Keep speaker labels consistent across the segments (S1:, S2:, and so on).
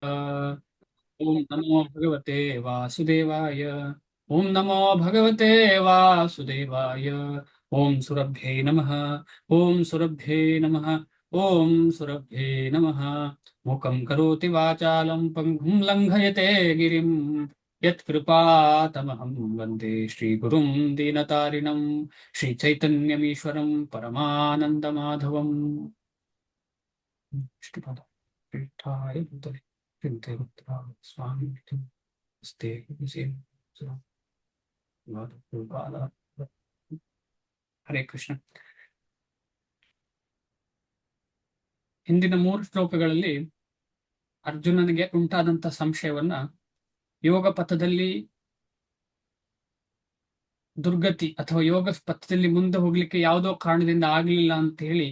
S1: ಓಂ ನಮೋ ಭಗವತೆ ವಾಸುದೇವಾಯ. ಓಂ ನಮೋ ಭಗವತೆ ವಾಸುದೇವಾಯ. ಓಂ ಸುರಭ್ಯೈ ನಮಃ. ಓಂ ಸುರಭ್ಯೈ ನಮಃ. ಓಂ ಸುರಭ್ಯೈ ನಮಃ. ಮೂಕಂ ಕರೋತಿ ವಾಚಾಲಂ ಪಂಗುಂ ಲಂಘಯತೆ ಗಿರಿಂ ಯತ್ಕೃಪಾತಮಹಂ ವಂದೇ ಶ್ರೀಗುರುಂ ದೀನತಾರಿಣಂ ಶ್ರೀಚೈತನ್ಯಮೀಶ್ವರಂ ಪರಮಾನಂದಮಾಧವಂ. ಶ್ರೀಪಾದ ಪೀಠಾಯ ಭೂತಲೆ ಚಿಂತೆ ಸ್ವಾಮಿ ನಮಸ್ತೆ. ಹರೇ ಕೃಷ್ಣ. ಹಿಂದಿನ 3 ಶ್ಲೋಕಗಳಲ್ಲಿ ಅರ್ಜುನನಿಗೆ ಉಂಟಾದಂತ ಸಂಶಯವನ್ನ ಯೋಗ ಪಥದಲ್ಲಿ ದುರ್ಗತಿ ಅಥವಾ ಯೋಗ ಪಥದಲ್ಲಿ ಮುಂದೆ ಹೋಗ್ಲಿಕ್ಕೆ ಯಾವುದೋ ಕಾರಣದಿಂದ ಆಗ್ಲಿಲ್ಲ ಅಂತ ಹೇಳಿ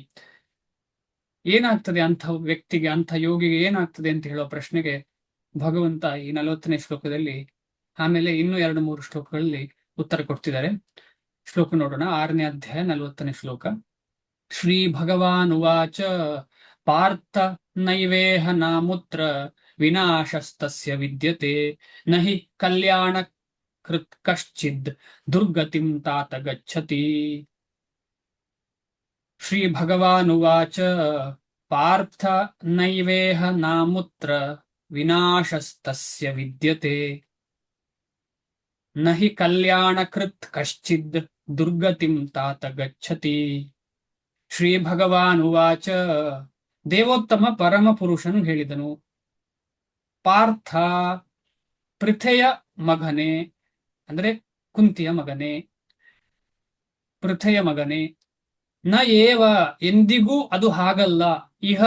S1: ಏನಾಗ್ತದೆ ಅಂಥ ವ್ಯಕ್ತಿಗೆ, ಅಂಥ ಯೋಗಿಗೆ ಏನಾಗ್ತದೆ ಅಂತ ಹೇಳೋ ಪ್ರಶ್ನೆಗೆ ಭಗವಂತ ಈ 40ನೇ ಶ್ಲೋಕದಲ್ಲಿ, ಆಮೇಲೆ ಇನ್ನೂ 2-3 ಶ್ಲೋಕಗಳಲ್ಲಿ ಉತ್ತರ ಕೊಡ್ತಿದ್ದಾರೆ. ಶ್ಲೋಕ ನೋಡೋಣ. 6ನೇ ಅಧ್ಯಾಯ 40ನೇ ಶ್ಲೋಕ. ಶ್ರೀ ಭಗವಾನ್ ಉವಾಚ ಪಾರ್ಥ ನೈವೇಹ ನಾಮುತ್ರ ವಿನಾಶಸ್ತಸ್ಯ ವಿದ್ಯತೆ ನಹಿ ಕಲ್ಯಾಣ ಕೃತ್ ಕಶ್ಚಿದ್ ದುರ್ಗತಿಂ ತಾತ ಗಚ್ಚತಿ. ಶ್ರೀ ಭಗವಾನ್ ಉವಾಚ ಪಾರ್ಥ ನೈವೇಹ ನಾಮುತ್ರ ವಿನಾಶಸ್ತಸ್ಯ ವಿದ್ಯತೆ ನಹಿ ಕಲ್ಯಾಣ ಕೃತ್ ಕಶ್ಚಿದ್ ದುರ್ಗತಿಂ ತಾತ ಗಚ್ಚತಿ. ಶ್ರೀ ಭಗವಾನ್ ಉವಾಚ, ದೇವೋತ್ತಮ ಪರಮ ಪುರುಷನು ಹೇಳಿದನು, ಪಾರ್ಥ, ಪೃಥೆಯ ಮಗನೇ, ಅಂದ್ರೆ ಕುಂತಿಯ ಮಗನೇ, ಪೃಥೆಯ ಮಗನೇ, ನ ಏವ, ಎಂದಿಗೂ ಅದು ಹಾಗಲ್ಲ, ಇಹ,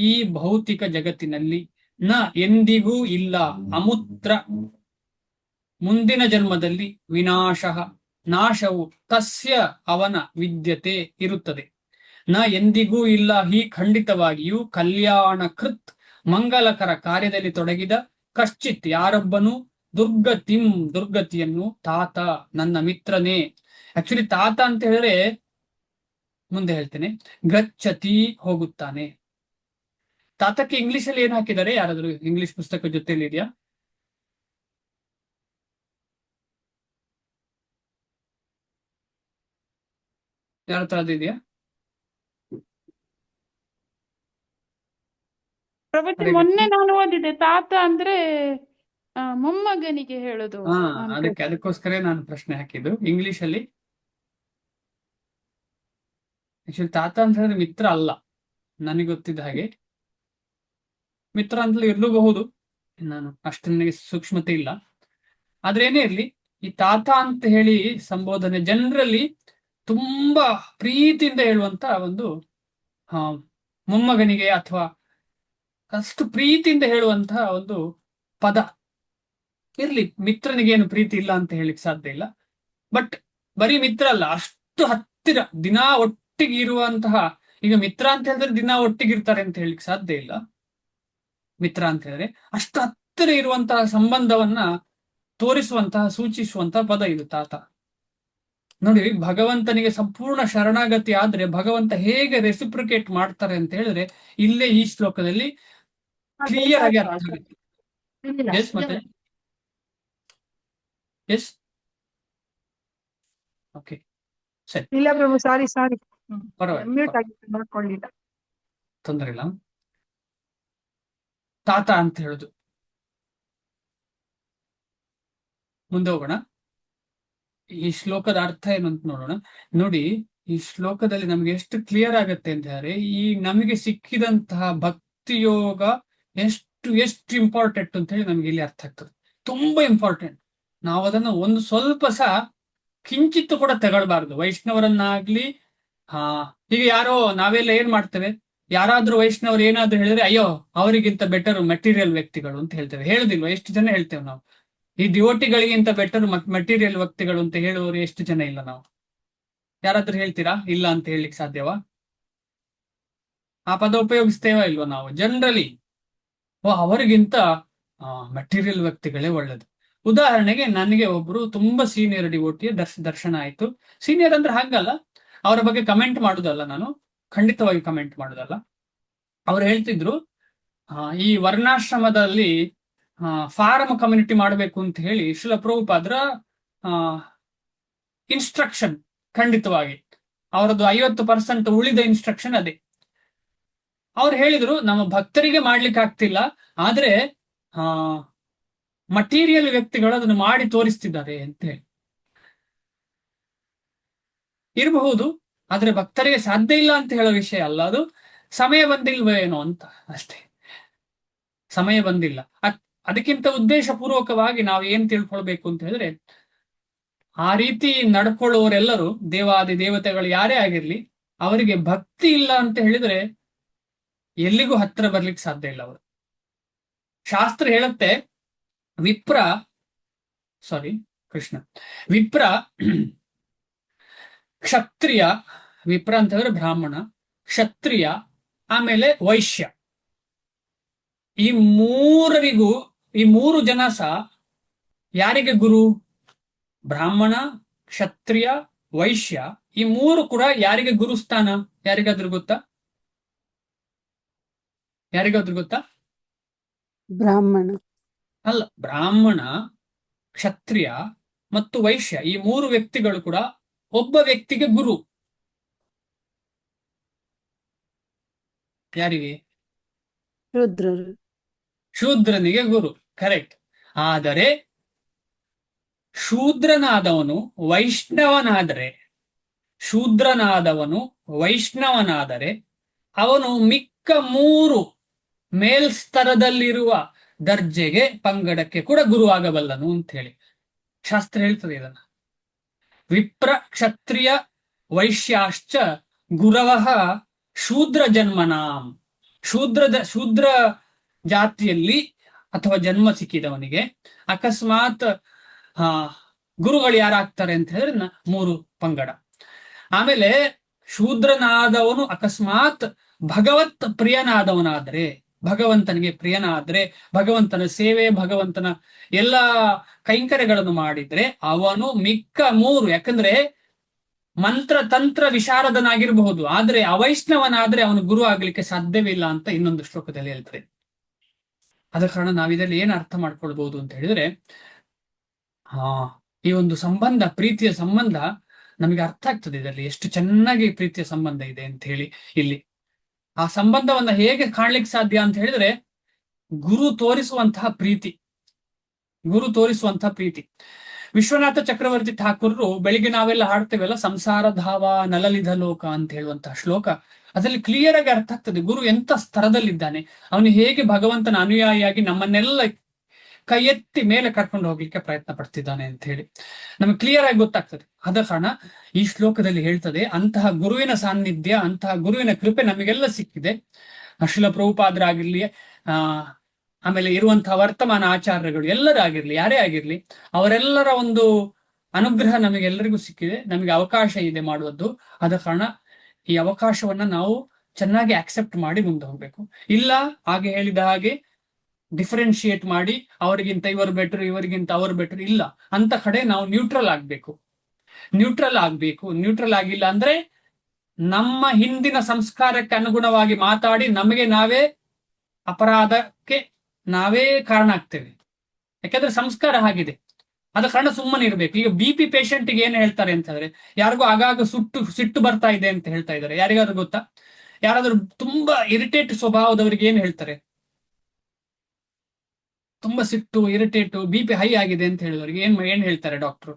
S1: ಈ ಭೌತಿಕ ಜಗತ್ತಿನಲ್ಲಿ, ನ, ಎಂದಿಗೂ ಇಲ್ಲ, ಅಮುತ್ರ, ಮುಂದಿನ ಜನ್ಮದಲ್ಲಿ, ವಿನಾಶ, ನಾಶವು, ತಸ್ಯ, ಅವನ, ವಿದ್ಯತೆ, ಇರುತ್ತದೆ, ನ, ಎಂದಿಗೂ ಇಲ್ಲ, ಹಿ, ಖಂಡಿತವಾಗಿಯೂ, ಕಲ್ಯಾಣ ಕೃತ್, ಮಂಗಲಕರ ಕಾರ್ಯದಲ್ಲಿ ತೊಡಗಿದ, ಕಶ್ಚಿತ್, ಯಾರೊಬ್ಬನು, ದುರ್ಗತಿಂ, ದುರ್ಗತಿಯನ್ನು, ತಾತ, ನನ್ನ ಮಿತ್ರನೇ. ಆಕ್ಚುಲಿ ತಾತ ಅಂತ ಹೇಳಿದ್ರೆ ಮುಂದೆ ಹೇಳ್ತೇನೆ, ಗಚ್ಚತಿ, ಹೋಗುತ್ತಾನೆ. ತಾತಕ್ಕೆ ಇಂಗ್ಲಿಷ್ ಅಲ್ಲಿ ಏನ್ ಹಾಕಿದ್ದಾರೆ? ಯಾರಾದ್ರೂ ಇಂಗ್ಲಿಷ್ ಪುಸ್ತಕ ಜೊತೆಲಿ ಇದೆಯಾ? ಯಾರ ಹತ್ರ ಇದೆಯಾ?
S2: ಪ್ರವೃತ್ತಿ
S1: ಹರೇ
S2: ಮೊನ್ನೆ
S1: ಕೃಷ್ಣ.
S2: ನಾನು ಓದಿದೆ. ತಾತ ಅಂದ್ರೆ ಮೊಮ್ಮಗನಿಗೆ ಹೇಳುದು ಅಂತ.
S1: ಅದಕ್ಕೋಸ್ಕರ ನಾನು ಪ್ರಶ್ನೆ ಹಾಕಿದ್ದು ಇಂಗ್ಲಿಷ್ ಅಲ್ಲಿ. ಆಕ್ಚುಲಿ ತಾತ ಅಂತ ಹೇಳಿದ್ರೆ ಮಿತ್ರ ಅಲ್ಲ, ನನಗೆ ಗೊತ್ತಿದ್ದ ಹಾಗೆ. ಮಿತ್ರ ಅಂತಲೂ ಇರಲೂಬಹುದು, ನಾನು ಅಷ್ಟು ನನಗೆ ಸೂಕ್ಷ್ಮತೆ ಇಲ್ಲ. ಆದ್ರೆ ಏನೇ ಇರ್ಲಿ, ಈ ತಾತ ಅಂತ ಹೇಳಿ ಸಂಬೋಧನೆ ಜನರಲ್ಲಿ ತುಂಬಾ ಪ್ರೀತಿಯಿಂದ ಹೇಳುವಂತ ಒಂದು ಮೊಮ್ಮಗನಿಗೆ ಅಥವಾ ಅಷ್ಟು ಪ್ರೀತಿಯಿಂದ ಹೇಳುವಂತಹ ಒಂದು ಪದ. ಇರ್ಲಿ, ಮಿತ್ರನಿಗೆ ಏನು ಪ್ರೀತಿ ಇಲ್ಲ ಅಂತ ಹೇಳಿಕ್ ಸಾಧ್ಯ ಇಲ್ಲ. ಬಟ್ ಬರೀ ಮಿತ್ರ ಅಲ್ಲ, ಅಷ್ಟು ಹತ್ತಿರ ದಿನಾ ಒಟ್ಟಿಗೆ ಇರುವಂತಹ, ಈಗ ಮಿತ್ರ ಅಂತ ಹೇಳಿದ್ರೆ ದಿನಾ ಒಟ್ಟಿಗಿರ್ತಾರೆ ಅಂತ ಹೇಳಿಕ್ ಸಾಧ್ಯ ಇಲ್ಲ. ಮಿತ್ರ ಅಂತ ಹೇಳಿದ್ರೆ ಅಷ್ಟು ಹತ್ತಿರ ಇರುವಂತಹ ಸಂಬಂಧವನ್ನ ತೋರಿಸುವಂತಹ, ಸೂಚಿಸುವಂತಹ ಪದ ಇದು ತಾತ. ನೋಡಿ, ಭಗವಂತನಿಗೆ ಸಂಪೂರ್ಣ ಶರಣಾಗತಿ ಆದ್ರೆ ಭಗವಂತ ಹೇಗೆ ರೆಸಿಪ್ರಿಕೇಟ್ ಮಾಡ್ತಾರೆ ಅಂತ ಹೇಳಿದ್ರೆ ಇಲ್ಲೇ ಈ ಶ್ಲೋಕದಲ್ಲಿ ಕ್ಲಿಯರ್ ಆಗಿ ಅರ್ಥ ಆಗುತ್ತೆ. ಎಸ್ ಮತ್ತೆ ಎಸ್ ಓಕೆ, ಸರಿ,
S3: ಇಲ್ಲ ಪ್ರಭು, ಸಾರಿ ಮ್ಯೂಟ್
S1: ಪರವಾಗಿಲ್ಲ,
S3: ಆಗಿತ್ತು, ನೋಡ್ಕೊಳ್ಳಿಲ್ಲ.
S1: ತೊಂದರೆ ಇಲ್ಲ. ತಾತ ಅಂತ ಹೇಳುದು, ಮುಂದೆ ಹೋಗೋಣ. ಈ ಶ್ಲೋಕದ ಅರ್ಥ ಏನು ಅಂತ ನೋಡೋಣ. ನೋಡಿ, ಈ ಶ್ಲೋಕದಲ್ಲಿ ನಮ್ಗೆ ಎಷ್ಟು ಕ್ಲಿಯರ್ ಆಗತ್ತೆ ಅಂತ ಹೇಳಿದ್ರೆ, ಈ ನಮಗೆ ಸಿಕ್ಕಿದಂತಹ ಭಕ್ತಿ ಯೋಗ ಎಷ್ಟು ಎಷ್ಟು ಇಂಪಾರ್ಟೆಂಟ್ ಅಂತ ಹೇಳಿ ನಮ್ಗೆ ಇಲ್ಲಿ ಅರ್ಥ ಆಗ್ತದೆ. ತುಂಬಾ ಇಂಪಾರ್ಟೆಂಟ್. ನಾವು ಅದನ್ನ ಒಂದು ಸ್ವಲ್ಪ ಸಹ ಕಿಂಚಿತ್ತು ಕೂಡ ತಗೊಳ್ಬಾರ್ದು. ವೈಷ್ಣವರನ್ನಾಗ್ಲಿ, ಈಗ ಯಾರೋ ನಾವೆಲ್ಲ ಏನ್ ಮಾಡ್ತೇವೆ, ಯಾರಾದ್ರೂ ವೈಷ್ಣವರು ಏನಾದ್ರೂ ಹೇಳಿದ್ರೆ ಅಯ್ಯೋ ಅವರಿಗಿಂತ ಬೆಟರ್ ಮೆಟೀರಿಯಲ್ ವ್ಯಕ್ತಿಗಳು ಅಂತ ಹೇಳ್ತೇವೆ. ಹೇಳುದಿಲ್ವಾ? ಎಷ್ಟು ಜನ ಹೇಳ್ತೇವೆ ನಾವು. ಈ ಡಿವೋಟಿಗಳಿಗಿಂತ ಬೆಟರ್ ಮೆಟೀರಿಯಲ್ ವ್ಯಕ್ತಿಗಳು ಅಂತ ಹೇಳುವವರು ಎಷ್ಟು ಜನ ಇಲ್ಲ ನಾವು? ಯಾರಾದ್ರೂ ಹೇಳ್ತೀರಾ? ಇಲ್ಲ ಅಂತ ಹೇಳಲಿಕ್ಕೆ ಸಾಧ್ಯವಾ? ಆ ಪದ ಉಪಯೋಗಿಸ್ತೇವಾ ಇಲ್ವಾ ನಾವು ಜನರಲಿ? ಅವರಿಗಿಂತ ಮೆಟೀರಿಯಲ್ ವ್ಯಕ್ತಿಗಳೇ ಒಳ್ಳೇದು. ಉದಾಹರಣೆಗೆ, ನನಗೆ ಒಬ್ರು ತುಂಬಾ ಸೀನಿಯರ್ ಡಿವೋಟಿಯ ದರ್ಶನ ಆಯ್ತು. ಸೀನಿಯರ್ ಅಂದ್ರೆ ಹಾಗಲ್ಲ, ಅವರ ಬಗ್ಗೆ ಕಮೆಂಟ್ ಮಾಡುದಲ್ಲ, ನಾನು ಖಂಡಿತವಾಗಿ ಕಮೆಂಟ್ ಮಾಡುದಲ್ಲ. ಅವ್ರು ಹೇಳ್ತಿದ್ರು, ಈ ವರ್ಣಾಶ್ರಮದಲ್ಲಿ ಫಾರಂ ಕಮ್ಯುನಿಟಿ ಮಾಡಬೇಕು ಅಂತ ಹೇಳಿ ಶ್ರೀಲ ಪ್ರಭುಪಾದ್ರ ಇನ್ಸ್ಟ್ರಕ್ಷನ್. ಖಂಡಿತವಾಗಿ ಅವರದ್ದು 50% ಉಳಿದ ಇನ್ಸ್ಟ್ರಕ್ಷನ್ ಅದೇ. ಅವ್ರು ಹೇಳಿದ್ರು ನಮ್ಮ ಭಕ್ತರಿಗೆ ಮಾಡ್ಲಿಕ್ಕೆ ಆಗ್ತಿಲ್ಲ, ಆದ್ರೆ ಮಟೀರಿಯಲ್ ವ್ಯಕ್ತಿಗಳು ಅದನ್ನು ಮಾಡಿ ತೋರಿಸ್ತಿದ್ದಾರೆ ಅಂತ ಹೇಳಿ. ಇರಬಹುದು, ಆದ್ರೆ ಭಕ್ತರಿಗೆ ಸಾಧ್ಯ ಇಲ್ಲ ಅಂತ ಹೇಳೋ ವಿಷಯ ಅಲ್ಲ, ಅದು ಸಮಯ ಬಂದಿಲ್ವೇನೋ ಅಂತ ಅಷ್ಟೇ. ಸಮಯ ಬಂದಿಲ್ಲ. ಅದಕ್ಕಿಂತ ಉದ್ದೇಶಪೂರ್ವಕವಾಗಿ ನಾವು ಏನ್ ತಿಳ್ಕೊಳ್ಬೇಕು ಅಂತ ಹೇಳಿದ್ರೆ, ಆ ರೀತಿ ನಡ್ಕೊಳ್ಳುವವರೆಲ್ಲರೂ ದೇವಾದಿ ದೇವತೆಗಳು ಯಾರೇ ಆಗಿರ್ಲಿ, ಅವರಿಗೆ ಭಕ್ತಿ ಇಲ್ಲ ಅಂತ ಹೇಳಿದ್ರೆ ಎಲ್ಲಿಗೂ ಹತ್ರ ಬರ್ಲಿಕ್ಕೆ ಸಾಧ್ಯ ಇಲ್ಲ ಅವರು. ಶಾಸ್ತ್ರ ಹೇಳುತ್ತೆ, ವಿಪ್ರ ಕ್ಷತ್ರಿಯ, ವಿಪ್ರ ಅಂತ ಹೇಳಿದ್ರೆ ಬ್ರಾಹ್ಮಣ, ಕ್ಷತ್ರಿಯ, ಆಮೇಲೆ ವೈಶ್ಯ, ಈ ಮೂರರಿಗೂ, ಈ ಮೂರು ಜನ ಸಹ ಯಾರಿಗೆ ಗುರು? ಬ್ರಾಹ್ಮಣ, ಕ್ಷತ್ರಿಯ, ವೈಶ್ಯ, ಈ ಮೂರು ಕೂಡ ಯಾರಿಗೆ ಗುರುಸ್ಥಾನ? ಯಾರಿಗಾದ್ರೂ ಗೊತ್ತಾ?
S4: ಬ್ರಾಹ್ಮಣ
S1: ಅಲ್ಲ, ಬ್ರಾಹ್ಮಣ, ಕ್ಷತ್ರಿಯ ಮತ್ತು ವೈಶ್ಯ, ಈ ಮೂರು ವ್ಯಕ್ತಿಗಳು ಕೂಡ ಒಬ್ಬ ವ್ಯಕ್ತಿಗೆ ಗುರು. ಯಾರಿಗೆ?
S4: ಶೂದ್ರರು.
S1: ಶೂದ್ರನಿಗೆ ಗುರು, ಕರೆಕ್ಟ್. ಆದರೆ ಶೂದ್ರನಾದವನು ವೈಷ್ಣವನಾದರೆ ಅವನು ಮಿಕ್ಕ ಮೂರು ಮೇಲ್ಸ್ತರದಲ್ಲಿರುವ ದರ್ಜೆಗೆ, ಪಂಗಡಕ್ಕೆ ಕೂಡ ಗುರು ಆಗಬಲ್ಲನು ಅಂತ ಹೇಳಿ ಶಾಸ್ತ್ರ ಹೇಳ್ತದೆ ಇದನ್ನ. ವಿಪ್ರ ಕ್ಷತ್ರಿಯ ವೈಶ್ಯಾಶ್ಚ ಗುರವಃ ಶೂದ್ರ ಜನ್ಮನಾಂ. ಶೂದ್ರ ಜಾತಿಯಲ್ಲಿ ಅಥವಾ ಜನ್ಮ ಸಿಕ್ಕಿದವನಿಗೆ ಅಕಸ್ಮಾತ್ ಗುರುಗಳು ಯಾರಾಗ್ತಾರೆ ಅಂತ ಹೇಳಿದ್ರೆ ಮೂರು ಪಂಗಡ. ಆಮೇಲೆ ಶೂದ್ರನಾದವನು ಅಕಸ್ಮಾತ್ ಭಗವತ್ ಪ್ರಿಯನಾದವನಾದ್ರೆ, ಭಗವಂತನಿಗೆ ಪ್ರಿಯನಾದ್ರೆ, ಭಗವಂತನ ಸೇವೆ, ಭಗವಂತನ ಎಲ್ಲ ಕೈಂಕರ್ಯಗಳನ್ನು ಮಾಡಿದ್ರೆ ಅವನು ಮಿಕ್ಕ ಮೂರು, ಯಾಕಂದ್ರೆ ಮಂತ್ರ ತಂತ್ರ ವಿಶಾರದನಾಗಿರಬಹುದು, ಆದ್ರೆ ಅವೈಷ್ಣವನಾದ್ರೆ ಅವನು ಗುರು ಆಗ್ಲಿಕ್ಕೆ ಸಾಧ್ಯವಿಲ್ಲ ಅಂತ ಇನ್ನೊಂದು ಶ್ಲೋಕದಲ್ಲಿ ಹೇಳ್ತಾರೆ. ಆದ ಕಾರಣ ನಾವಿದಲ್ಲಿ ಏನ್ ಅರ್ಥ ಮಾಡ್ಕೊಳ್ಬಹುದು ಅಂತ ಹೇಳಿದ್ರೆ, ಈ ಒಂದು ಸಂಬಂಧ, ಪ್ರೀತಿಯ ಸಂಬಂಧ ನಮಗೆ ಅರ್ಥ ಆಗ್ತದೆ ಇದರಲ್ಲಿ ಎಷ್ಟು ಚೆನ್ನಾಗಿ ಪ್ರೀತಿಯ ಸಂಬಂಧ ಇದೆ ಅಂತ ಹೇಳಿ. ಇಲ್ಲಿ ಆ ಸಂಬಂಧವನ್ನ ಹೇಗೆ ಕಾಣ್ಲಿಕ್ಕೆ ಸಾಧ್ಯ ಅಂತ ಹೇಳಿದ್ರೆ, ಗುರು ತೋರಿಸುವಂತಹ ಪ್ರೀತಿ. ವಿಶ್ವನಾಥ ಚಕ್ರವರ್ತಿ ಠಾಕೂರರು ಬೆಳಿಗ್ಗೆ ನಾವೆಲ್ಲ ಹಾಡ್ತೇವಲ್ಲ, ಸಂಸಾರ ಧಾವ ನಲಲಿಧ ಲೋಕ ಅಂತ ಹೇಳುವಂತಹ ಶ್ಲೋಕ, ಅದರಲ್ಲಿ ಕ್ಲಿಯರ್ ಆಗಿ ಅರ್ಥ ಆಗ್ತದೆ ಗುರು ಎಂತ ಸ್ತರದಲ್ಲಿದ್ದಾನೆ, ಅವನು ಹೇಗೆ ಭಗವಂತನ ಅನುಯಾಯಿಯಾಗಿ ನಮ್ಮನ್ನೆಲ್ಲ ಕೈ ಎತ್ತಿ ಮೇಲೆ ಕರ್ಕೊಂಡು ಹೋಗ್ಲಿಕ್ಕೆ ಪ್ರಯತ್ನ ಪಡ್ತಿದ್ದಾನೆ ಅಂತ ಹೇಳಿ ನಮಗೆ ಕ್ಲಿಯರ್ ಆಗಿ ಗೊತ್ತಾಗ್ತದೆ. ಆದ ಕಾರಣ ಈ ಶ್ಲೋಕದಲ್ಲಿ ಹೇಳ್ತದೆ, ಅಂತಹ ಗುರುವಿನ ಸಾನ್ನಿಧ್ಯ, ಅಂತಹ ಗುರುವಿನ ಕೃಪೆ ನಮಗೆಲ್ಲ ಸಿಕ್ಕಿದೆ. ಶ್ರೀಲ ಪ್ರಭುಪಾದರಾಗಿರ್ಲಿ, ಆಮೇಲೆ ಇರುವಂತಹ ವರ್ತಮಾನ ಆಚಾರ್ಯಗಳು ಎಲ್ಲರಾಗಿರ್ಲಿ, ಯಾರೇ ಆಗಿರ್ಲಿ, ಅವರೆಲ್ಲರ ಒಂದು ಅನುಗ್ರಹ ನಮಗೆಲ್ಲರಿಗೂ ಸಿಕ್ಕಿದೆ, ನಮಗೆ ಅವಕಾಶ ಇದೆ ಮಾಡುವುದು. ಆದ ಕಾರಣ ಈ ಅವಕಾಶವನ್ನ ನಾವು ಚೆನ್ನಾಗಿ ಆಕ್ಸೆಪ್ಟ್ ಮಾಡಿ ಮುಂದೆ ಹೋಗ್ಬೇಕು. ಇಲ್ಲ ಹಾಗೆ ಹೇಳಿದ ಹಾಗೆ ಡಿಫರೆನ್ಶಿಯೇಟ್ ಮಾಡಿ ಅವರಿಗಿಂತ ಇವರು ಬೆಟರ್, ಇವರಿಗಿಂತ ಅವರು ಬೆಟರ್, ಇಲ್ಲ, ಅಂತ ಕಡೆ ನಾವು ನ್ಯೂಟ್ರಲ್ ಆಗ್ಬೇಕು. ನ್ಯೂಟ್ರಲ್ ಆಗಿಲ್ಲ ಅಂದ್ರೆ ನಮ್ಮ ಹಿಂದಿನ ಸಂಸ್ಕಾರಕ್ಕೆ ಅನುಗುಣವಾಗಿ ಮಾತಾಡಿ ನಮಗೆ ನಾವೇ ಅಪರಾಧಕ್ಕೆ ನಾವೇ ಕಾರಣ ಆಗ್ತೇವೆ. ಯಾಕಂದ್ರೆ ಸಂಸ್ಕಾರ ಆಗಿದೆ. ಆದ ಕಾರಣ ಸುಮ್ಮನೆ ಇರ್ಬೇಕು. ಈಗ BP ಪೇಷಂಟ್ಗೆ ಏನ್ ಹೇಳ್ತಾರೆ ಅಂತ ಹೇಳಿದ್ರೆ, ಯಾರಿಗೂ ಆಗಾಗ ಸಿಟ್ಟು ಬರ್ತಾ ಇದೆ ಅಂತ ಹೇಳ್ತಾ ಇದ್ದಾರೆ. ಯಾರಿಗಾದ್ರೂ ಗೊತ್ತಾ? ಯಾರಾದ್ರೂ ತುಂಬಾ ಇರಿಟೇಟ್ ಸ್ವಭಾವದವರಿಗೆ ಏನ್ ಹೇಳ್ತಾರೆ? ತುಂಬಾ ಸಿಟ್ಟು, ಇರಿಟೇಟು, BP ಹೈ ಆಗಿದೆ ಅಂತ ಹೇಳಿದವರಿಗೆ ಏನ್ ಹೇಳ್ತಾರೆ ಡಾಕ್ಟ್ರು?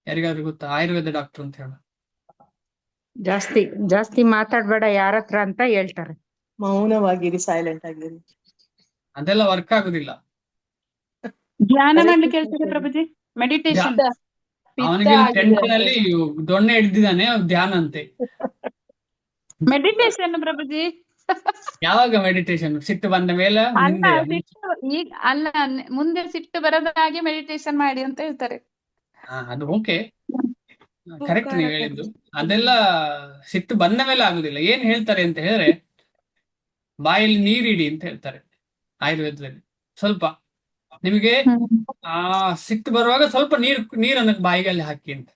S1: ಯಾರಿಗಾದ್ರೂ ಗೊತ್ತಾ? ಆಯುರ್ವೇದ ಡಾಕ್ಟರ್ ಅಂತ ಹೇಳ,
S5: ಜಾಸ್ತಿ ಮಾತಾಡ್ಬೇಡ ಯಾರತ್ರ ಅಂತ ಹೇಳ್ತಾರೆ.
S3: ಮೌನವಾಗಿರಿ, ಸೈಲೆಂಟ್ ಆಗಿರಿ.
S1: ಅದೆಲ್ಲ ವರ್ಕ್ ಆಗುದಿಲ್ಲ.
S2: ಧ್ಯಾನ ಮಾಡ್ಲಿಕ್ಕೆ ಹೇಳ್ತಾರೆ ಪ್ರಭುಜಿ, ಮೆಡಿಟೇಷನ್.
S1: ಅವನಿಗೆ ಟೆನ್ಷನ್ ಅಲ್ಲಿ ದೊಣ್ಣೆ ಹಿಡ್ದಿದ್ದಾನೆ, ಧ್ಯಾನ ಅಂತೆ.
S2: ಮೆಡಿಟೇಷನ್ ಪ್ರಭುಜಿ.
S1: ಯಾವಾಗ ಮೆಡಿಟೇಷನ್? ಸಿಟ್ಟು ಬಂದ ಮೇಲೆ?
S2: ಅಲ್ಲ, ಮುಂದೆ ಸಿಟ್ಟು ಬರದ ಹಾಗೆ ಮೆಡಿಟೇಷನ್ ಮಾಡಿ ಅಂತ ಹೇಳ್ತಾರೆ.
S1: ಅದು ಓಕೆ, ಕರೆಕ್ಟ್ ನೀವು ಹೇಳಿದ್ದು. ಅದೆಲ್ಲ ಸಿಟ್ಟು ಬಂದ ಮೇಲೆ ಆಗುದಿಲ್ಲ. ಏನ್ ಹೇಳ್ತಾರೆ ಅಂತ ಹೇಳಿದ್ರೆ, ಬಾಯಲ್ಲಿ ನೀರಿಡಿ ಅಂತ ಹೇಳ್ತಾರೆ ಆಯುರ್ವೇದದಲ್ಲಿ. ಸ್ವಲ್ಪ ನಿಮಗೆ ಸಿಟ್ಟು ಬರುವಾಗ ಸ್ವಲ್ಪ ನೀರನ್ನು ಬಾಯಿಗಲ್ಲಿ ಹಾಕಿ ಅಂತ,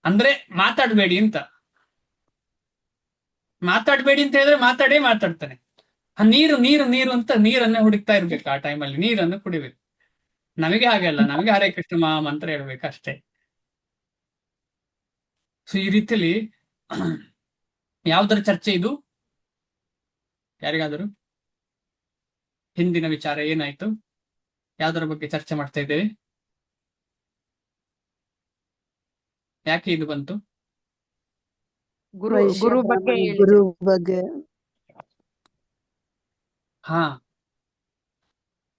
S1: ಅಂದ್ರೆ ಮಾತಾಡಬೇಡಿ ಅಂತ. ಮಾತಾಡ್ಬೇಡಿ ಅಂತ ಹೇಳಿದ್ರೆ ಮಾತಾಡ್ತಾನೆ. ಆ ನೀರು ನೀರು ನೀರು ಅಂತ ನೀರನ್ನ ಹುಡುಕ್ತಾ ಇರ್ಬೇಕು. ಆ ಟೈಮಲ್ಲಿ ನೀರನ್ನು ಕುಡಿಬೇಕು. ನಮಗೆ ಹಾಗೆ ಅಲ್ಲ, ನಮಗೆ ಹರೇ ಕೃಷ್ಣ ಮಹಾಮಂತ್ರ ಹೇಳ್ಬೇಕು ಅಷ್ಟೇ. ಸೊ ಈ ರೀತಿಯಲ್ಲಿ ಯಾವ್ದರ ಚರ್ಚೆ ಇದು? ಯಾರಿಗಾದರೂ ಹಿಂದಿನ ವಿಚಾರ ಏನಾಯ್ತು? ಯಾವ್ದರ ಬಗ್ಗೆ ಚರ್ಚೆ ಮಾಡ್ತಾ ಇದ್ದೇವೆ? ಯಾಕೆ ಇದು ಬಂತು?
S5: ಗುರು ಬಗ್ಗೆ
S4: ವೈಶ್ಯ
S5: ಹೇಳಿದ್ರು.
S4: ಗುರು ಬಗ್ಗೆ
S1: ಹಾ,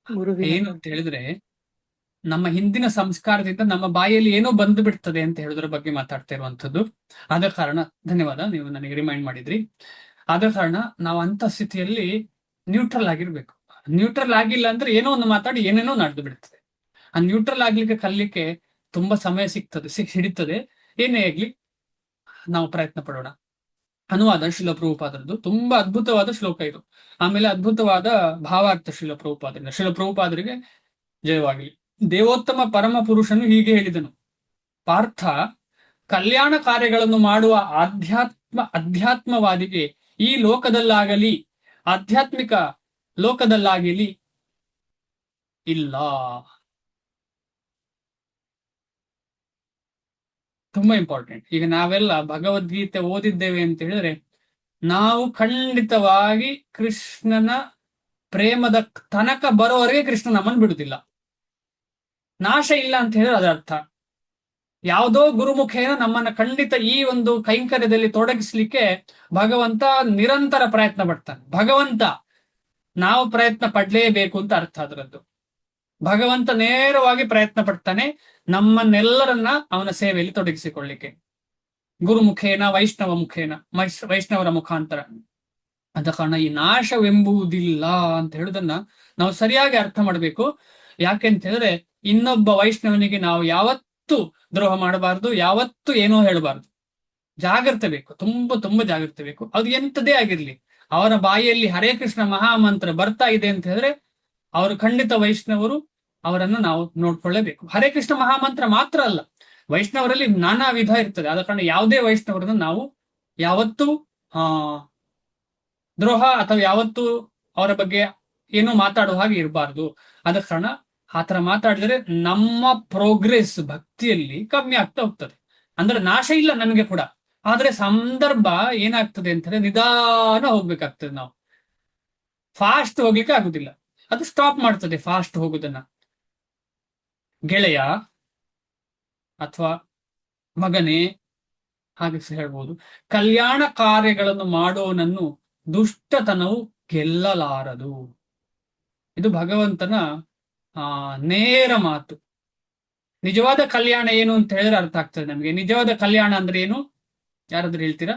S3: ಗುರುವಿನ
S1: ಏನು ಅಂತ ಹೇಳಿದ್ರೆ, ನಮ್ಮ ಹಿಂದಿನ ಸಂಸ್ಕಾರದಿಂದ ನಮ್ಮ ಬಾಯಲ್ಲಿ ಏನೋ ಬಂದು ಬಿಡ್ತದೆ ಅಂತ ಹೇಳೋದ್ರ ಬಗ್ಗೆ ಮಾತಾಡ್ತಾ ಇರುವಂತದ್ದು. ಆದ ಕಾರಣ ಧನ್ಯವಾದ, ನೀವು ನನಗೆ ರಿಮೈಂಡ್ ಮಾಡಿದ್ರಿ. ಆದ ಕಾರಣ ನಾವು ಅಂತ ಸ್ಥಿತಿಯಲ್ಲಿ ನ್ಯೂಟ್ರಲ್ ಆಗಿರ್ಬೇಕು. ನ್ಯೂಟ್ರಲ್ ಆಗಿಲ್ಲ ಅಂದ್ರೆ ಏನೋ ಒಂದು ಮಾತಾಡಿ ಏನೇನೋ ನಡೆದು ಬಿಡ್ತದೆ. ಆ ನ್ಯೂಟ್ರಲ್ ಆಗ್ಲಿಕ್ಕೆ ಕಲಿಲಿಕ್ಕೆ ತುಂಬಾ ಸಮಯ ಸಿಗ್ತದೆ, ಹಿಡಿತದೆ. ಏನೇ ಆಗ್ಲಿ ನಾವು ಪ್ರಯತ್ನ ಪಡೋಣ. ಅನುವಾದ ಶಿಲ ಪ್ರಭುಪಾದರದ್ದು ತುಂಬಾ ಅದ್ಭುತವಾದ ಶ್ಲೋಕ ಇದು. ಆಮೇಲೆ ಅದ್ಭುತವಾದ ಭಾವಾರ್ಥ ಶಿಲ ಪ್ರಭುಪಾದರಿಂದ. ಶಿಲ ಪ್ರಭುಪಾದರಿಗೆ ಜಯವಾಗಲಿ. ದೇವೋತ್ತಮ ಪರಮ ಪುರುಷನು ಹೀಗೆ ಹೇಳಿದನು: ಪಾರ್ಥ, ಕಲ್ಯಾಣ ಕಾರ್ಯಗಳನ್ನು ಮಾಡುವ ಅಧ್ಯಾತ್ಮವಾದಿಗೆ ಈ ಲೋಕದಲ್ಲಾಗಲಿ ಆಧ್ಯಾತ್ಮಿಕ ಲೋಕದಲ್ಲಾಗಲಿ ಇಲ್ಲ. ತುಂಬಾ ಇಂಪಾರ್ಟೆಂಟ್. ಈಗ ನಾವೆಲ್ಲ ಭಗವದ್ಗೀತೆ ಓದಿದ್ದೇವೆ ಅಂತ ಹೇಳಿದ್ರೆ ನಾವು ಖಂಡಿತವಾಗಿ ಕೃಷ್ಣನ ಪ್ರೇಮದ ತನಕ ಬರೋವರೆಗೆ ಕೃಷ್ಣ ನಮ್ಮನ್ನು ಬಿಡುದಿಲ್ಲ. ನಾಶ ಇಲ್ಲ ಅಂತ ಹೇಳಿದ್ರೆ ಅದರ ಅರ್ಥ ಯಾವುದೋ ಗುರುಮುಖೇನ ನಮ್ಮನ್ನ ಖಂಡಿತ ಈ ಒಂದು ಕೈಂಕರ್ಯದಲ್ಲಿ ತೊಡಗಿಸ್ಲಿಕ್ಕೆ ಭಗವಂತ ನಿರಂತರ ಪ್ರಯತ್ನ ಪಡ್ತಾನೆ. ಭಗವಂತ, ನಾವು ಪ್ರಯತ್ನ ಪಡ್ಲೇಬೇಕು ಅಂತ ಅರ್ಥ ಅದರದ್ದು. ಭಗವಂತ ನೇರವಾಗಿ ಪ್ರಯತ್ನ ಪಡ್ತಾನೆ ನಮ್ಮನ್ನೆಲ್ಲರನ್ನ ಅವನ ಸೇವೆಯಲ್ಲಿ ತೊಡಗಿಸಿಕೊಳ್ಳಿಕ್ಕೆ, ಗುರುಮುಖೇನ ವೈಷ್ಣವ ಮುಖೇನ, ವೈಷ್ಣವರ ಮುಖಾಂತರ. ಆದ ಕಾರಣ ಈ ನಾಶವೆಂಬುವುದಿಲ್ಲ ಅಂತ ಹೇಳುದನ್ನ ನಾವು ಸರಿಯಾಗಿ ಅರ್ಥ ಮಾಡಬೇಕು. ಯಾಕೆಂತ ಹೇಳಿದ್ರೆ ಇನ್ನೊಬ್ಬ ವೈಷ್ಣವನಿಗೆ ನಾವು ಯಾವತ್ತೂ ದ್ರೋಹ ಮಾಡಬಾರ್ದು, ಯಾವತ್ತೂ ಏನೋ ಹೇಳಬಾರ್ದು. ಜಾಗ್ರತೆ ಬೇಕು, ತುಂಬಾ ತುಂಬಾ ಜಾಗ್ರತೆ ಬೇಕು. ಅದು ಎಂಥದೇ ಆಗಿರ್ಲಿ, ಅವರ ಬಾಯಿಯಲ್ಲಿ ಹರೇ ಕೃಷ್ಣ ಮಹಾಮಂತ್ರ ಬರ್ತಾ ಇದೆ ಅಂತ ಹೇಳಿದ್ರೆ ಅವರು ಖಂಡಿತ ವೈಷ್ಣವರು, ಅವರನ್ನು ನಾವು ನೋಡ್ಕೊಳ್ಳೇಬೇಕು. ಹರೇ ಕೃಷ್ಣ ಮಹಾಮಂತ್ರ ಮಾತ್ರ ಅಲ್ಲ, ವೈಷ್ಣವರಲ್ಲಿ ನಾನಾ ವಿಧ ಇರ್ತದೆ. ಆದ ಕಾರಣ ಯಾವುದೇ ವೈಷ್ಣವರನ್ನು ನಾವು ಯಾವತ್ತೂ ದ್ರೋಹ ಅಥವಾ ಯಾವತ್ತೂ ಅವರ ಬಗ್ಗೆ ಏನೂ ಮಾತಾಡುವ ಹಾಗೆ ಇರಬಾರ್ದು. ಆದ ಕಾರಣ ಆತರ ಮಾತಾಡಿದರೆ ನಮ್ಮ ಪ್ರೋಗ್ರೆಸ್ ಭಕ್ತಿಯಲ್ಲಿ ಕಮ್ಮಿ ಆಗ್ತಾ ಹೋಗ್ತದೆ. ಅಂದ್ರೆ ನಾಶ ಇಲ್ಲ ನಮಗೆ ಕೂಡ, ಆದ್ರೆ ಸಂದರ್ಭ ಏನಾಗ್ತದೆ ಅಂತ ಹೇಳಿದ್ರೆ ನಿಧಾನ ಹೋಗ್ಬೇಕಾಗ್ತದೆ. ನಾವು ಫಾಸ್ಟ್ ಹೋಗ್ಲಿಕ್ಕೆ ಆಗುದಿಲ್ಲ, ಅದು ಸ್ಟಾಪ್ ಮಾಡ್ತದೆ ಫಾಸ್ಟ್ ಹೋಗುದನ್ನ. ಗೆಳೆಯ ಅಥವಾ ಮಗನೇ ಹಾಗೆ ಹೇಳ್ಬೋದು, ಕಲ್ಯಾಣ ಕಾರ್ಯಗಳನ್ನು ಮಾಡೋನನ್ನು ದುಷ್ಟತನವು ಗೆಲ್ಲಲಾರದು. ಇದು ಭಗವಂತನ ನೇರ ಮಾತು. ನಿಜವಾದ ಕಲ್ಯಾಣ ಏನು ಅಂತ ಹೇಳಿದ್ರೆ ಅರ್ಥ ಆಗ್ತದೆ ನಮಗೆ. ನಿಜವಾದ ಕಲ್ಯಾಣ ಅಂದ್ರೆ ಏನು, ಯಾರಾದ್ರೂ ಹೇಳ್ತೀರಾ?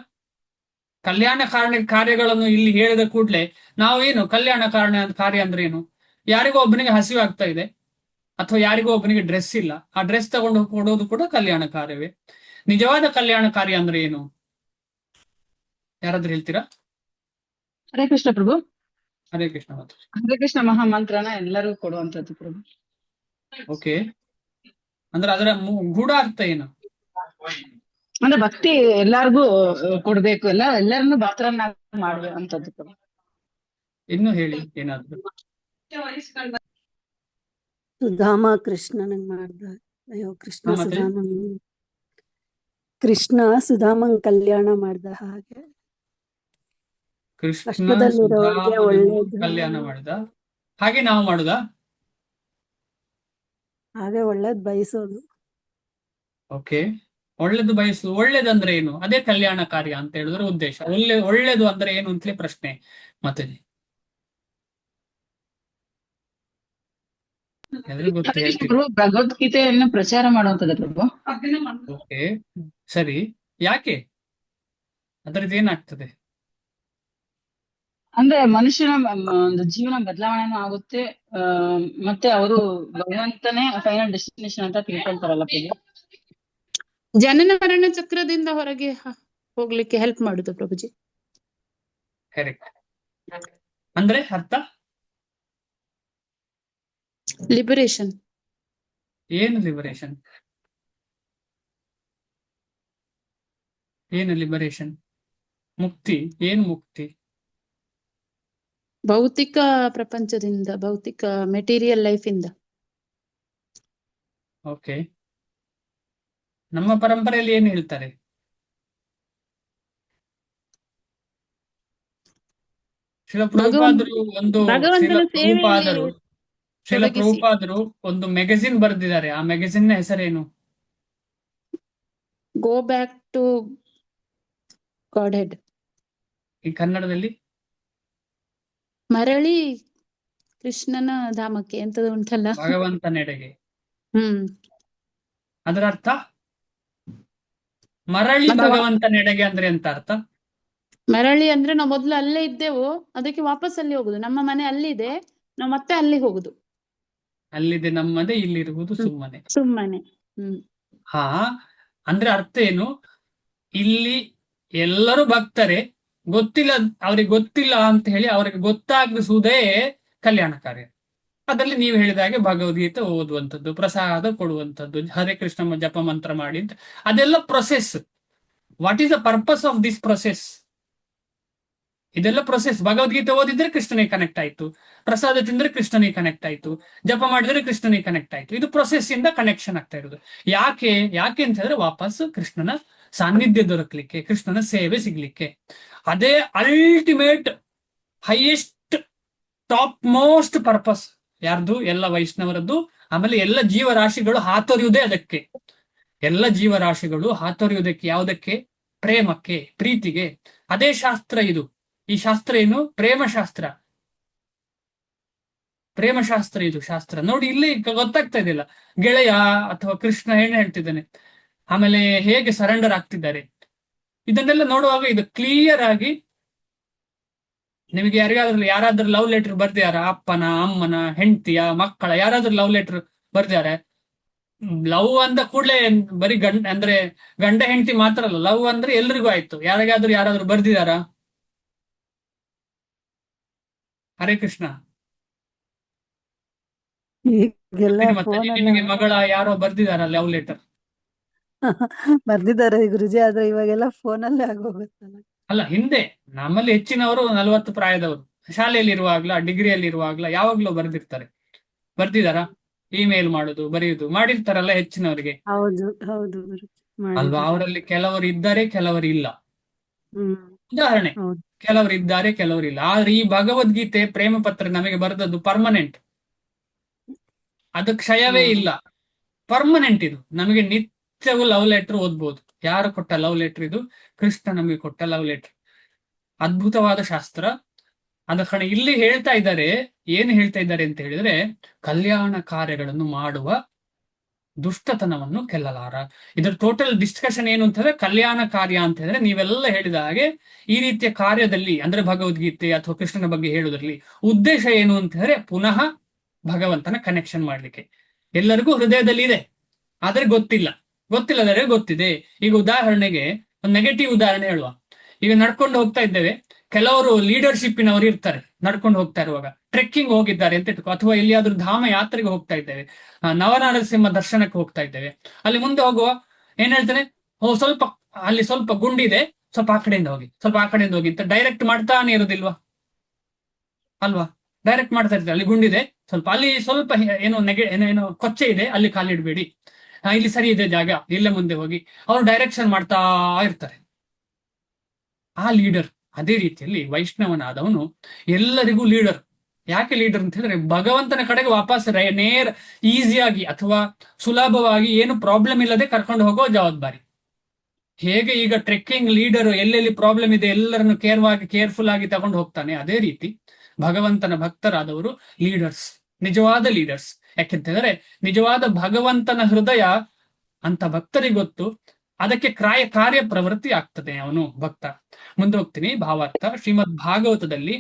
S1: ಕಲ್ಯಾಣ ಕಾರ್ಯಗಳನ್ನು ಇಲ್ಲಿ ಹೇಳಿದ ಕೂಡಲೇ ನಾವು ಏನು ಕಲ್ಯಾಣ ಕಾರ್ಯ ಅಂದ್ರೆ ಏನು? ಯಾರಿಗೋ ಒಬ್ಬನಿಗೆ ಹಸಿವು ಆಗ್ತಾ ಇದೆ, ಅಥವಾ ಯಾರಿಗೋ ಒಬ್ಬನಿಗೆ ಡ್ರೆಸ್ ಇಲ್ಲ, ಆ ಡ್ರೆಸ್ ತಗೊಂಡು ಕೊಡೋದು ಕೂಡ ಕಲ್ಯಾಣ ಕಾರ್ಯವೇ. ನಿಜವಾದ ಕಲ್ಯಾಣ ಕಾರ್ಯ ಅಂದ್ರೆ ಏನು, ಯಾರಾದ್ರೂ ಹೇಳ್ತೀರಾ?
S6: ಹರೇ ಕೃಷ್ಣ ಪ್ರಭು.
S1: ಹರೇ ಕೃಷ್ಣ ಮಾತು.
S6: ಹರೇ ಕೃಷ್ಣ ಮಹಾಮಂತ್ರನ ಎಲ್ಲರಿಗೂ ಕೊಡುವಂತದ್ದು ಪ್ರಭು.
S1: ಓಕೆ, ಅಂದ್ರೆ ಅದರ ಗೂಢ ಅರ್ಥ ಏನು?
S6: ಅಂದ್ರೆ ಭಕ್ತಿ ಎಲ್ಲಾರ್ಗೂ ಕೊಡ್ಬೇಕು, ಎಲ್ಲರನ್ನು ಭಕ್ತರನ್ನಾಗಿ ಮಾಡುವಂತದ್ದು ಪ್ರಭು.
S1: ಇನ್ನು ಹೇಳಿ ಏನಾದ್ರು.
S4: ಸುಧಾಮ ಕೃಷ್ಣನಂಗ್ ಮಾಡ್ದ. ಅಯ್ಯೋ ಕೃಷ್ಣ
S1: ಹಾ, ಮತ್ತೆ?
S4: ಕೃಷ್ಣ ಸುಧಾಮಂಗ್ ಕಲ್ಯಾಣ ಮಾಡ್ದ ಹಾಗೆ.
S1: ಕೃಷ್ಣ
S4: ಕಷ್ಟದಲ್ಲಿರೋರ್ಗೆ
S1: ಸುಧಾಮನನ್ನು
S4: ಒಳ್ಳೇದು
S1: ಕಲ್ಯಾಣ ಮಾಡಿದ ಹಾಗೆ ನಾವು ಮಾಡುದಾ?
S4: ಹಾಗೆ ಒಳ್ಳೇದ್ ಬಯಸೋದು.
S1: ಓಕೆ, ಒಳ್ಳೇದು ಬಯಸುದು. ಒಳ್ಳೇದಂದ್ರೆ ಏನು? ಅದೇ ಕಲ್ಯಾಣ ಕಾರ್ಯ ಅಂತ ಹೇಳಿದ್ರೆ ಉದ್ದೇಶ. ಒಳ್ಳೇದು ಅಂದ್ರೆ ಏನು ಅಂತಲೇ ಪ್ರಶ್ನೆ. ಮತ್ತೆ ಎಲ್ರಿಗೂ ಗೊತ್ತು,
S6: ಹರೇ ಕೃಷ್ಣ
S1: ಹೇಳ್ತೀನಿ.
S6: ಪ್ರಭು, ಭಗವದ್ಗೀತೆಯನ್ನು ಪ್ರಚಾರ ಮಾಡುವಂತದ್ದು ಪ್ರಭು.
S1: ಓಕೆ, ಸರಿ. ಯಾಕೆ? ಅದರದ್ದು ಏನಾಗ್ತದೆ?
S6: ಅಂದ್ರೆ ಮನುಷ್ಯನ ಒಂದು ಜೀವನ ಬದಲಾವಣೆನೂ ಆಗುತ್ತೆ, ಮತ್ತೆ ಅವರು ಭಗವಂತನೇ ಫೈನಲ್ ಡೆಸ್ಟಿನೇಷನ್ ಅಂತ ತಿಳ್ಕೊಳ್ತಾರಲ್ಲ ಪ್ರಭು.
S2: ಜನನ ಮರಣ ಚಕ್ರದಿಂದ ಹೊರಗೆ ಹೋಗ್ಲಿಕ್ಕೆ ಹೆಲ್ಪ್ ಮಾಡುದು ಪ್ರಭುಜಿ.
S1: ಕರೆಕ್ಟ್. ಅಂದ್ರೆ ಅರ್ಥ
S2: ಲಿಬರೇಷನ್.
S1: ಏನು ಲಿಬರೇಷನ್? ಏನು ಲಿಬರೇಷನ್? ಮುಕ್ತಿ ಏನು ಮುಕ್ತಿ?
S2: ಭೌತಿಕ ಪ್ರಪಂಚದಿಂದ, ಭೌತಿಕ ಮೆಟೀರಿಯಲ್ ಲೈಫ್ ಇಂದ.
S1: ಓಕೆ, ನಮ್ಮ ಪರಂಪರೆಯಲ್ಲಿ ಏನು ಹೇಳ್ತಾರೆ? ಶಿಲ ಪ್ರಭುಪಾದರು ಒಂದು ಶಿಲ
S2: ಭಗವಂತನ ಸೇವೆಯಲ್ಲಿ
S1: ಪ್ರಭುಪಾದರು ಶಿಲ
S2: ತೊಡಗಿಸಿ.
S1: ಪ್ರಭುಪಾದರು ಒಂದು ಮೆಗಜಿನ್ ಬರೆದಿದ್ದಾರೆ. ಆ ಮೆಗಜಿನ್ ನ ಹೆಸರೇನು?
S2: Go back to Godhead.
S1: ಈ ಕನ್ನಡದಲ್ಲಿ
S2: ಮರಳಿ ಕೃಷ್ಣನ ಧಾಮಕ್ಕೆ ಎಂತದ ಉಂಟಲ್ಲ.
S1: ಭಗವಂತನೆಡೆಗೆ.
S2: ಹ್ಮ್.
S1: ಅದರ ಅರ್ಥ ಮರಳಿ
S2: ಮತ್ತೆ
S1: ಭಗವಂತನೆಡೆಗೆ ಅಂದ್ರೆ ಎಂತ ಅರ್ಥ?
S2: ಮರಳಿ ಅಂದ್ರೆ ನಾವು ಮೊದ್ಲು ಅಲ್ಲೇ ಇದ್ದೆವು, ಅದಕ್ಕೆ ವಾಪಸ್ ಅಲ್ಲಿ ಹೋಗುದು. ನಮ್ಮ ಮನೆ ಅಲ್ಲಿದೆ, ನಾವು ಮತ್ತೆ ಅಲ್ಲಿ ಹೋಗುದು.
S1: ಅಲ್ಲಿದೆ ನಮ್ಮದೇ, ಇಲ್ಲಿರುವುದು ಸುಮ್ಮನೆ.
S2: ಸುಮ್ಮನೆ. ಹ್ಮ್.
S1: ಹಾ, ಅಂದ್ರೆ ಅರ್ಥ ಏನು? ಇಲ್ಲಿ ಎಲ್ಲರೂ ಭಕ್ತರೇ, ಗೊತ್ತಿಲ್ಲ ಅವ್ರಿಗೆ ಗೊತ್ತಿಲ್ಲ ಅಂತ ಹೇಳಿ ಅವರಿಗೆ ಗೊತ್ತಾಗಿಸುವುದೇ ಕಲ್ಯಾಣ ಕಾರ್ಯ. ಅದರಲ್ಲಿ ನೀವು ಹೇಳಿದ ಹಾಗೆ ಭಗವದ್ಗೀತೆ ಓದುವಂಥದ್ದು, ಪ್ರಸಾದ ಕೊಡುವಂಥದ್ದು, ಹರೇ ಕೃಷ್ಣ ಜಪ ಮಂತ್ರ ಮಾಡಿ ಅಂತ, ಅದೆಲ್ಲ process. What is the purpose of this process? ಇದೆಲ್ಲ ಪ್ರೊಸೆಸ್. ಭಗವದ್ಗೀತೆ ಓದಿದ್ರೆ ಕೃಷ್ಣನಿಗೆ ಕನೆಕ್ಟ್ ಆಯ್ತು, ಪ್ರಸಾದ ತಿಂದ್ರೆ ಕೃಷ್ಣನಿಗೆ ಕನೆಕ್ಟ್ ಆಯ್ತು, ಜಪ ಮಾಡಿದ್ರೆ ಕೃಷ್ಣನಿಗೆ ಕನೆಕ್ಟ್ ಆಯ್ತು. ಇದು ಪ್ರೊಸೆಸ್ ಇಂದ ಕನೆಕ್ಷನ್ ಆಗ್ತಾ ಇರೋದು. ಯಾಕೆ ಯಾಕೆ ಅಂತ ಹೇಳಿದ್ರೆ ವಾಪಸ್ ಕೃಷ್ಣನ ಸಾನ್ನಿಧ್ಯ ದೊರಕಲಿಕ್ಕೆ, ಕೃಷ್ಣನ ಸೇವೆ ಸಿಗ್ಲಿಕ್ಕೆ. ಅದೇ ultimate highest top most purpose ಯಾರ್ದು? ಎಲ್ಲ ವೈಷ್ಣವರದ್ದು. ಆಮೇಲೆ ಎಲ್ಲ ಜೀವರಾಶಿಗಳು ಹಾತೊರೆಯುವುದೇ ಅದಕ್ಕೆ. ಎಲ್ಲ ಜೀವರಾಶಿಗಳು ಹಾತೊರೆಯುವುದಕ್ಕೆ ಯಾವುದಕ್ಕೆ? ಪ್ರೇಮಕ್ಕೆ, ಪ್ರೀತಿಗೆ. ಅದೇ ಶಾಸ್ತ್ರ ಇದು. ಈ ಶಾಸ್ತ್ರ ಏನು? ಪ್ರೇಮಶಾಸ್ತ್ರ. ಪ್ರೇಮಶಾಸ್ತ್ರ ಇದು ಶಾಸ್ತ್ರ. ನೋಡಿ, ಇಲ್ಲಿ ಗೊತ್ತಾಗ್ತಾ ಇದೆಯಲ್ಲ, ಗೆಳೆಯ ಅಥವಾ ಕೃಷ್ಣ ಏನು ಹೇಳ್ತಿದ್ದಾನೆ, ಆಮೇಲೆ ಹೇಗೆ ಸರೆಂಡರ್ ಆಗ್ತಿದ್ದಾರೆ, ಇದನ್ನೆಲ್ಲ ನೋಡುವಾಗ ಇದು ಕ್ಲಿಯರ್ ಆಗಿ ನಿಮಗೆ ಯಾರಾದ್ರೂ ಲವ್ ಲೆಟರ್ ಬರ್ದಿಯಾರ? ಅಪ್ಪನ, ಅಮ್ಮನ, ಹೆಂಡತಿಯ, ಮಕ್ಕಳ ಯಾರಾದ್ರೂ ಲವ್ ಲೆಟರ್ ಬರ್ದಿದ್ದಾರೆ? ಲವ್ ಅಂದ ಕೂಡಲೇ ಬರೀ ಅಂದ್ರೆ ಗಂಡ ಹೆಂಡತಿ ಮಾತ್ರ ಅಲ್ಲ, ಲವ್ ಅಂದ್ರೆ ಎಲ್ರಿಗೂ ಆಯ್ತು. ಯಾರಾದ್ರೂ ಬರ್ದಿದಾರಾ? ಹರೇ ಕೃಷ್ಣ.
S4: ಈಗೆಲ್ಲ
S1: ಮತ್ತೆ
S4: ಫೋನ್
S1: ನಿಮಗೆ ಮಗಳ ಯಾರೋ ಬರ್ದಿದಾರ ಲವ್ ಲೆಟರ್?
S4: ಬರ್ದಿದ್ದಾರೆ ಗುರುಜಿ, ಆದ್ರೆ ಇವಾಗೆಲ್ಲ ಫೋನಲ್ಲೇ ಆಗೋಗುತ್ತಲ್ಲ.
S1: ಅಲ್ಲ, ಹಿಂದೆ ನಮ್ಮಲ್ಲಿ ಹೆಚ್ಚಿನವರು 40 ಪ್ರಾಯದವರು ಶಾಲೆಯಲ್ಲಿ ಇರುವಾಗ್ಲ, ಡಿಗ್ರಿಯಲ್ಲಿ ಇರುವಾಗ್ಲ ಯಾವಾಗ್ಲೂ ಬರ್ದಿದಾರಾ? ಇಮೇಲ್ ಮಾಡುದು, ಬರೆಯುದು ಮಾಡಿರ್ತಾರಲ್ಲ ಹೆಚ್ಚಿನವರಿಗೆ,
S4: ಹೌದು ಹೌದು ಗುರುಜಿ,
S1: ಅಲ್ವಾ?
S4: ಮಾಡಿದ್ದಾರೆ.
S1: ಅವರಲ್ಲಿ ಕೆಲವರು ಇದ್ದಾರೆ, ಕೆಲವರು ಇಲ್ಲ.
S4: ಹ್ಮ್.
S1: ಉದಾಹರಣೆ,
S4: ಹೌದು.
S1: ಕೆಲವರು ಇದ್ದಾರೆ, ಕೆಲವರು ಇಲ್ಲ. ಆದ್ರೆ ಈ ಭಗವದ್ಗೀತೆ ಪ್ರೇಮ ಪತ್ರ ನಮಗೆ ಬರೆದದ್ದು ಪರ್ಮನೆಂಟ್. ಅದು ಕ್ಷಯವೇ ಇಲ್ಲ, ಪರ್ಮನೆಂಟ್. ಇದು ನಮಗೆ ನಿತ್ಯವೂ ಲವ್ ಲೆಟರ್ ಓದ್ಬೋದು. ಯಾರು ಕೊಟ್ಟ ಲವ್ ಲೆಟರ್ ಇದು? ಕೃಷ್ಣ ನಮಗೆ ಕೊಟ್ಟ ಲವ್ ಲೆಟರ್. ಅದ್ಭುತವಾದ ಶಾಸ್ತ್ರ. ಅದ ಕಣ ಇಲ್ಲಿ ಹೇಳ್ತಾ ಇದ್ದಾರೆ. ಏನು ಹೇಳ್ತಾ ಇದ್ದಾರೆ ಅಂತ ಹೇಳಿದ್ರೆ, ಕಲ್ಯಾಣ ಕಾರ್ಯಗಳನ್ನು ಮಾಡುವ ದುಷ್ಟತನವನ್ನು ಕೆಲ್ಲಲಾರ. ಇದರ ಟೋಟಲ್ ಡಿಸ್ಕಷನ್ ಏನು ಅಂತ ಹೇಳಿದ್ರೆ, ಕಲ್ಯಾಣ ಕಾರ್ಯ ಅಂತ ಹೇಳಿದ್ರೆ ನೀವೆಲ್ಲ ಹೇಳಿದ ಹಾಗೆ ಈ ರೀತಿಯ ಕಾರ್ಯದಲ್ಲಿ, ಅಂದ್ರೆ ಭಗವದ್ಗೀತೆ ಅಥವಾ ಕೃಷ್ಣನ ಬಗ್ಗೆ ಹೇಳುವುದರಲ್ಲಿ ಉದ್ದೇಶ ಏನು ಅಂತ ಹೇಳಿದ್ರೆ, ಪುನಃ ಭಗವಂತನ ಕನೆಕ್ಷನ್ ಮಾಡ್ಲಿಕ್ಕೆ. ಎಲ್ಲರಿಗೂ ಹೃದಯದಲ್ಲಿ ಇದೆ, ಆದ್ರೆ ಗೊತ್ತಿಲ್ಲದರೆ ಗೊತ್ತಿದೆ. ಈಗ ಉದಾಹರಣೆಗೆ ಒಂದು ನೆಗೆಟಿವ್ ಉದಾಹರಣೆ ಹೇಳುವ. ಈಗ ನಡ್ಕೊಂಡು ಹೋಗ್ತಾ ಇದ್ದೇವೆ, ಕೆಲವರು ಲೀಡರ್ಶಿಪ್ಪಿನವರು ಇರ್ತಾರೆ. ನಡ್ಕೊಂಡು ಹೋಗ್ತಾ ಇರುವಾಗ ಟ್ರೆಕ್ಕಿಂಗ್ ಹೋಗಿದ್ದಾರೆ ಅಂತ ಇಟ್ಕೋ, ಅಥವಾ ಎಲ್ಲಿಯಾದ್ರೂ ಧಾಮ ಯಾತ್ರೆಗೆ ಹೋಗ್ತಾ ಇದ್ದೇವೆ, ನವನರಸಿಂಹ ದರ್ಶನಕ್ಕೆ ಹೋಗ್ತಾ ಇದ್ದೇವೆ. ಅಲ್ಲಿ ಮುಂದೆ ಹೋಗುವ ಏನ್ ಹೇಳ್ತಾನೆ, ಅಲ್ಲಿ ಸ್ವಲ್ಪ ಗುಂಡಿದೆ, ಸ್ವಲ್ಪ ಆ ಕಡೆಯಿಂದ ಹೋಗಿ, ಸ್ವಲ್ಪ ಆ ಕಡೆಯಿಂದ ಹೋಗಿ ಅಂತ ಡೈರೆಕ್ಟ್ ಮಾಡ್ತಾನೆ ಇರೋದಿಲ್ವಾ? ಅಲ್ವಾ? ಡೈರೆಕ್ಟ್ ಮಾಡ್ತಾ ಇರ್ತಾರೆ. ಅಲ್ಲಿ ಗುಂಡಿದೆ, ಅಲ್ಲಿ ಸ್ವಲ್ಪ ಏನೋ ಕೊಚ್ಚೆ ಇದೆ, ಅಲ್ಲಿ ಕಾಲಿಡಬೇಡಿ, ಇಲ್ಲಿ ಸರಿ ಇದೆ ಜಾಗ, ಇಲ್ಲೇ ಮುಂದೆ ಹೋಗಿ, ಅವರು ಡೈರೆಕ್ಷನ್ ಮಾಡ್ತಾ ಇರ್ತಾರೆ. ಆ ಲೀಡರ್. ಅದೇ ರೀತಿಯಲ್ಲಿ ವೈಷ್ಣವನಾದವನು ಎಲ್ಲರಿಗೂ ಲೀಡರ್. ಯಾಕೆ ಲೀಡರ್ ಅಂತ ಹೇಳಿದ್ರೆ, ಭಗವಂತನ ಕಡೆಗೆ ವಾಪಸ್ ಈಸಿಯಾಗಿ ಅಥವಾ ಸುಲಭವಾಗಿ ಏನು ಪ್ರಾಬ್ಲಮ್ ಇಲ್ಲದೆ ಕರ್ಕೊಂಡು ಹೋಗೋ ಜವಾಬ್ದಾರಿ. ಹೇಗೆ ಈಗ ಟ್ರೆಕ್ಕಿಂಗ್ ಲೀಡರ್ ಎಲ್ಲೆಲ್ಲಿ ಪ್ರಾಬ್ಲಮ್ ಇದೆ ಎಲ್ಲರನ್ನು ಕೇರ್ಫುಲ್ ಆಗಿ ತಗೊಂಡು ಹೋಗ್ತಾನೆ, ಅದೇ ರೀತಿ ಭಗವಂತನ ಭಕ್ತರಾದವರು ಲೀಡರ್ಸ್, ನಿಜವಾದ ಲೀಡರ್ಸ್. ಯಾಕೆಂತಂದ್ರೆ ನಿಜವಾದ ಭಗವಂತನ ಹೃದಯ ಅಂತ ಭಕ್ತರಿಗೆ ಗೊತ್ತು. ಅದಕ್ಕೆ ಕಾರ್ಯ ಪ್ರವೃತ್ತಿ ಆಗ್ತದೆ ಅವನು ಭಕ್ತ. ಮುಂದೆ ಹೋಗ್ತೀನಿ. ಭಾವಾರ್ಥ ಶ್ರೀಮದ್ ಭಾಗವತದಲ್ಲಿ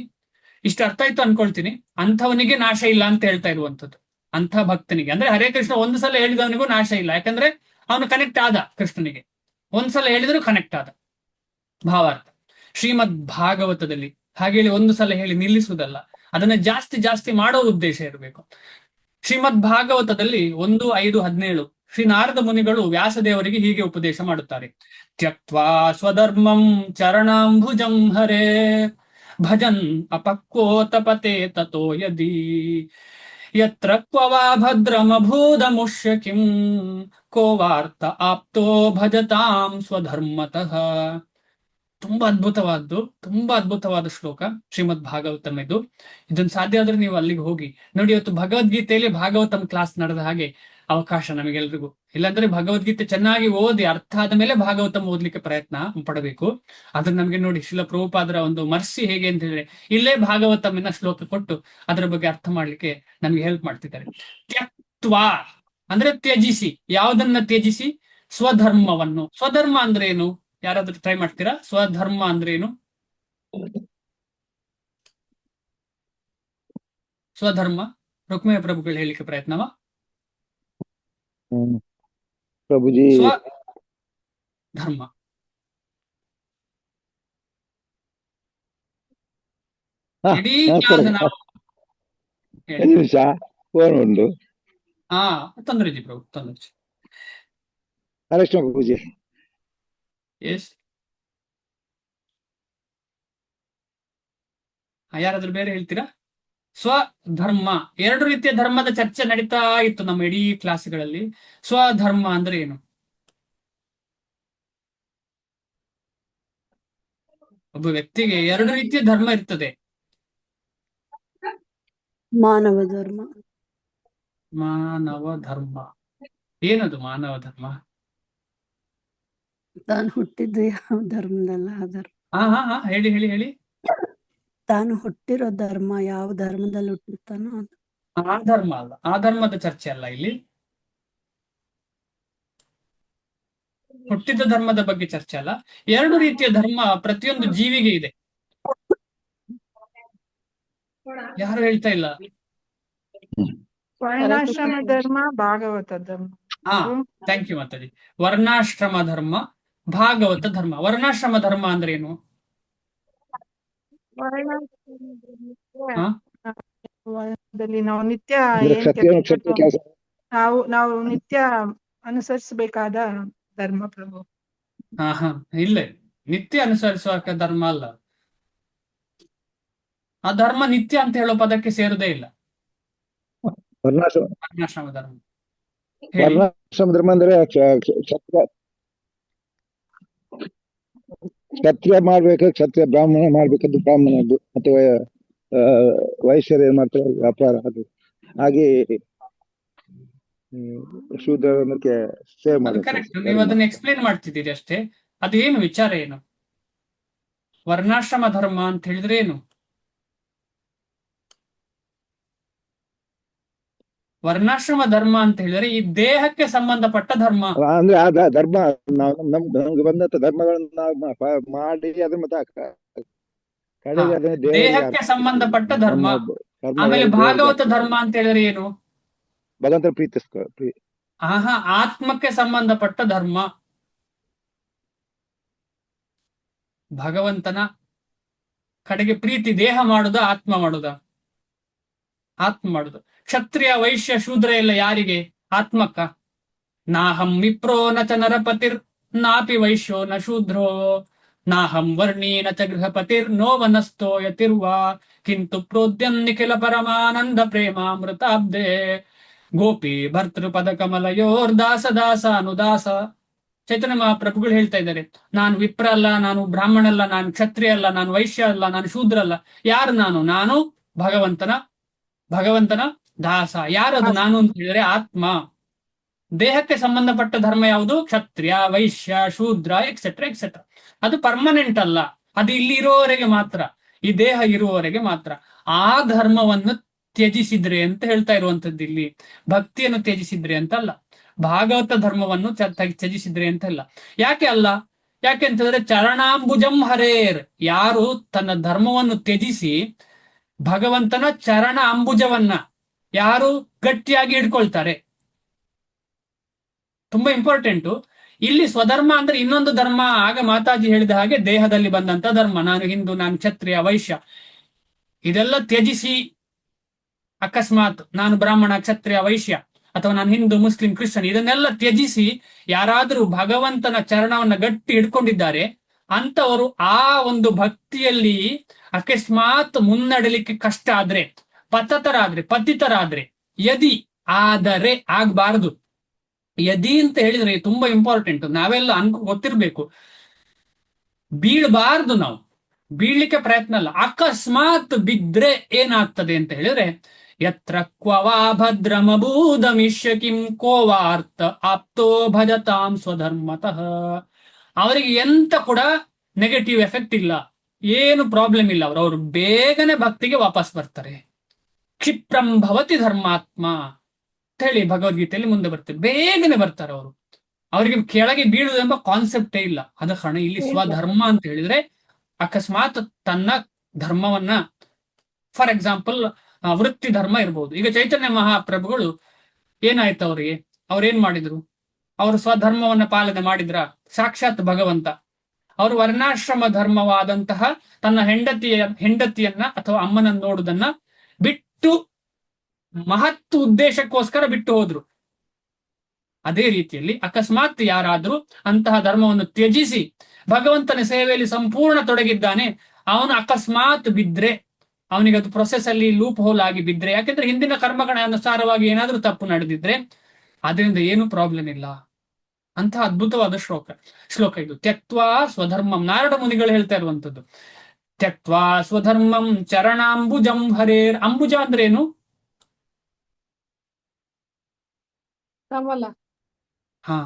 S1: ಇಷ್ಟು ಅರ್ಥ ಆಯ್ತು ಅನ್ಕೊಳ್ತೀನಿ. ಅಂಥವನಿಗೆ ನಾಶ ಇಲ್ಲ ಅಂತ ಹೇಳ್ತಾ ಇರುವಂಥದ್ದು. ಅಂಥ ಭಕ್ತನಿಗೆ ಅಂದ್ರೆ ಹರೇ ಕೃಷ್ಣ ಒಂದು ಸಲ ಹೇಳಿದವನಿಗೂ ನಾಶ ಇಲ್ಲ. ಯಾಕಂದ್ರೆ ಅವನು ಕನೆಕ್ಟ್ ಆದ ಕೃಷ್ಣನಿಗೆ, ಒಂದ್ಸಲ ಹೇಳಿದ್ರು ಕನೆಕ್ಟ್ ಆದ. ಭಾವಾರ್ಥ ಶ್ರೀಮದ್ ಭಾಗವತದಲ್ಲಿ ಹಾಗೆ ಒಂದು ಸಲ ಹೇಳಿ ನಿಲ್ಲಿಸುವುದಲ್ಲ, ಅದನ್ನ ಜಾಸ್ತಿ ಮಾಡೋ ಉದ್ದೇಶ ಇರಬೇಕು. ಶ್ರೀಮದ್ ಭಾಗವತದಲ್ಲಿ 1:5:17 ಶ್ರೀ ನಾರದ ಮುನಿಗಳು ವ್ಯಾಸದೇವರಿಗೆ ಹೀಗೆ ಉಪದೇಶ ಮಾಡುತ್ತಾರೆ. ತ್ಯಕ್ತ್ವಾ ಸ್ವಧರ್ಮಂ ಚರಣಾಂಬುಜಂ ಹರೇ ಭಜನ್ ಅಪಕ್ವೋತಪತೆ ತಥೋ ಯದಿ ಯತ್ರ ಕ್ವ ವಾ ಭದ್ರಮಭೂದಮುಷ್ಯ ಕಿಂ ಕೋ ವಾರ್ತ ಆಪ್ತೋ ಭಜತಾಂ ಸ್ವಧರ್ಮತಃ. ತುಂಬಾ ಅದ್ಭುತವಾದ ಶ್ಲೋಕ ಶ್ರೀಮದ್ ಭಾಗವತಂ ಇದು. ಇದನ್ನ ಸಾಧ್ಯ ಆದ್ರೆ ನೀವು ಅಲ್ಲಿಗೆ ಹೋಗಿ ನೋಡಿ. ಇವತ್ತು ಭಗವದ್ಗೀತೆಯಲ್ಲಿ ಭಾಗವತಂ ಕ್ಲಾಸ್ ನಡೆದ ಹಾಗೆ ಅವಕಾಶ ನಮಗೆಲ್ರಿಗೂ. ಇಲ್ಲಾಂದ್ರೆ ಭಗವದ್ಗೀತೆ ಚೆನ್ನಾಗಿ ಓದಿ ಅರ್ಥ ಆದ ಮೇಲೆ ಭಾಗವತಂ ಓದ್ಲಿಕ್ಕೆ ಪ್ರಯತ್ನ ಪಡಬೇಕು. ಅದ್ರ ನಮ್ಗೆ ನೋಡಿ ಶಿಲ ಪ್ರಭುಪಾದರ ಒಂದು ಮರ್ಸಿ ಹೇಗೆ ಅಂತ ಹೇಳಿದ್ರೆ ಇಲ್ಲೇ ಭಾಗವತಮಿನ ಶ್ಲೋಕ ಕೊಟ್ಟು ಅದರ ಬಗ್ಗೆ ಅರ್ಥ ಮಾಡ್ಲಿಕ್ಕೆ ನಮ್ಗೆ ಹೆಲ್ಪ್ ಮಾಡ್ತಿದ್ದಾರೆ. ತ್ಯಕ್ತ್ವಾ ಅಂದ್ರೆ ತ್ಯಜಿಸಿ. ಯಾವುದನ್ನ ತ್ಯಜಿಸಿ? ಸ್ವಧರ್ಮವನ್ನು. ಸ್ವಧರ್ಮ ಅಂದ್ರೆ ಏನು? ಯಾರಾದ್ರೂ ಟ್ರೈ ಮಾಡ್ತೀರಾ? ಸ್ವಧರ್ಮ ಅಂದ್ರೆ ಏನು? ಸ್ವಧರ್ಮ ರುಕ್ಮಯ ಪ್ರಭುಗಳು ಹೇಳಿಕೆ ಪ್ರಯತ್ನವ.
S7: ಪ್ರಭುಜಿ
S1: ಸ್ವಧರ್ಮ ಇಡೀ ಜ್ಞಾನ ನಾವು ಹೇಳಿ.
S7: ನಿಮಿಷ ಫೋನ್ ಉಂಟು.
S1: ಹಾ, ತೊಂದ್ರೆ ಜಿ ಪ್ರಭು, ತೊಂದ್ರೆ.
S7: ಕರೆಕ್ಷನ್ ಪ್ರಭುಜಿ.
S1: ಎಸ್, ಯಾರಾದ್ರೂ ಬೇರೆ ಹೇಳ್ತೀರಾ? ಸ್ವಧರ್ಮ. ಎರಡು ರೀತಿಯ ಧರ್ಮದ ಚರ್ಚೆ ನಡೀತಾ ಇತ್ತು ನಮ್ಮ ಇಡೀ ಕ್ಲಾಸ್ಗಳಲ್ಲಿ. ಸ್ವಧರ್ಮ ಅಂದ್ರೆ ಏನು? ಒಬ್ಬ ವ್ಯಕ್ತಿಗೆ ಎರಡು ರೀತಿಯ ಧರ್ಮ ಇರ್ತದೆ.
S4: ಮಾನವ ಧರ್ಮ.
S1: ಮಾನವ ಧರ್ಮ ಏನದು? ಮಾನವ ಧರ್ಮ
S4: ತಾನು ಹುಟ್ಟಿದ್ದು ಯಾವ ಧರ್ಮದಲ್ಲ ಆ ಧರ್ಮ.
S1: ಹಾ ಹೇಳಿ ಹೇಳಿ ಹೇಳಿ.
S4: ತಾನು ಹುಟ್ಟಿರೋ ಧರ್ಮ ಯಾವ ಧರ್ಮದಲ್ಲಿ ಹುಟ್ಟಿರ್ತಾನೋ ಅದು.
S1: ಆ ಧರ್ಮ ಅಲ್ಲ, ಆ ಧರ್ಮದ ಚರ್ಚೆ ಅಲ್ಲ ಇಲ್ಲಿ. ಹುಟ್ಟಿದ ಧರ್ಮದ ಬಗ್ಗೆ ಚರ್ಚೆ ಅಲ್ಲ. ಎರಡು ರೀತಿಯ ಧರ್ಮ ಪ್ರತಿಯೊಂದು ಜೀವಿಗೆ ಇದೆ. ಯಾರು ಹೇಳ್ತಾ ಇಲ್ಲ.
S5: ವರ್ಣಾಶ್ರಮ ಧರ್ಮ, ಭಾಗವತ ಧರ್ಮ.
S1: ಹಾ, ಥ್ಯಾಂಕ್ ಯು ಮಾತಾಜಿ. ವರ್ಣಾಶ್ರಮ ಧರ್ಮ, ಭಾಗವತ ಧರ್ಮ. ವರ್ಣಾಶ್ರಮ ಧರ್ಮ ಅಂದ್ರೆ ಏನು? ಹಾ?
S5: ವರ್ಣದಲ್ಲಿ ನಾವು ನಿತ್ಯ
S7: ಅಂದ್ರೆ
S5: ಏನ್
S7: ಕ್ಷತ್ರಿಯ ಕ್ಷತ್ರಿಯ ಕೆಲಸ.
S5: ನಾವು ನಿತ್ಯ ಅನುಸರಿಸಬೇಕಾದ ಧರ್ಮ ಪ್ರಭು.
S1: ಹಾ ಇಲ್ಲ, ನಿತ್ಯ ಅನುಸರಿಸುವ ಧರ್ಮ ಅಲ್ಲ. ಆ ಧರ್ಮ ನಿತ್ಯ ಅಂತ ಹೇಳೋ ಪದಕ್ಕೆ ಸೇರುದೇ ಇಲ್ಲ.
S7: ವರ್ಣಾಶ್ರಮ
S1: ವರ್ಣಾಶ್ರಮ ಧರ್ಮ ಹೇಳಿ.
S7: ವರ್ಣಾಶ್ರಮ ಧರ್ಮ ಅಂದ್ರೆ ಕ್ಷತ್ರಿಯ ಮಾಡ್ಬೇಕು, ಕ್ಷತ್ರಿಯ ಬ್ರಾಹ್ಮಣ ಮಾಡ್ಬೇಕದ್ದು ಬ್ರಾಹ್ಮಣದ್ದು, ಮತ್ತೆ ವೈಶ್ಯರು ಏನ್ ಮಾಡ್ತಾರೆ ವ್ಯಾಪಾರ ಅದು. ಹಾಗೆ ಶೂದ್ರಕ್ಕೆ ಸೇವ್
S1: ಅದು
S7: ಮಾಡಬೇಕು.
S1: ಕರೆಕ್ಟ್. ನೀವು ಅದನ್ನ ಎಕ್ಸ್ಪ್ಲೇನ್ ಮಾಡ್ತಿದ್ದೀರಿ ಅಷ್ಟೇ. ಅದು ಏನು ವಿಚಾರ ಏನು? ವರ್ಣಾಶ್ರಮ ಧರ್ಮ ಅಂತ ಹೇಳಿದ್ರೆ ಏನು? ವರ್ಣಾಶ್ರಮ ಧರ್ಮ ಅಂತ ಹೇಳಿದ್ರೆ ಈ ದೇಹಕ್ಕೆ ಸಂಬಂಧಪಟ್ಟ ಧರ್ಮ.
S7: ಅಂದ್ರೆ ಆ ಧರ್ಮ ನಾವು ನಮ್ಗೆ ಬಂದಂತ ಧರ್ಮಗಳನ್ನ ನಾವು ಮಾಡಿ ಅದ್ರ ಮತ್ತೆ ಕಡೆಗೆ ಅದನ್ನ
S1: ದೇಹಕ್ಕೆ ಸಂಬಂಧಪಟ್ಟ ಧರ್ಮ. ಆಮೇಲೆ ಭಾಗವತ ಧರ್ಮ ಅಂತ ಹೇಳಿದ್ರೆ ಏನು?
S7: ಭಗವಂತನ ಪ್ರೀತಿಸ್ಕೊ.
S1: ಆತ್ಮಕ್ಕೆ ಸಂಬಂಧಪಟ್ಟ ಧರ್ಮ. ಭಗವಂತನ ಕಡೆಗೆ ಪ್ರೀತಿ. ದೇಹ ಮಾಡುದ ಆತ್ಮ ಮಾಡುದ? ಆತ್ಮ ಮಾಡುದು. ಕ್ಷತ್ರಿಯ ವೈಶ್ಯ ಶೂದ್ರ ಎಲ್ಲ ಯಾರಿಗೆ? ಆತ್ಮಕ್ಕ. ನಾಹಂ ವಿಪ್ರೋ ನ ಚ ನರಪತಿರ್ ನಾಪಿ ವೈಶ್ಯೋ ನ ಶೂದ್ರೋ ನಾಹಂ ವರ್ಣೀ ನ ಚ ಗೃಹಪತಿರ್ ನೋ ವನಸ್ಥೋ ಯತಿರ್ವಾ ಕಿಂತು ಪ್ರೋದ್ಯಂ ನಿಖಿಲ ಪರಮಾನಂದ ಪ್ರೇಮಾಮೃತಾಬ್ಧೆ ಗೋಪಿ ಭರ್ತೃ ಪದ ಕಮಲಯೋರ್ದಾಸ ದಾಸ ಅನುದಾಸ. ಚೈತನ್ಯ ಮಹಾಪ್ರಭುಗಳು ಹೇಳ್ತಾ ಇದ್ದಾರೆ, ನಾನು ವಿಪ್ರ ಅಲ್ಲ, ನಾನು ಬ್ರಾಹ್ಮಣ ಅಲ್ಲ, ನಾನು ಕ್ಷತ್ರಿಯ ಅಲ್ಲ, ನಾನು ವೈಶ್ಯ ಅಲ್ಲ, ನಾನು ಶೂದ್ರ ಅಲ್ಲ. ಯಾರು ನಾನು? ನಾನು ಭಗವಂತನ ದಾಸ. ಯಾರದು ನಾನು ಅಂತ ಹೇಳಿದ್ರೆ ಆತ್ಮ. ದೇಹಕ್ಕೆ ಸಂಬಂಧಪಟ್ಟ ಧರ್ಮ ಯಾವುದು? ಕ್ಷತ್ರಿಯ, ವೈಶ್ಯ, ಶೂದ್ರ, ಎಕ್ಸೆಟ್ರಾ ಎಕ್ಸೆಟ್ರಾ. ಅದು ಪರ್ಮನೆಂಟ್ ಅಲ್ಲ. ಅದು ಇಲ್ಲಿ ಇರುವವರೆಗೆ ಮಾತ್ರ, ಈ ದೇಹ ಇರುವವರೆಗೆ ಮಾತ್ರ. ಆ ಧರ್ಮವನ್ನು ತ್ಯಜಿಸಿದ್ರೆ ಅಂತ ಹೇಳ್ತಾ ಇರುವಂತದ್ದು ಇಲ್ಲಿ. ಭಕ್ತಿಯನ್ನು ತ್ಯಜಿಸಿದ್ರೆ ಅಂತ ಅಲ್ಲ. ಭಾಗವತ ಧರ್ಮವನ್ನು ತ್ಯಜಿಸಿದ್ರೆ ಅಂತ ಅಲ್ಲ. ಯಾಕೆ ಅಲ್ಲ? ಯಾಕೆ ಅಂತಂದ್ರೆ ಚರಣಾಂಬುಜಂ ಹರೇರ್. ಯಾರು ತನ್ನ ಧರ್ಮವನ್ನು ತ್ಯಜಿಸಿ ಭಗವಂತನ ಚರಣ ಅಂಬುಜವನ್ನ ಯಾರು ಗಟ್ಟಿಯಾಗಿ ಹಿಡ್ಕೊಳ್ತಾರೆ. ತುಂಬಾ ಇಂಪಾರ್ಟೆಂಟು ಇಲ್ಲಿ. ಸ್ವಧರ್ಮ ಅಂದ್ರೆ ಇನ್ನೊಂದು ಧರ್ಮ. ಆಗ ಮಾತಾಜಿ ಹೇಳಿದ ಹಾಗೆ ದೇಹದಲ್ಲಿ ಬಂದಂತ ಧರ್ಮ. ನಾನು ಹಿಂದೂ, ನಾನು ಕ್ಷತ್ರಿಯ, ವೈಶ್ಯ ಇದೆಲ್ಲ ತ್ಯಜಿಸಿ ಅಕಸ್ಮಾತ್ ನಾನು ಬ್ರಾಹ್ಮಣ, ಕ್ಷತ್ರಿಯ, ವೈಶ್ಯ ಅಥವಾ ನಾನು ಹಿಂದೂ, ಮುಸ್ಲಿಂ, ಕ್ರಿಶ್ಚಿಯನ್ ಇದನ್ನೆಲ್ಲ ತ್ಯಜಿಸಿ ಯಾರಾದರೂ ಭಗವಂತನ ಚರಣವನ್ನ ಗಟ್ಟಿ ಹಿಡ್ಕೊಂಡಿದ್ದಾರೆ ಅಂತವರು ಆ ಒಂದು ಭಕ್ತಿಯಲ್ಲಿ ಅಕಸ್ಮಾತ್ ಮುನ್ನಡೆಲಿಕ್ಕೆ ಕಷ್ಟ ಆದ್ರೆ, ಪತಿತರಾದ್ರೆ ಯದಿ ಆದರೆ ಆಗ್ಬಾರದು. ಯದಿ ಅಂತ ಹೇಳಿದ್ರೆ ತುಂಬಾ ಇಂಪಾರ್ಟೆಂಟ್, ನಾವೆಲ್ಲ ಗೊತ್ತಿರ್ಬೇಕು. ಬೀಳ್ಬಾರ್ದು, ನಾವು ಬೀಳ್ಲಿಕ್ಕೆ ಪ್ರಯತ್ನ ಅಲ್ಲ. ಅಕಸ್ಮಾತ್ ಬಿದ್ರೆ ಏನಾಗ್ತದೆ ಅಂತ ಹೇಳಿದ್ರೆ, ಯತ್ರ ಕ್ವವಾ ಭದ್ರಮಭೂದಮಿಷ್ಯ ಕಿಂ ಕೋವಾರ್ಥ ಆಪ್ತೋ ಭಜತಾಂ ಸ್ವಧರ್ಮತಃ. ಅವರಿಗೆ ಎಂತ ಕೂಡ ನೆಗೆಟಿವ್ ಎಫೆಕ್ಟ್ ಇಲ್ಲ, ಏನು ಪ್ರಾಬ್ಲಮ್ ಇಲ್ಲ. ಅವರು ಬೇಗನೆ ಭಕ್ತಿಗೆ ವಾಪಸ್ ಬರ್ತಾರೆ. ಕ್ಷಿಪ್ರಂ ಭವತಿ ಧರ್ಮಾತ್ಮ ಅಂತ ಹೇಳಿ ಭಗವದ್ಗೀತೆಯಲ್ಲಿ ಮುಂದೆ ಬರ್ತಾರೆ. ಬೇಗನೆ ಬರ್ತಾರೆ ಅವರು. ಅವರಿಗೆ ಕೆಳಗೆ ಬೀಳುವುದೆಂಬ ಕಾನ್ಸೆಪ್ಟೇ ಇಲ್ಲ. ಅದ ಕಾರಣ ಇಲ್ಲಿ ಸ್ವಧರ್ಮ ಅಂತ ಹೇಳಿದ್ರೆ ಅಕಸ್ಮಾತ್ ತನ್ನ ಧರ್ಮವನ್ನ, ಫಾರ್ ಎಕ್ಸಾಂಪಲ್ ವೃತ್ತಿ ಧರ್ಮ ಇರ್ಬೋದು. ಈಗ ಚೈತನ್ಯ ಮಹಾಪ್ರಭುಗಳು ಏನಾಯ್ತು ಅವರಿಗೆ? ಅವ್ರೇನ್ ಮಾಡಿದ್ರು? ಅವರು ಸ್ವಧರ್ಮವನ್ನ ಪಾಲನೆ ಮಾಡಿದ್ರ? ಸಾಕ್ಷಾತ್ ಭಗವಂತ ಅವರು ವರ್ಣಾಶ್ರಮ ಧರ್ಮವಾದಂತಹ ತನ್ನ ಹೆಂಡತಿಯನ್ನ ಅಥವಾ ಅಮ್ಮನನ್ನು ನೋಡುವುದನ್ನ ಬಿಟ್ಟು ಮಹತ್ ಉದ್ದೇಶಕ್ಕೋಸ್ಕರ ಬಿಟ್ಟು ಹೋದ್ರು. ಅದೇ ರೀತಿಯಲ್ಲಿ ಅಕಸ್ಮಾತ್ ಯಾರಾದ್ರೂ ಅಂತಹ ಧರ್ಮವನ್ನು ತ್ಯಜಿಸಿ ಭಗವಂತನ ಸೇವೆಯಲ್ಲಿ ಸಂಪೂರ್ಣ ತೊಡಗಿದ್ದಾನೆ, ಅವನು ಅಕಸ್ಮಾತ್ ಬಿದ್ರೆ, ಅವನಿಗೆ ಅದು ಪ್ರೊಸೆಸ್ ಅಲ್ಲಿ ಲೂಪ್ ಹೋಲ್ ಆಗಿ ಬಿದ್ರೆ, ಯಾಕೆಂದ್ರೆ ಹಿಂದಿನ ಕರ್ಮಗಳ ಅನುಸಾರವಾಗಿ ಏನಾದ್ರೂ ತಪ್ಪು ನಡೆದಿದ್ರೆ ಅದರಿಂದ ಏನು ಪ್ರಾಬ್ಲಮ್ ಇಲ್ಲ. ಅಂತಹ ಅದ್ಭುತವಾದ ಶ್ಲೋಕ ಇದು. ತ್ಯಕ್ವಾ ಸ್ವಧರ್ಮಂ, ನಾರದ ಮುನಿಗಳು ಹೇಳ್ತಾ ಇರುವಂತದ್ದು. ತ್ಯಕ್ವಾ ಸ್ವಧರ್ಮಂ ಚರಣಾಂಬುಜಂ ಹರೇರ್. ಅಂಬುಜ ಅಂದ್ರೆ ಏನು?
S5: ಕಮಲ.
S1: ಹಾ,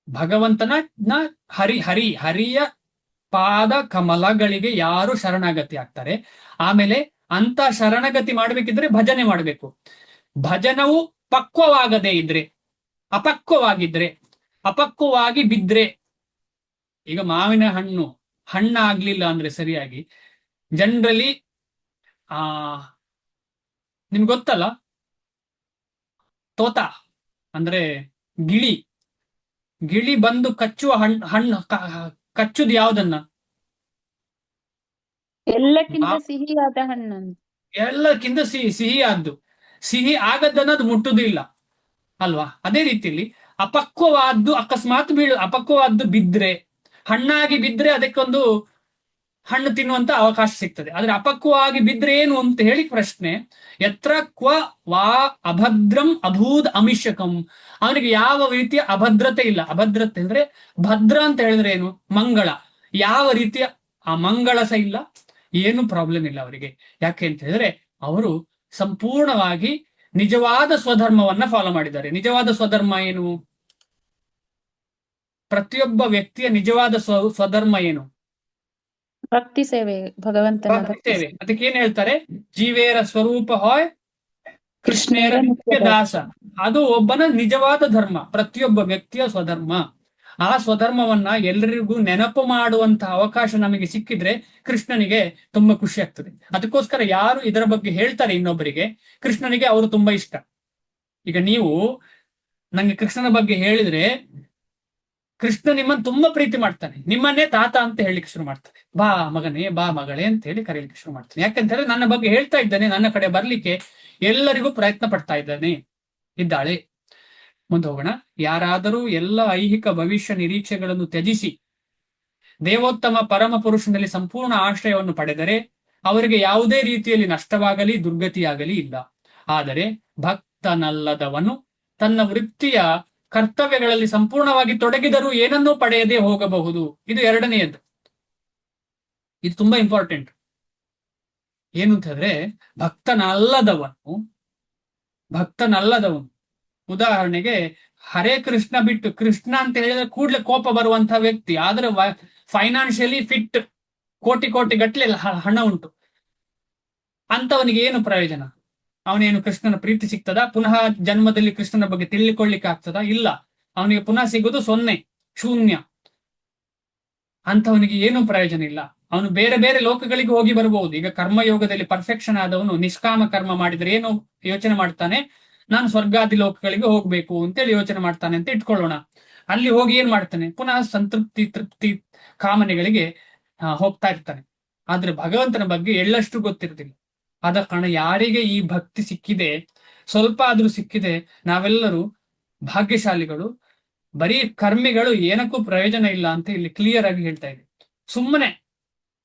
S1: ಭಗವಂತನ ಹರಿಯ ಪಾದ ಕಮಲಗಳಿಗೆ ಯಾರು ಶರಣಾಗತಿ ಆಗ್ತಾರೆ, ಆಮೇಲೆ ಅಂತ ಶರಣಗತಿ ಮಾಡ್ಬೇಕಿದ್ರೆ ಭಜನೆ ಮಾಡ್ಬೇಕು. ಭಜನವು ಪಕ್ವವಾಗದೇ ಇದ್ರೆ, ಅಪಕ್ವವಾಗಿ ಬಿದ್ರೆ, ಈಗ ಮಾವಿನ ಹಣ್ಣಾಗ್ಲಿಲ್ಲ ಅಂದ್ರೆ ಸರಿಯಾಗಿ, ಜನರಲಿ ನಿಮ್ಗೆ ಗೊತ್ತಲ್ಲ, ತೋತ ಅಂದ್ರೆ ಗಿಳಿ ಬಂದು ಕಚ್ಚುವ ಹಣ್ಣು ಕಚ್ಚುದು ಯಾವ್ದನ್ನ?
S2: ಎಲ್ಲಕ್ಕಿಂತ ಸಿಹಿಯಾದ ಹಣ್ಣು.
S1: ಎಲ್ಲಕ್ಕಿಂತ ಸಿಹಿಯಾದ್ದು. ಸಿಹಿ ಆಗದ್ದನ್ನದು ಮುಟ್ಟುದಿಲ್ಲ ಅಲ್ವಾ? ಅದೇ ರೀತಿಯಲ್ಲಿ ಅಪಕ್ವವಾದ್ದು ಅಕಸ್ಮಾತ್ ಅಪಕ್ವವಾದ್ದು ಬಿದ್ರೆ, ಹಣ್ಣಾಗಿ ಬಿದ್ರೆ ಅದಕ್ಕೊಂದು ಹಣ್ಣು ತಿನ್ನುವಂತ ಅವಕಾಶ ಸಿಗ್ತದೆ. ಆದ್ರೆ ಅಪಕ್ವವಾಗಿ ಬಿದ್ರೆ ಏನು ಅಂತ ಹೇಳಿ ಪ್ರಶ್ನೆ. ಯತ್ರ ಕ್ವ ವಾ ಅಭದ್ರಂ ಅಭೂದ್ ಅಮಿಷಕಂ. ಅವನಿಗೆ ಯಾವ ರೀತಿಯ ಅಭದ್ರತೆ ಇಲ್ಲ. ಅಭದ್ರತೆ ಅಂದ್ರೆ ಭದ್ರ ಅಂತ ಹೇಳಿದ್ರೆ ಏನು? ಮಂಗಳ. ಯಾವ ರೀತಿಯ ಮಂಗಳ ಸಹ ಇಲ್ಲ, ಏನು ಪ್ರಾಬ್ಲಮ್ ಇಲ್ಲ ಅವರಿಗೆ. ಯಾಕೆ ಅಂತ ಹೇಳಿದ್ರೆ ಅವರು ಸಂಪೂರ್ಣವಾಗಿ ನಿಜವಾದ ಸ್ವಧರ್ಮವನ್ನ ಫಾಲೋ ಮಾಡಿದ್ದಾರೆ. ನಿಜವಾದ ಸ್ವಧರ್ಮ ಏನು? ಪ್ರತಿಯೊಬ್ಬ ವ್ಯಕ್ತಿಯ ನಿಜವಾದ ಸ್ವಧರ್ಮ ಏನು?
S2: ಭಕ್ತಿ ಸೇವೆ, ಭಗವಂತನ
S1: ಭಕ್ತಿ ಸೇವೆ. ಅದಕ್ಕೆ ಏನ್ ಹೇಳ್ತಾರೆ? ಜೀವೇರ ಸ್ವರೂಪ ಹಾಯ್ ಕೃಷ್ಣೇರ ನಿತ್ಯ ದಾಸ. ಅದು ಒಬ್ಬನ ನಿಜವಾದ ಧರ್ಮ, ಪ್ರತಿಯೊಬ್ಬ ವ್ಯಕ್ತಿಯ ಸ್ವಧರ್ಮ. ಆ ಸ್ವಧರ್ಮವನ್ನ ಎಲ್ಲರಿಗೂ ನೆನಪು ಮಾಡುವಂತಹ ಅವಕಾಶ ನಮಗೆ ಸಿಕ್ಕಿದ್ರೆ ಕೃಷ್ಣನಿಗೆ ತುಂಬಾ ಖುಷಿ ಆಗ್ತದೆ. ಅದಕ್ಕೋಸ್ಕರ ಯಾರು ಇದರ ಬಗ್ಗೆ ಹೇಳ್ತಾರೆ ಇನ್ನೊಬ್ಬರಿಗೆ, ಕೃಷ್ಣನಿಗೆ ಅವರು ತುಂಬಾ ಇಷ್ಟ. ಈಗ ನೀವು ನಂಗೆ ಕೃಷ್ಣನ ಬಗ್ಗೆ ಹೇಳಿದ್ರೆ ಕೃಷ್ಣ ನಿಮ್ಮನ್ನು ತುಂಬಾ ಪ್ರೀತಿ ಮಾಡ್ತಾನೆ, ನಿಮ್ಮನ್ನೇ ತಾತ ಅಂತ ಹೇಳಿಕ್ಕೆ ಶುರು ಮಾಡ್ತಾನೆ. ಬಾ ಮಗನೇ, ಬಾ ಮಗಳೇ ಅಂತ ಹೇಳಿ ಕರೀಲಿಕ್ಕೆ ಶುರು ಮಾಡ್ತಾನೆ. ಯಾಕಂದ್ರೆ ನನ್ನ ಬಗ್ಗೆ ಹೇಳ್ತಾ ಇದ್ದಾನೆ, ನನ್ನ ಕಡೆ ಬರ್ಲಿಕ್ಕೆ ಎಲ್ಲರಿಗೂ ಪ್ರಯತ್ನ ಪಡ್ತಾ ಇದ್ದಾಳೆ. ಮುಂದೆ ಹೋಗೋಣ. ಯಾರಾದರೂ ಎಲ್ಲ ಐಹಿಕ ಭವಿಷ್ಯ ನಿರೀಕ್ಷೆಗಳನ್ನು ತ್ಯಜಿಸಿ ದೇವೋತ್ತಮ ಪರಮ ಪುರುಷನಲ್ಲಿ ಸಂಪೂರ್ಣ ಆಶ್ರಯವನ್ನು ಪಡೆದರೆ ಅವರಿಗೆ ಯಾವುದೇ ರೀತಿಯಲ್ಲಿ ನಷ್ಟವಾಗಲಿ ದುರ್ಗತಿಯಾಗಲಿ ಇಲ್ಲ. ಆದರೆ ಭಕ್ತನಲ್ಲದವನು ತನ್ನ ವೃತ್ತಿಯ ಕರ್ತವ್ಯಗಳಲ್ಲಿ ಸಂಪೂರ್ಣವಾಗಿ ತೊಡಗಿದರೂ ಏನನ್ನೂ ಪಡೆಯದೆ ಹೋಗಬಹುದು. ಇದು ಎರಡನೆಯದ್ದು. ಇದು ತುಂಬಾ ಇಂಪಾರ್ಟೆಂಟ್. ಏನು ಅಂತ ಹೇಳಿದ್ರೆ ಭಕ್ತನಲ್ಲದವನು ಉದಾಹರಣೆಗೆ ಹರೇ ಕೃಷ್ಣ ಬಿಟ್ಟು ಕೃಷ್ಣ ಅಂತ ಹೇಳಿದ್ರೆ ಕೂಡ್ಲೆ ಕೋಪ ಬರುವಂತಹ ವ್ಯಕ್ತಿ, ಆದ್ರೆ ಫೈನಾನ್ಷಿಯಲಿ ಫಿಟ್, ಕೋಟಿ ಗಟ್ಟಲೆ ಹಣ ಉಂಟು, ಅಂತವನಿಗೆ ಏನು ಪ್ರಯೋಜನ? ಅವನೇನು ಕೃಷ್ಣನ ಪ್ರೀತಿ ಸಿಗ್ತದ? ಪುನಃ ಜನ್ಮದಲ್ಲಿ ಕೃಷ್ಣನ ಬಗ್ಗೆ ತಿಳಿದುಕೊಳ್ಳಿಕ್ಕೆ ಆಗ್ತದ? ಇಲ್ಲ. ಅವನಿಗೆ ಪುನಃ ಸಿಗುವುದು 0, ಶೂನ್ಯ. ಅಂತವನಿಗೆ ಏನು ಪ್ರಯೋಜನ ಇಲ್ಲ. ಅವನು ಬೇರೆ ಬೇರೆ ಲೋಕಗಳಿಗೆ ಹೋಗಿ ಬರಬಹುದು. ಈಗ ಕರ್ಮಯೋಗದಲ್ಲಿ ಪರ್ಫೆಕ್ಷನ್ ಆದವನು ನಿಷ್ಕಾಮ ಕರ್ಮ ಮಾಡಿದ್ರೆ ಏನು ಯೋಚನೆ ಮಾಡ್ತಾನೆ? ನಾನು ಸ್ವರ್ಗಾದಿ ಲೋಕಗಳಿಗೆ ಹೋಗ್ಬೇಕು ಅಂತೇಳಿ ಯೋಚನೆ ಮಾಡ್ತಾನೆ ಅಂತ ಇಟ್ಕೊಳ್ಳೋಣ. ಅಲ್ಲಿ ಹೋಗಿ ಏನ್ ಮಾಡ್ತಾನೆ? ಪುನಃ ಸಂತೃಪ್ತಿ, ತೃಪ್ತಿ, ಕಾಮನೆಗಳಿಗೆ ಹೋಗ್ತಾ ಇರ್ತಾನೆ. ಆದ್ರೆ ಭಗವಂತನ ಬಗ್ಗೆ ಎಳ್ಳಷ್ಟು ಗೊತ್ತಿರ್ತಿಲ್ಲ. ಆದ ಕಾರಣ ಯಾರಿಗೆ ಈ ಭಕ್ತಿ ಸಿಕ್ಕಿದೆ, ಸ್ವಲ್ಪ ಆದ್ರೂ ಸಿಕ್ಕಿದೆ, ನಾವೆಲ್ಲರೂ ಭಾಗ್ಯಶಾಲಿಗಳು. ಬರೀ ಕರ್ಮಿಗಳು ಏನಕ್ಕೂ ಪ್ರಯೋಜನ ಇಲ್ಲ ಅಂತ ಇಲ್ಲಿ ಕ್ಲಿಯರ್ ಆಗಿ ಹೇಳ್ತಾ ಇದೆ. ಸುಮ್ಮನೆ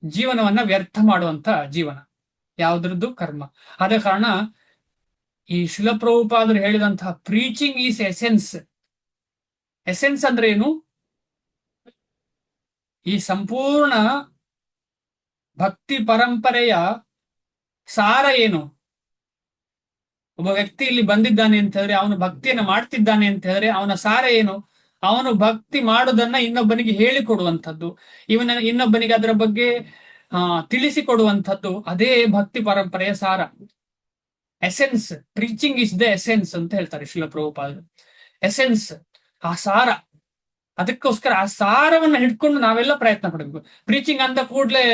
S1: ಜೀವನವನ್ನ ವ್ಯರ್ಥ ಮಾಡುವಂತ ಜೀವನ ಯಾವ್ದ್ರದ್ದು ಕರ್ಮ. ಆದ ಕಾರಣ ಈ ಶಿಲಪ್ರಭುಪಾದರು ಹೇಳಿದಂತಹ ಪ್ರೀಚಿಂಗ್ ಈಸ್ ಎಸೆನ್ಸ್. ಎಸೆನ್ಸ್ ಅಂದ್ರೆ ಏನು? ಈ ಸಂಪೂರ್ಣ ಭಕ್ತಿ ಪರಂಪರೆಯ ಸಾರ ಏನು? ಒಬ್ಬ ವ್ಯಕ್ತಿ ಇಲ್ಲಿ ಬಂದಿದ್ದಾನೆ ಅಂತ ಹೇಳಿದ್ರೆ, ಅವನು ಭಕ್ತಿಯನ್ನು ಮಾಡ್ತಿದ್ದಾನೆ ಅಂತ ಹೇಳಿದ್ರೆ ಅವನ ಸಾರ ಏನು? ಅವನು ಭಕ್ತಿ ಮಾಡೋದನ್ನ ಇನ್ನೊಬ್ಬನಿಗೆ ಹೇಳಿಕೊಡುವಂಥದ್ದು, ಇನ್ನೊಬ್ಬನಿಗೆ ಅದರ ಬಗ್ಗೆ ತಿಳಿಸಿಕೊಡುವಂಥದ್ದು, ಅದೇ ಭಕ್ತಿ ಪರಂಪರೆಯ ಸಾರ. Essence, preaching is the essence ಅಂತ ಹೇಳ್ತಾರೆ ಶಿಲಪ್ರಭುಪಾದರು. ಎಸೆನ್ಸ್, ಆ ಸಾರ. ಅದಕ್ಕೋಸ್ಕರ ಆ ಸಾರವನ್ನ ಹಿಡ್ಕೊಂಡು ನಾವೆಲ್ಲ ಪ್ರಯತ್ನ ಪಡಬೇಕು. ಪ್ರೀಚಿಂಗ್ ಅಂತ ಕೂಡ್ಲೆ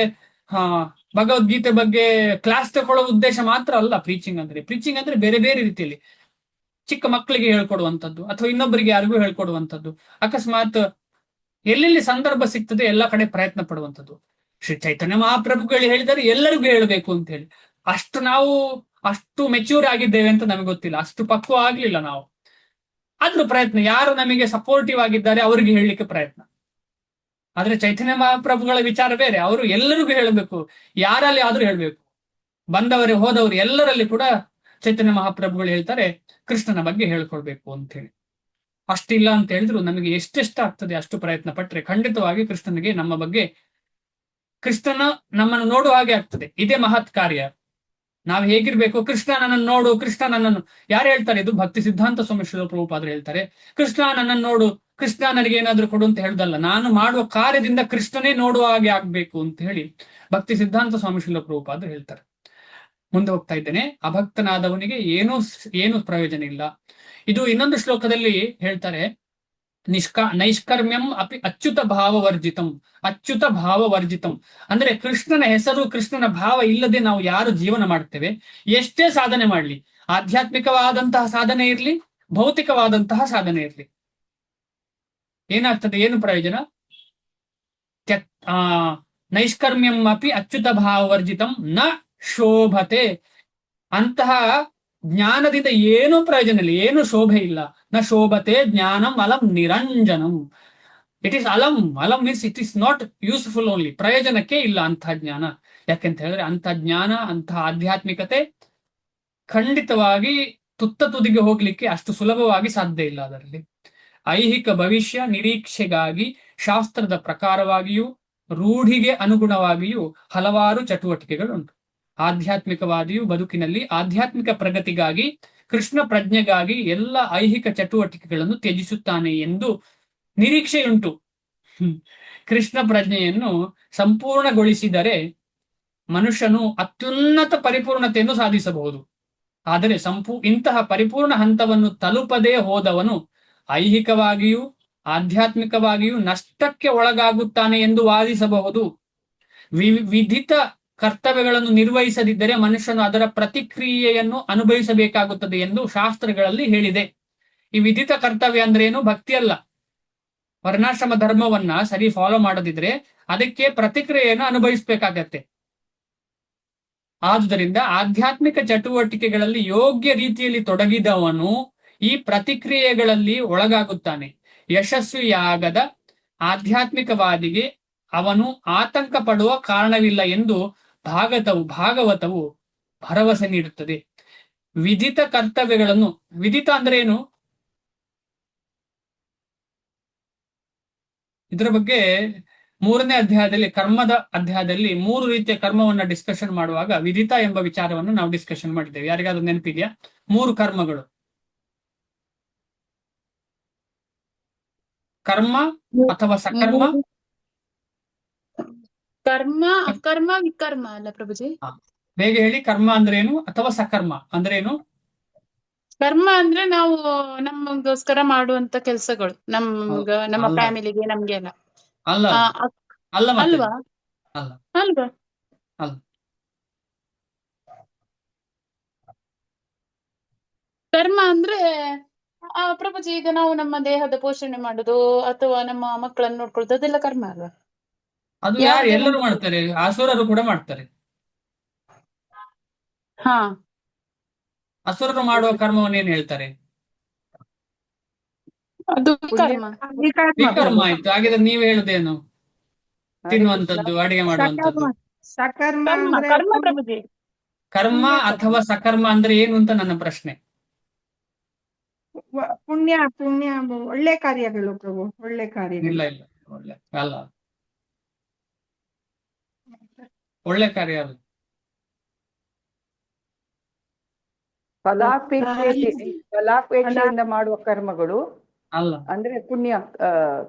S1: ಭಗವದ್ಗೀತೆ ಬಗ್ಗೆ ಕ್ಲಾಸ್ ತಗೊಳ್ಳೋ ಉದ್ದೇಶ ಮಾತ್ರ ಅಲ್ಲ ಪ್ರೀಚಿಂಗ್ ಅಂದ್ರೆ. ಪ್ರೀಚಿಂಗ್ ಅಂದ್ರೆ ಬೇರೆ ಬೇರೆ ರೀತಿಯಲ್ಲಿ ಚಿಕ್ಕ ಮಕ್ಕಳಿಗೆ ಹೇಳ್ಕೊಡುವಂಥದ್ದು, ಅಥವಾ ಇನ್ನೊಬ್ಬರಿಗೆ ಯಾರಿಗೂ ಹೇಳ್ಕೊಡುವಂಥದ್ದು, ಅಕಸ್ಮಾತ್ ಎಲ್ಲೆಲ್ಲಿ ಸಂದರ್ಭ ಸಿಗ್ತದೆ ಎಲ್ಲ ಕಡೆ ಪ್ರಯತ್ನ ಪಡುವಂಥದ್ದು. ಶ್ರೀ ಚೈತನ್ಯ ಮಹಾಪ್ರಭುಗಳು ಹೇಳಿದರೆ ಎಲ್ಲರಿಗೂ ಹೇಳಬೇಕು ಅಂತ ಹೇಳಿ. ಅಷ್ಟು ಮೆಚ್ಯೂರ್ ಆಗಿದ್ದೇವೆ ಅಂತ ನಮಗೆ ಗೊತ್ತಿಲ್ಲ, ಅಷ್ಟು ಪಕ್ವ ಆಗ್ಲಿಲ್ಲ ನಾವು. ಆದ್ರೂ ಪ್ರಯತ್ನ, ಯಾರು ನಮಗೆ ಸಪೋರ್ಟಿವ್ ಆಗಿದ್ದಾರೆ ಅವರಿಗೆ ಹೇಳಲಿಕ್ಕೆ ಪ್ರಯತ್ನ. ಆದ್ರೆ ಚೈತನ್ಯ ಮಹಾಪ್ರಭುಗಳ ವಿಚಾರ ಬೇರೆ. ಅವರು ಎಲ್ಲರಿಗೂ ಹೇಳಬೇಕು, ಯಾರಲ್ಲಿ ಆದ್ರೂ ಹೇಳ್ಬೇಕು. ಬಂದವರು ಹೋದವರು ಎಲ್ಲರಲ್ಲಿ ಕೂಡ ಚೈತನ್ಯ ಮಹಾಪ್ರಭುಗಳು ಹೇಳ್ತಾರೆ ಕೃಷ್ಣನ ಬಗ್ಗೆ ಹೇಳ್ಕೊಳ್ಬೇಕು ಅಂತ ಹೇಳಿ. ಅಷ್ಟಿಲ್ಲ ಅಂತ ಹೇಳಿದ್ರು ನಮಗೆ ಎಷ್ಟೆಷ್ಟು ಆಗ್ತದೆ ಅಷ್ಟು ಪ್ರಯತ್ನ ಪಟ್ರೆ ಖಂಡಿತವಾಗಿ ಕೃಷ್ಣನಿಗೆ ನಮ್ಮ ಬಗ್ಗೆ, ಕೃಷ್ಣನ ನಮ್ಮನ್ನು ನೋಡುವ ಹಾಗೆ ಆಗ್ತದೆ. ಇದೇ ಮಹತ್ ಕಾರ್ಯ. ನಾವು ಹೇಗಿರ್ಬೇಕು? ಕೃಷ್ಣ ನನ್ನನ್ನು ನೋಡು, ಕೃಷ್ಣ ನನ್ನನ್ನು, ಯಾರು ಹೇಳ್ತಾರೆ? ಇದು ಭಕ್ತಿ ಸಿದ್ಧಾಂತ ಸ್ವಾಮಿ ಶಿಲಪ್ರಭುಪಾದರು ಹೇಳ್ತಾರೆ. ಕೃಷ್ಣ ನನ್ನನ್ನು ನೋಡು, ಕೃಷ್ಣ ನನಗೆ ಏನಾದ್ರೂ ಕೊಡು ಅಂತ ಹೇಳುದಲ್ಲ, ನಾನು ಮಾಡುವ ಕಾರ್ಯದಿಂದ ಕೃಷ್ಣನೇ ನೋಡುವ ಹಾಗೆ ಆಗ್ಬೇಕು ಅಂತ ಹೇಳಿ ಭಕ್ತಿ ಸಿದ್ಧಾಂತ ಸ್ವಾಮಿ ಶಿಲಪ್ರಭುಪಾದರು ಹೇಳ್ತಾರೆ. ಮುಂದೆ ಹೋಗ್ತಾ ಇದ್ದೇನೆ. ಅಭಕ್ತನಾದವನಿಗೆ ಏನು ಪ್ರಯೋಜನ ಇಲ್ಲ. ಇದು ಇನ್ನೊಂದು ಶ್ಲೋಕದಲ್ಲಿ ಹೇಳ್ತಾರೆ, ನೈಷ್ಕರ್ಮ್ಯಂ ಅಪಿ ಅಚ್ಯುತ ಭಾವವರ್ಜಿತಂ. ಅಚ್ಯುತ ಭಾವವರ್ಜಿತಂ ಅಂದ್ರೆ ಕೃಷ್ಣನ ಹೆಸರು, ಕೃಷ್ಣನ ಭಾವ ಇಲ್ಲದೆ ನಾವು ಯಾರು ಜೀವನ ಮಾಡ್ತೇವೆ, ಎಷ್ಟೇ ಸಾಧನೆ ಮಾಡ್ಲಿ, ಆಧ್ಯಾತ್ಮಿಕವಾದಂತಹ ಸಾಧನೆ ಇರ್ಲಿ, ಭೌತಿಕವಾದಂತಹ ಸಾಧನೆ ಇರ್ಲಿ, ಏನಾಗ್ತದೆ? ಏನು ಪ್ರಯೋಜನ? ನೈಷ್ಕರ್ಮ್ಯಂ ಅಪಿ ಅಚ್ಯುತ ಭಾವವರ್ಜಿತಂ ನ ಶೋಭತೆ. ಅಂತಹ ಜ್ಞಾನದಿಂದ ಏನೂ ಪ್ರಯೋಜನ ಇಲ್ಲ, ಏನು ಶೋಭೆ ಇಲ್ಲ. ನ ಶೋಭತೆ ಜ್ಞಾನಂ ಅಲಂ ನಿರಂಜನಂ. ಇಟ್ ಈಸ್ ಅಲಂ. ಅಲಂ means it is not useful only. ಪ್ರಯೋಜನಕ್ಕೆ ಇಲ್ಲ ಅಂತಹ ಜ್ಞಾನ. ಯಾಕೆಂತ ಹೇಳಿದ್ರೆ ಅಂತಹ ಜ್ಞಾನ, ಅಂತಹ ಆಧ್ಯಾತ್ಮಿಕತೆ ಖಂಡಿತವಾಗಿ ತುತ್ತ ತುದಿಗೆ ಹೋಗ್ಲಿಕ್ಕೆ ಅಷ್ಟು ಸುಲಭವಾಗಿ ಸಾಧ್ಯ ಇಲ್ಲ. ಅದರಲ್ಲಿ ಐಹಿಕ ಭವಿಷ್ಯ ನಿರೀಕ್ಷೆಗಾಗಿ ಶಾಸ್ತ್ರದ ಪ್ರಕಾರವಾಗಿಯೂ ರೂಢಿಗೆ ಅನುಗುಣವಾಗಿಯೂ ಹಲವಾರು ಚಟುವಟಿಕೆಗಳುಂಟು. ಆಧ್ಯಾತ್ಮಿಕವಾದಿಯು ಬದುಕಿನಲ್ಲಿ ಆಧ್ಯಾತ್ಮಿಕ ಪ್ರಗತಿಗಾಗಿ, ಕೃಷ್ಣ ಪ್ರಜ್ಞೆಗಾಗಿ ಎಲ್ಲ ಐಹಿಕ ಚಟುವಟಿಕೆಗಳನ್ನು ತ್ಯಜಿಸುತ್ತಾನೆ ಎಂದು ನಿರೀಕ್ಷೆಯುಂಟು. ಕೃಷ್ಣ ಪ್ರಜ್ಞೆಯನ್ನು ಸಂಪೂರ್ಣಗೊಳಿಸಿದರೆ ಮನುಷ್ಯನು ಅತ್ಯುನ್ನತ ಪರಿಪೂರ್ಣತೆಯನ್ನು ಸಾಧಿಸಬಹುದು. ಆದರೆ ಇಂತಹ ಪರಿಪೂರ್ಣ ಹಂತವನ್ನು ತಲುಪದೇ ಹೋದವನು ಐಹಿಕವಾಗಿಯೂ ಆಧ್ಯಾತ್ಮಿಕವಾಗಿಯೂ ನಷ್ಟಕ್ಕೆ ಒಳಗಾಗುತ್ತಾನೆ ಎಂದು ವಾದಿಸಬಹುದು. ವಿಧಿತ ಕರ್ತವ್ಯಗಳನ್ನು ನಿರ್ವಹಿಸದಿದ್ದರೆ ಮನುಷ್ಯನು ಅದರ ಪ್ರತಿಕ್ರಿಯೆಯನ್ನು ಅನುಭವಿಸಬೇಕಾಗುತ್ತದೆ ಎಂದು ಶಾಸ್ತ್ರಗಳಲ್ಲಿ ಹೇಳಿದೆ. ಈ ವಿಧಿತ ಕರ್ತವ್ಯ ಅಂದ್ರೆ ಏನು? ಭಕ್ತಿ ಅಲ್ಲ. ವರ್ಣಾಶ್ರಮ ಧರ್ಮವನ್ನ ಸರಿ ಫಾಲೋ ಮಾಡದಿದ್ರೆ ಅದಕ್ಕೆ ಪ್ರತಿಕ್ರಿಯೆಯನ್ನು ಅನುಭವಿಸಬೇಕಾಗತ್ತೆ. ಆದುದರಿಂದ ಆಧ್ಯಾತ್ಮಿಕ ಚಟುವಟಿಕೆಗಳಲ್ಲಿ ಯೋಗ್ಯ ರೀತಿಯಲ್ಲಿ ತೊಡಗಿದವನು ಈ ಪ್ರತಿಕ್ರಿಯೆಗಳಲ್ಲಿ ಒಳಗಾಗುತ್ತಾನೆ. ಯಶಸ್ವಿಯಾಗದ ಆಧ್ಯಾತ್ಮಿಕವಾದಿಗೆ ಅವನು ಆತಂಕ ಪಡುವ ಕಾರಣವಿಲ್ಲ ಎಂದು ಭಾಗವತವು ಭರವಸೆ ನೀಡುತ್ತದೆ. ವಿಧಿತ ಕರ್ತವ್ಯಗಳನ್ನು, ವಿಧಿತ ಅಂದ್ರೆ ಏನು? ಇದರ ಬಗ್ಗೆ 3ನೇ ಅಧ್ಯಾಯದಲ್ಲಿ, ಕರ್ಮದ ಅಧ್ಯಾಯದಲ್ಲಿ 3 ರೀತಿಯ ಕರ್ಮವನ್ನ ಡಿಸ್ಕಷನ್ ಮಾಡುವಾಗ ವಿಧಿತ ಎಂಬ ವಿಚಾರವನ್ನು ನಾವು ಡಿಸ್ಕಷನ್ ಮಾಡಿದ್ದೇವೆ. ಯಾರಿಗಾದ್ರೂ ನೆನಪಿದೆಯಾ? 3 ಕರ್ಮಗಳು: ಕರ್ಮ ಅಥವಾ ಸಕರ್ಮ,
S2: ಕರ್ಮ, ಅಕರ್ಮ, ವಿಕರ್ಮ ಅಲ್ಲ ಪ್ರಭುಜಿ?
S1: ಬೇಗ ಹೇಳಿ. ಕರ್ಮ ಅಂದ್ರೆ ಏನು ಅಥವಾ ಸಕರ್ಮ ಅಂದ್ರೆ ಏನು?
S2: ಕರ್ಮ ಅಂದ್ರೆ ನಾವು ನಮಗೋಸ್ಕರ ಮಾಡುವಂತ ಕೆಲ್ಸಗಳು, ನಮ್ಮ ಫ್ಯಾಮಿಲಿಗೆ, ನಮ್ಗೆ ಎಲ್ಲ.
S1: ಅಲ್ಲ ಅಲ್ಲ ಮತ್ತೆ
S2: ಅಲ್ವಾ?
S1: ಅಲ್ಲ
S2: ಅಲ್ವಾ?
S1: ಅಲ್ಲ.
S2: ಕರ್ಮ ಅಂದ್ರೆ ಪ್ರಭುಜಿ, ಈಗ ನಾವು ನಮ್ಮ ದೇಹದ ಪೋಷಣೆ ಮಾಡುದು ಅಥವಾ ನಮ್ಮ ಮಕ್ಕಳನ್ನು ನೋಡ್ಕೊಳ್ಳೋದು, ಅದೆಲ್ಲ ಕರ್ಮ ಅಲ್ವಾ?
S1: ಅದು ಯಾರು? ಎಲ್ಲರೂ ಮಾಡ್ತಾರೆ, ಅಸುರರು ಕೂಡ ಮಾಡ್ತಾರೆ.
S2: ಹಾ,
S1: ಅಸುರರು ಮಾಡುವ ಕರ್ಮವನ್ನು ಏನ್ ಹೇಳ್ತಾರೆ?
S2: ಅದು ಕರ್ಮ.
S1: ವಿಕರ್ಮ ಆಯ್ತು. ಹಾಗಿದ್ರೆ ನೀವು ಹೇಳುದೇನು? ತಿನ್ನುವಂಥದ್ದು, ಅಡಿಗೆ ಮಾಡುವಂಥದ್ದು.
S5: ಸಕರ್ಮ
S2: ಕರ್ಮ
S5: ಅಂದ್ರೆ
S2: ಕರ್ಮ ಪ್ರಭುಜಿ.
S1: ಕರ್ಮ ಅಥವಾ ಸಕರ್ಮ ಅಂದ್ರೆ ಏನು ಅಂತ ನನ್ನ ಪ್ರಶ್ನೆ.
S5: ಪುಣ್ಯ ಪುಣ್ಯ ಒಳ್ಳೆ ಕಾರ್ಯಗಳು ಪ್ರಭು, ಒಳ್ಳೆ ಕಾರ್ಯಗಳು.
S1: ಇಲ್ಲ ಇಲ್ಲ, ಒಳ್ಳೆ ಅಲ್ಲ, ಒಳ್ಳೆ ಕಾರ್ಯ ಅಲ್ಲ.
S8: ಫಲಾಪೇಕ್ಷೆಯಿಂದ ಮಾಡುವ ಕರ್ಮಗಳು
S1: ಅಲ್ಲ
S8: ಅಂದ್ರೆ ಪುಣ್ಯ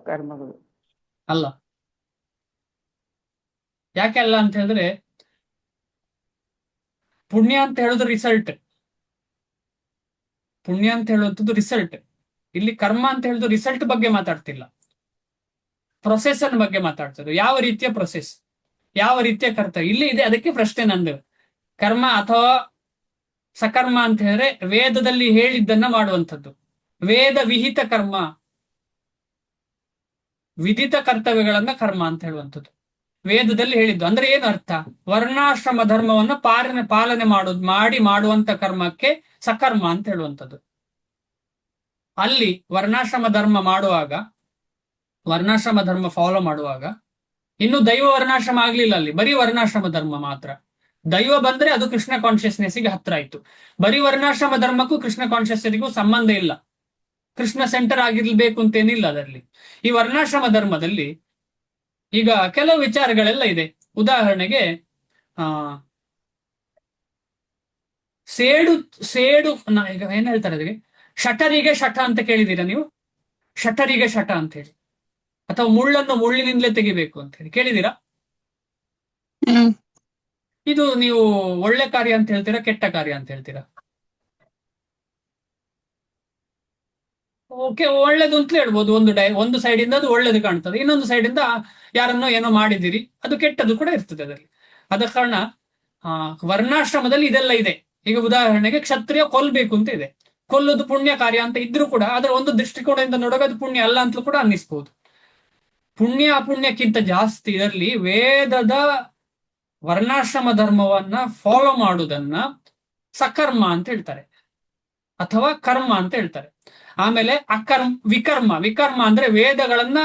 S8: ಕರ್ಮಗಳು
S1: ಅಲ್ಲ. ಯಾಕೆ ಅಲ್ಲ ಅಂತ ಹೇಳಿದ್ರೆ, ಪುಣ್ಯ ಅಂತ ಹೇಳೋದು ರಿಸಲ್ಟ್. ಪುಣ್ಯ ಅಂತ ಹೇಳುವಂಥದ್ದು ರಿಸಲ್ಟ್. ಇಲ್ಲಿ ಕರ್ಮ ಅಂತ ಹೇಳೋದು ರಿಸಲ್ಟ್ ಬಗ್ಗೆ ಮಾತಾಡ್ತಿಲ್ಲ, ಪ್ರೊಸೆಸ್ ಅನ್ನ ಬಗ್ಗೆ ಮಾತಾಡ್ತಿದ್ರು. ಯಾವ ರೀತಿಯ ಪ್ರೊಸೆಸ್, ಯಾವ ರೀತಿಯ ಕರ್ತವ್ಯ ಇಲ್ಲಿ ಇದೆ. ಅದಕ್ಕೆ ಪ್ರಶ್ನೆ ನಂದು. ಕರ್ಮ ಅಥವಾ ಸಕರ್ಮ ಅಂತ ಹೇಳಿದ್ರೆ ವೇದದಲ್ಲಿ ಹೇಳಿದ್ದನ್ನ ಮಾಡುವಂಥದ್ದು. ವೇದ ವಿಹಿತ ಕರ್ಮ, ವಿಧಿತ ಕರ್ತವ್ಯಗಳನ್ನ ಕರ್ಮ ಅಂತ ಹೇಳುವಂಥದ್ದು. ವೇದದಲ್ಲಿ ಹೇಳಿದ್ದು ಅಂದ್ರೆ ಏನು ಅರ್ಥ? ವರ್ಣಾಶ್ರಮ ಧರ್ಮವನ್ನು ಪಾಲನೆ ಮಾಡುವಂತ ಕರ್ಮಕ್ಕೆ ಸಕರ್ಮ ಅಂತ ಹೇಳುವಂಥದ್ದು. ಅಲ್ಲಿ ವರ್ಣಾಶ್ರಮ ಧರ್ಮ ಮಾಡುವಾಗ, ವರ್ಣಾಶ್ರಮ ಧರ್ಮ ಫಾಲೋ ಮಾಡುವಾಗ, ಇನ್ನು ದೈವ ವರ್ಣಾಶ್ರಮ ಆಗ್ಲಿಲ್ಲ, ಅಲ್ಲಿ ಬರೀ ವರ್ಣಾಶ್ರಮ ಧರ್ಮ ಮಾತ್ರ. ದೈವ ಬಂದ್ರೆ ಅದು ಕೃಷ್ಣ ಕಾನ್ಶಿಯಸ್ನೆಸ್ಗೆ ಹತ್ರ ಆಯ್ತು. ಬರೀ ವರ್ಣಾಶ್ರಮ ಧರ್ಮಕ್ಕೂ ಕೃಷ್ಣ ಕಾನ್ಶಿಯಸ್ನೆಸ್ಗೂ ಸಂಬಂಧ ಇಲ್ಲ. ಕೃಷ್ಣ ಸೆಂಟರ್ ಆಗಿರ್ಬೇಕು ಅಂತೇನಿಲ್ಲ ಅದರಲ್ಲಿ. ಈ ವರ್ಣಾಶ್ರಮ ಧರ್ಮದಲ್ಲಿ ಈಗ ಕೆಲವು ವಿಚಾರಗಳೆಲ್ಲ ಇದೆ. ಉದಾಹರಣೆಗೆ ಸೇಡು ಸೇಡು ಈಗ ಏನ್ ಹೇಳ್ತಾರೆ ಅದಕ್ಕೆ, ಶಟರಿಗೆ ಶಟ ಅಂತ ಕೇಳಿದೀರಾ ನೀವು? ಶಟರಿಗೆ ಶಟ ಅಂತ ಹೇಳಿ, ಅಥವಾ ಮುಳ್ಳನ್ನು ಮುಳ್ಳಿನಿಂದಲೇ ತೆಗಿಬೇಕು ಅಂತ ಹೇಳಿ ಕೇಳಿದೀರಾ? ಇದು ನೀವು ಒಳ್ಳೆ ಕಾರ್ಯ ಅಂತ ಹೇಳ್ತೀರಾ, ಕೆಟ್ಟ ಕಾರ್ಯ ಅಂತ ಹೇಳ್ತೀರಾ? ಓಕೆ, ಒಳ್ಳೇದು ಅಂತಲೇ ಹೇಳ್ಬೋದು. ಒಂದು ಸೈಡ್ ಇಂದ ಅದು ಒಳ್ಳೇದು ಕಾಣ್ತದೆ, ಇನ್ನೊಂದು ಸೈಡ್ ಇಂದ ಯಾರನ್ನೋ ಏನೋ ಮಾಡಿದಿರಿ, ಅದು ಕೆಟ್ಟದ್ದು ಕೂಡ ಇರ್ತದೆ ಅದರಲ್ಲಿ. ಆದ ಕಾರಣ ವರ್ಣಾಶ್ರಮದಲ್ಲಿ ಇದೆಲ್ಲ ಇದೆ. ಈಗ ಉದಾಹರಣೆಗೆ ಕ್ಷತ್ರಿಯ ಕೊಲ್ಬೇಕು ಅಂತ ಇದೆ, ಕೊಲ್ಲೋದು ಪುಣ್ಯ ಕಾರ್ಯ ಅಂತ ಇದ್ರೂ ಕೂಡ ಅದರ ಒಂದು ದೃಷ್ಟಿಕೋನದಿಂದ ನೋಡುವಾಗ ಅದು ಪುಣ್ಯ ಅಲ್ಲ ಅಂತಲೂ ಕೂಡ ಅನ್ನಿಸ್ಬಹುದು. ಪುಣ್ಯ ಅಪುಣ್ಯಕ್ಕಿಂತ ಜಾಸ್ತಿ ಇದರಲ್ಲಿ ವೇದದ ವರ್ಣಾಶ್ರಮ ಧರ್ಮವನ್ನ ಫಾಲೋ ಮಾಡುವುದನ್ನ ಸಕರ್ಮ ಅಂತ ಹೇಳ್ತಾರೆ, ಅಥವಾ ಕರ್ಮ ಅಂತ ಹೇಳ್ತಾರೆ. ಆಮೇಲೆ ವಿಕರ್ಮ. ವಿಕರ್ಮ ಅಂದ್ರೆ ವೇದಗಳನ್ನ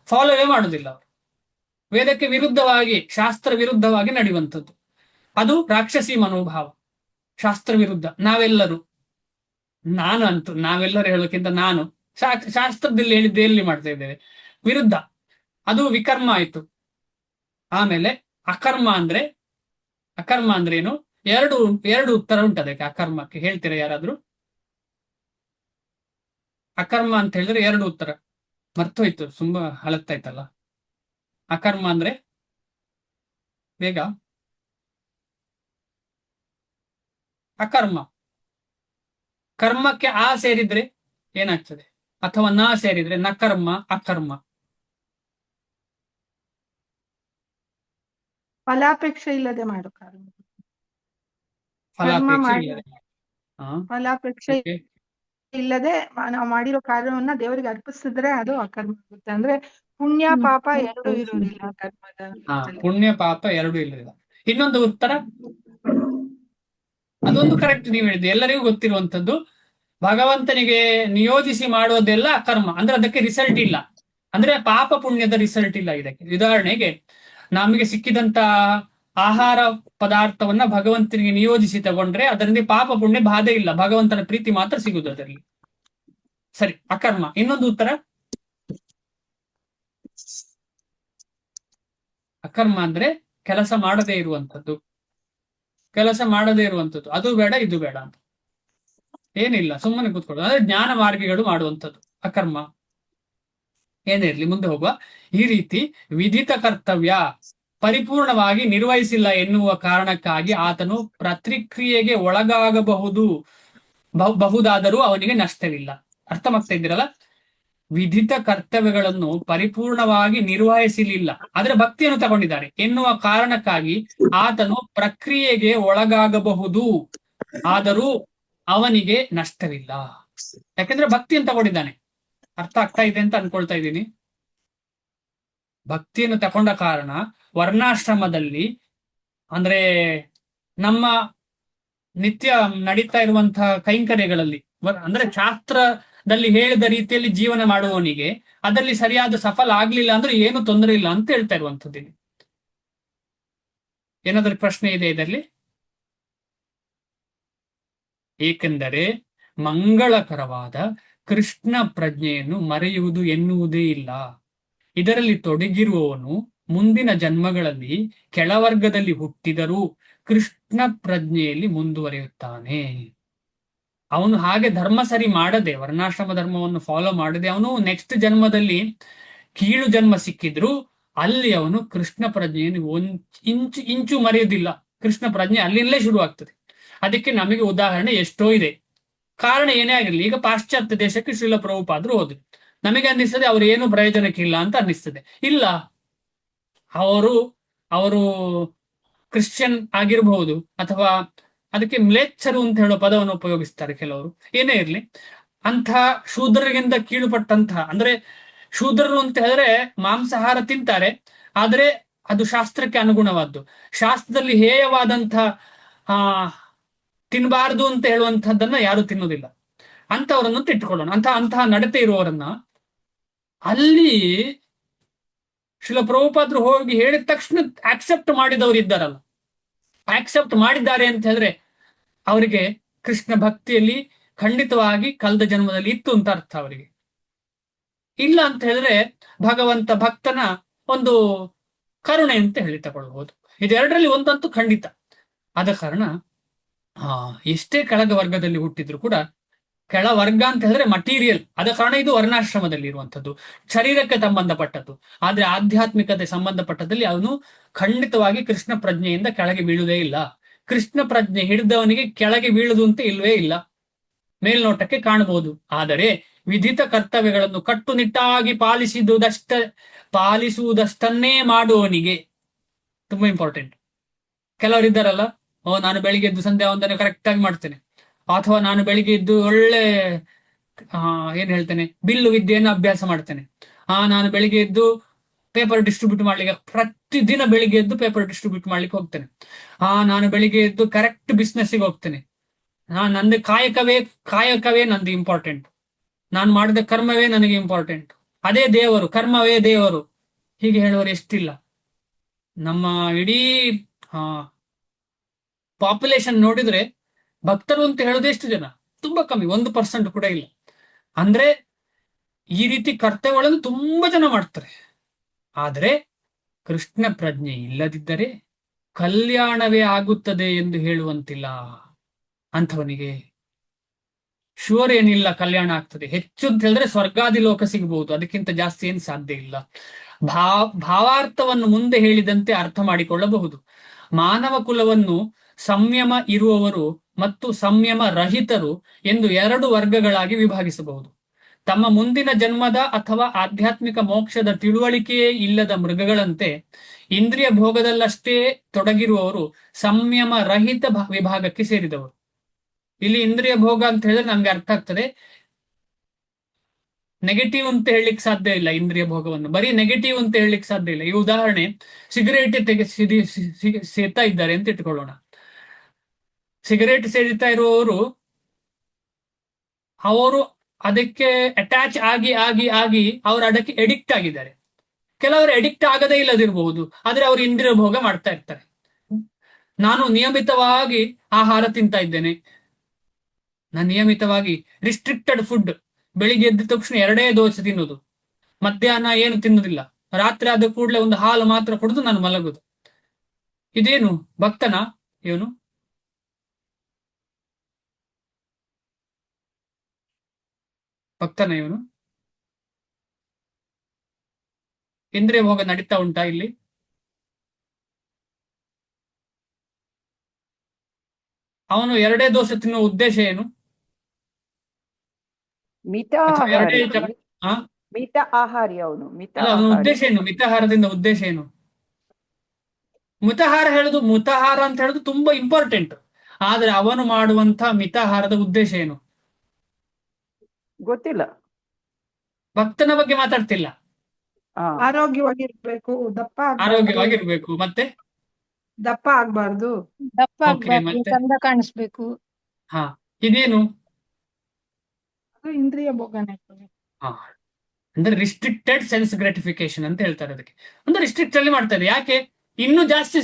S1: ಫಾಲೋವೇ ಮಾಡುದಿಲ್ಲ ಅವರು, ವೇದಕ್ಕೆ ವಿರುದ್ಧವಾಗಿ, ಶಾಸ್ತ್ರ ವಿರುದ್ಧವಾಗಿ ನಡೆಯುವಂಥದ್ದು. ಅದು ರಾಕ್ಷಸಿ ಮನೋಭಾವ, ಶಾಸ್ತ್ರ ವಿರುದ್ಧ. ನಾವೆಲ್ಲರೂ ಹೇಳೋಕ್ಕಿಂತ ನಾನು ಶಾಸ್ತ್ರದಲ್ಲಿ ಹೇಳಿದ್ದೆ ಎಲ್ಲಿ ಮಾಡ್ತಾ ಇದ್ದೇವೆ, ವಿರುದ್ಧ. ಅದು ವಿಕರ್ಮ ಆಯ್ತು. ಆಮೇಲೆ ಅಕರ್ಮ ಅಂದ್ರೆ ಏನು? ಎರಡು ಉತ್ತರ ಉಂಟು ಅದಕ್ಕೆ. ಅಕರ್ಮಕ್ಕೆ ಹೇಳ್ತೀರಾ ಯಾರಾದ್ರೂ? ಅಕರ್ಮ ಅಂತ ಹೇಳಿದ್ರೆ ಎರಡು ಉತ್ತರ. ಮರ್ತೋಯ್ತು, ತುಂಬಾ ಹಳತ್ತಾಯ್ತಲ್ಲ. ಅಕರ್ಮ ಅಂದ್ರೆ ಬೇಗ ಅಕರ್ಮ. ಕರ್ಮಕ್ಕೆ ಆ ಸೇರಿದ್ರೆ ಏನಾಗ್ತದೆ, ಅಥವಾ ನ ಸೇರಿದ್ರೆ ನಕರ್ಮ, ಅಕರ್ಮ.
S5: ಫಲಾಪೇಕ್ಷೆ ಇಲ್ಲದೆ ಮಾಡು ಕರ್ಮ.
S1: ಫಲಾಪೇಕ್ಷೆ ಇಲ್ಲದೆ.
S5: ಫಲಾಪೇಕ್ಷೆ ಇಲ್ಲದೆ ನಾವು ಮಾಡಿರೋ ಕಾರ್ಯವನ್ನ ದೇವರಿಗೆ ಅರ್ಪಿಸಿದ್ರೆ ಅದು ಅಕರ್ಮ ಆಗುತ್ತೆ. ಅಂದ್ರೆ ಪುಣ್ಯ ಪಾಪ ಎರಡು ಇರುವುದಿಲ್ಲ ಕರ್ಮದ.
S1: ಪುಣ್ಯ ಪಾಪ ಎರಡು ಇಲ್ಲದಿಲ್ಲ. ಇನ್ನೊಂದು ಉತ್ತರ, ಅದೊಂದು ಕರೆಕ್ಟ್ ನೀವು ಹೇಳಿದ್ದು, ಎಲ್ಲರಿಗೂ ಗೊತ್ತಿರುವಂತದ್ದು. ಭಗವಂತನಿಗೆ ನಿಯೋಜಿಸಿ ಮಾಡುವುದೆಲ್ಲ ಕರ್ಮ, ಅಂದ್ರೆ ಅದಕ್ಕೆ ರಿಸಲ್ಟ್ ಇಲ್ಲ. ಅಂದ್ರೆ ಪಾಪ ಪುಣ್ಯದ ರಿಸಲ್ಟ್ ಇಲ್ಲ ಇದಕ್ಕೆ. ಉದಾಹರಣೆಗೆ ನಮಗೆ ಸಿಕ್ಕಿದಂತ ಆಹಾರ ಪದಾರ್ಥವನ್ನ ಭಗವಂತನಿಗೆ ನಿಯೋಜಿಸಿ ತಗೊಂಡ್ರೆ ಅದರಿಂದ ಪಾಪ ಪುಣ್ಯ ಬಾಧೆ ಇಲ್ಲ, ಭಗವಂತನ ಪ್ರೀತಿ ಮಾತ್ರ ಸಿಗುದು ಅದರಲ್ಲಿ. ಸರಿ, ಅಕರ್ಮ. ಇನ್ನೊಂದು ಉತ್ತರ, ಅಕರ್ಮ ಅಂದ್ರೆ ಕೆಲಸ ಮಾಡದೇ ಇರುವಂತದ್ದು. ಅದು ಬೇಡ ಇದು ಬೇಡ ಅಂತ ಏನಿಲ್ಲ, ಸುಮ್ಮನೆ ಕೂತ್ಕೊಳ್ಳೋದು. ಅಂದ್ರೆ ಜ್ಞಾನ ಮಾರ್ಗಿಗಳು ಮಾಡುವಂಥದ್ದು ಅಕರ್ಮ. ಏನೇ ಇರ್ಲಿ, ಮುಂದೆ ಹೋಗುವ. ಈ ರೀತಿ ವಿಧಿತ ಕರ್ತವ್ಯ ಪರಿಪೂರ್ಣವಾಗಿ ನಿರ್ವಹಿಸಿಲ್ಲ ಎನ್ನುವ ಕಾರಣಕ್ಕಾಗಿ ಆತನು ಪ್ರತಿಕ್ರಿಯೆಗೆ ಬಹುದಾದರೂ ಅವನಿಗೆ ನಷ್ಟವಿಲ್ಲ. ಅರ್ಥಮಾಗ್ತಾ ಇದ್ದೀರಲ್ಲ? ವಿಧಿತ ಕರ್ತವ್ಯಗಳನ್ನು ಪರಿಪೂರ್ಣವಾಗಿ ನಿರ್ವಹಿಸಲಿಲ್ಲ, ಆದ್ರೆ ಭಕ್ತಿಯನ್ನು ತಗೊಂಡಿದ್ದಾರೆ ಎನ್ನುವ ಕಾರಣಕ್ಕಾಗಿ ಆತನು ಪ್ರಕ್ರಿಯೆಗೆ ಒಳಗಾಗಬಹುದು, ಆದರೂ ಅವನಿಗೆ ನಷ್ಟವಿಲ್ಲ. ಯಾಕಂದ್ರೆ ಭಕ್ತಿಯನ್ನು ತಗೊಂಡಿದ್ದಾನೆ. ಅರ್ಥ ಆಗ್ತಾ ಇದೆ ಅಂತ ಅನ್ಕೊಳ್ತಾ ಇದ್ದೀನಿ. ಭಕ್ತಿಯನ್ನು ತಗೊಂಡ ಕಾರಣ ವರ್ಣಾಶ್ರಮದಲ್ಲಿ, ಅಂದ್ರೆ ನಮ್ಮ ನಿತ್ಯ ನಡೀತಾ ಇರುವಂತಹ ಕೈಂಕರ್ಯಗಳಲ್ಲಿ ಅಂದ್ರೆ ಶಾಸ್ತ್ರದಲ್ಲಿ ಹೇಳಿದ ರೀತಿಯಲ್ಲಿ ಜೀವನ ಮಾಡುವವನಿಗೆ ಅದರಲ್ಲಿ ಸರಿಯಾದ ಸಫಲ ಆಗ್ಲಿಲ್ಲ ಅಂದ್ರೆ ಏನು ತೊಂದರೆ ಇಲ್ಲ ಅಂತ ಹೇಳ್ತಾ ಇರುವಂತದ್ದು ಇಲ್ಲಿ. ಏನಾದ್ರೂ ಪ್ರಶ್ನೆ ಇದೆ ಇದರಲ್ಲಿ? ಏಕೆಂದರೆ ಮಂಗಳಕರವಾದ ಕೃಷ್ಣ ಪ್ರಜ್ಞೆಯನ್ನು ಮರೆಯುವುದು ಎನ್ನುವುದೇ ಇಲ್ಲ. ಇದರಲ್ಲಿ ತೊಡಗಿರುವವನು ಮುಂದಿನ ಜನ್ಮಗಳಲ್ಲಿ ಕೆಳವರ್ಗದಲ್ಲಿ ಹುಟ್ಟಿದರೂ ಕೃಷ್ಣ ಪ್ರಜ್ಞೆಯಲ್ಲಿ ಮುಂದುವರಿಯುತ್ತಾನೆ. ಅವನು ಹಾಗೆ ಧರ್ಮ ಸರಿ ಮಾಡದೆ, ವರ್ಣಾಶ್ರಮ ಧರ್ಮವನ್ನು ಫಾಲೋ ಮಾಡದೆ ಅವನು ನೆಕ್ಸ್ಟ್ ಜನ್ಮದಲ್ಲಿ ಕೀಳು ಜನ್ಮ ಸಿಕ್ಕಿದ್ರು ಅಲ್ಲಿ ಅವನು ಕೃಷ್ಣ ಪ್ರಜ್ಞೆಯನ್ನು ಇಂಚು ಮರೆಯುವುದಿಲ್ಲ. ಕೃಷ್ಣ ಪ್ರಜ್ಞೆ ಅಲ್ಲಿಂದಲೇ ಶುರು ಆಗ್ತದೆ. ಅದಕ್ಕೆ ನಮಗೆ ಉದಾಹರಣೆ ಎಷ್ಟೋ ಇದೆ. ಕಾರಣ ಏನೇ ಆಗಿರಲಿ, ಈಗ ಪಾಶ್ಚಾತ್ಯ ದೇಶಕ್ಕೆ ಶ್ರೀಲ ಪ್ರಭುಪಾದರು ಹೋದ್ರು, ನಮಗೆ ಅನ್ನಿಸ್ತದೆ ಅವ್ರು ಏನು ಪ್ರಯೋಜನಕ್ಕಿಲ್ಲ ಅಂತ ಅನ್ನಿಸ್ತದೆ. ಇಲ್ಲ, ಅವರು ಕ್ರಿಶ್ಚಿಯನ್ ಆಗಿರಬಹುದು, ಅಥವಾ ಅದಕ್ಕೆ ಮ್ಲೇಚ್ಛರು ಅಂತ ಹೇಳೋ ಪದವನ್ನು ಉಪಯೋಗಿಸ್ತಾರೆ ಕೆಲವರು. ಏನೇ ಇರಲಿ, ಅಂಥ ಶೂದ್ರರಿಗಿಂತ ಕೀಳುಪಟ್ಟಂತಹ, ಅಂದ್ರೆ ಶೂದ್ರರು ಅಂತ ಹೇಳಿದ್ರೆ ಮಾಂಸಾಹಾರ ತಿಂತಾರೆ, ಆದ್ರೆ ಅದು ಶಾಸ್ತ್ರಕ್ಕೆ ಅನುಗುಣವಾದ್ದು. ಶಾಸ್ತ್ರದಲ್ಲಿ ಹೇಯವಾದಂತಹ ತಿನ್ನಬಾರದು ಅಂತ ಹೇಳುವಂತಹದ್ದನ್ನ ಯಾರು ತಿನ್ನುವುದಿಲ್ಲ. ಅಂಥವರನ್ನು ಇಟ್ಟುಕೊಳ್ಳೋಣ. ಅಂತಹ ನಡತೆ ಇರುವವರನ್ನ ಅಲ್ಲಿ ಶ್ರೀಲ ಪ್ರಭುಪಾದರು ಹೋಗಿ ಹೇಳಿದ ತಕ್ಷಣ ಆಕ್ಸೆಪ್ಟ್ ಮಾಡಿದವರು ಇದ್ದಾರಲ್ಲ, ಆಕ್ಸೆಪ್ಟ್ ಮಾಡಿದ್ದಾರೆ ಅಂತ ಹೇಳಿದ್ರೆ ಅವರಿಗೆ ಕೃಷ್ಣ ಭಕ್ತಿಯಲ್ಲಿ ಖಂಡಿತವಾಗಿ ಕಳೆದ ಜನ್ಮದಲ್ಲಿ ಇತ್ತು ಅಂತ ಅರ್ಥ. ಅವರಿಗೆ ಇಲ್ಲ ಅಂತ ಹೇಳಿದ್ರೆ ಭಗವಂತ ಭಕ್ತನ ಒಂದು ಕರುಣೆ ಅಂತ ಹೇಳಿ ತಗೊಳ್ಬಹುದು. ಇದೆರಡರಲ್ಲಿ ಒಂದಂತೂ ಖಂಡಿತ. ಆದ ಕಾರಣ ಎಷ್ಟೇ ಕೆಳಗ ವರ್ಗದಲ್ಲಿ ಹುಟ್ಟಿದ್ರು ಕೂಡ, ಕೆಳ ವರ್ಗ ಅಂತ ಹೇಳಿದ್ರೆ ಮಟೀರಿಯಲ್, ಆದ ಕಾರಣ ಇದು ವರ್ಣಾಶ್ರಮದಲ್ಲಿ ಇರುವಂಥದ್ದು, ಶರೀರಕ್ಕೆ ಸಂಬಂಧಪಟ್ಟದ್ದು. ಆದ್ರೆ ಆಧ್ಯಾತ್ಮಿಕತೆ ಸಂಬಂಧಪಟ್ಟದಲ್ಲಿ ಅವನು ಖಂಡಿತವಾಗಿ ಕೃಷ್ಣ ಪ್ರಜ್ಞೆಯಿಂದ ಕೆಳಗೆ ಬೀಳುವುದೇ ಇಲ್ಲ. ಕೃಷ್ಣ ಪ್ರಜ್ಞೆ ಹಿಡಿದವನಿಗೆ ಕೆಳಗೆ ಬೀಳುವುದು ಅಂತ ಇಲ್ವೇ ಇಲ್ಲ. ಮೇಲ್ನೋಟಕ್ಕೆ ಕಾಣಬಹುದು. ಆದರೆ ವಿಧಿತ ಕರ್ತವ್ಯಗಳನ್ನು ಕಟ್ಟುನಿಟ್ಟಾಗಿ ಪಾಲಿಸುವುದಷ್ಟನ್ನೇ ಮಾಡುವವನಿಗೆ ತುಂಬಾ ಇಂಪಾರ್ಟೆಂಟ್. ಕೆಲವರಿದ್ದಾರಲ್ಲ, ನಾನು ಬೆಳಿಗ್ಗೆ ಎದ್ದು ಸಂಧ್ಯಾ ವಂದನೆ ಕರೆಕ್ಟ್ ಆಗಿ ಮಾಡ್ತೇನೆ, ಅಥವಾ ನಾನು ಬೆಳಿಗ್ಗೆ ಎದ್ದು ಒಳ್ಳೆ ಏನ್ ಹೇಳ್ತೇನೆ ಬಿಲ್ಲು ವಿದ್ಯೆಯನ್ನು ಅಭ್ಯಾಸ ಮಾಡ್ತೇನೆ, ನಾನು ಬೆಳಿಗ್ಗೆ ಎದ್ದು ಪೇಪರ್ ಡಿಸ್ಟ್ರಿಬ್ಯೂಟ್ ಮಾಡ್ಲಿಕ್ಕೆ ಪ್ರತಿದಿನ ಬೆಳಿಗ್ಗೆ ಎದ್ದು ಪೇಪರ್ ಡಿಸ್ಟ್ರಿಬ್ಯೂಟ್ ಮಾಡ್ಲಿಕ್ಕೆ ಹೋಗ್ತೇನೆ, ನಾನು ಬೆಳಿಗ್ಗೆ ಎದ್ದು ಕರೆಕ್ಟ್ ಬಿಸ್ನೆಸ್ಸಿಗೆ ಹೋಗ್ತೇನೆ, ನಂದು ಕಾಯಕವೇ ನಂದು ಇಂಪಾರ್ಟೆಂಟ್, ನಾನು ಮಾಡಿದ ಕರ್ಮವೇ ನನಗೆ ಇಂಪಾರ್ಟೆಂಟ್, ಅದೇ ದೇವರು, ಕರ್ಮವೇ ದೇವರು, ಹೀಗೆ ಹೇಳುವವರು ಎಷ್ಟಿಲ್ಲ. ನಮ್ಮ ಇಡೀ ಪಾಪ್ಯುಲೇಷನ್ ನೋಡಿದ್ರೆ ಭಕ್ತರು ಅಂತ ಹೇಳೋದು ಎಷ್ಟು ಜನ? ತುಂಬಾ ಕಮ್ಮಿ, 1% ಕೂಡ ಇಲ್ಲ. ಅಂದ್ರೆ ಈ ರೀತಿ ಕರ್ತವ್ಯಗಳನ್ನು ತುಂಬಾ ಜನ ಮಾಡ್ತಾರೆ. ಆದ್ರೆ ಕೃಷ್ಣ ಪ್ರಜ್ಞೆ ಇಲ್ಲದಿದ್ದರೆ ಕಲ್ಯಾಣವೇ ಆಗುತ್ತದೆ ಎಂದು ಹೇಳುವಂತಿಲ್ಲ. ಅಂಥವನಿಗೆ ಶೂರ್ ಏನಿಲ್ಲ ಕಲ್ಯಾಣ ಆಗ್ತದೆ. ಹೆಚ್ಚು ಅಂತ ಹೇಳಿದ್ರೆ ಸ್ವರ್ಗಾದಿ ಲೋಕ ಸಿಗಬಹುದು, ಅದಕ್ಕಿಂತ ಜಾಸ್ತಿ ಏನು ಸಾಧ್ಯ ಇಲ್ಲ. ಭಾವಾರ್ಥವನ್ನು ಮುಂದೆ ಹೇಳಿದಂತೆ ಅರ್ಥ ಮಾಡಿಕೊಳ್ಳಬಹುದು. ಮಾನವ ಕುಲವನ್ನು ಸಂಯಮ ಇರುವವರು ಮತ್ತು ಸಂಯಮ ರಹಿತರು ಎಂದು 2 ವರ್ಗಗಳಾಗಿ ವಿಭಾಗಿಸಬಹುದು. ತಮ್ಮ ಮುಂದಿನ ಜನ್ಮದ ಅಥವಾ ಆಧ್ಯಾತ್ಮಿಕ ಮೋಕ್ಷದ ತಿಳುವಳಿಕೆಯೇ ಇಲ್ಲದ ಮೃಗಗಳಂತೆ ಇಂದ್ರಿಯ ಭೋಗದಲ್ಲಷ್ಟೇ ತೊಡಗಿರುವವರು ಸಂಯಮ ರಹಿತ ವಿಭಾಗಕ್ಕೆ ಸೇರಿದವರು. ಇಲ್ಲಿ ಇಂದ್ರಿಯ ಭೋಗ ಅಂತ ಹೇಳಿದ್ರೆ ನಮ್ಗೆ ಅರ್ಥ ಆಗ್ತದೆ, ನೆಗೆಟಿವ್ ಅಂತ ಹೇಳಲಿಕ್ಕೆ ಸಾಧ್ಯ ಇಲ್ಲ. ಇಂದ್ರಿಯ ಭೋಗವನ್ನು ಬರೀ ನೆಗೆಟಿವ್ ಅಂತ ಹೇಳಲಿಕ್ಕೆ ಸಾಧ್ಯ ಇಲ್ಲ. ಈ ಉದಾಹರಣೆ, ಸಿಗರೇಟ್ ಸೇತಾ ಇದ್ದಾರೆ ಅಂತ ಇಟ್ಕೊಳ್ಳೋಣ. ಸಿಗರೇಟ್ ಸೇದಿತಾ ಇರುವವರು ಅವರು ಅದಕ್ಕೆ ಅಟ್ಯಾಚ್ ಆಗಿ ಆಗಿ ಆಗಿ ಅವರು ಅದಕ್ಕೆ ಎಡಿಕ್ಟ್ ಆಗಿದ್ದಾರೆ. ಕೆಲವರು ಎಡಿಕ್ಟ್ ಆಗದೇ ಇಲ್ಲದಿರಬಹುದು, ಆದ್ರೆ ಅವರು ಇಂದ್ರಿಯ ಭೋಗ ಮಾಡ್ತಾ ಇರ್ತಾರೆ. ನಾನು ನಿಯಮಿತವಾಗಿ ಆಹಾರ ತಿಂತಾ ಇದ್ದೇನೆ, ನಾನು ನಿಯಮಿತವಾಗಿ ರಿಸ್ಟ್ರಿಕ್ಟೆಡ್ ಫುಡ್, ಬೆಳಿಗ್ಗೆ ಎದ್ದ ತಕ್ಷಣ 2 ದೋಸೆ ತಿನ್ನುವುದು, ಮಧ್ಯಾಹ್ನ ಏನು ತಿನ್ನುವುದಿಲ್ಲ, ರಾತ್ರಿ ಆದ ಕೂಡಲೇ ಒಂದು ಹಾಲು ಮಾತ್ರ ಕುಡಿದು ನಾನು ಮಲಗುದು. ಇದೇನು ಭಕ್ತನ ಇವನು? ಭಕ್ತನ ಇವನು? ಇಂದ್ರಿಯ ಭೋಗ ನಡೀತಾ ಉಂಟಾ ಇಲ್ಲಿ? ಅವನು 2 ದೋಸೆ ತಿನ್ನುವ ಉದ್ದೇಶ ಏನು?
S8: ಮಿತ ಆಹಾರಿ ಅವನು.
S1: ಅವನ ಉದ್ದೇಶ ಏನು? ಮಿತಾಹಾರದಿಂದ ಉದ್ದೇಶ ಏನು? ಮುತಾಹಾರ ಅಂತ ಹೇಳುದು ತುಂಬಾ ಇಂಪಾರ್ಟೆಂಟ್. ಆದ್ರೆ ಅವನು ಮಾಡುವಂತ ಮಿತಾಹಾರದ ಉದ್ದೇಶ ಏನು?
S8: ಗೊತ್ತಿಲ್ಲ.
S1: ಭಕ್ತನ ಬಗ್ಗೆ ಮಾತಾಡ್ತಿಲ್ಲ.
S5: ಆರೋಗ್ಯವಾಗಿರ್ಬೇಕು, ದಪ್ಪ
S1: ಆರೋಗ್ಯವಾಗಿರ್ಬೇಕು, ಮತ್ತೆ
S5: ದಪ್ಪ ಆಗ್ಬಾರ್ದು.
S2: ದಪ್ಪ
S1: ಓಕೆ,
S2: ಆಗ್ಬಾರ್ದು,
S1: ಮತ್ತೆ
S2: ಚಂದ ಕಾಣಿಸ್ಬೇಕು.
S1: ಹಾ, ಇದೇನು?
S5: ಅದು ಇಂದ್ರಿಯ ಭೋಗನೆ.
S1: ಹಾ, ಅಂದ್ರೆ ರಿಸ್ಟ್ರಿಕ್ಟೆಡ್ ಸೆನ್ಸ್ ಗ್ರಾಟಿಫಿಕೇಶನ್ ಅಂತ ಹೇಳ್ತಾರೆ ಅದಕ್ಕೆ. ಅಂದ್ರೆ ರಿಸ್ಟ್ರಿಕ್ಟ್ ಅಲ್ಲಿ ಮಾಡ್ತಾರೆ. ಯಾಕೆ? ಇನ್ನೂ ಜಾಸ್ತಿ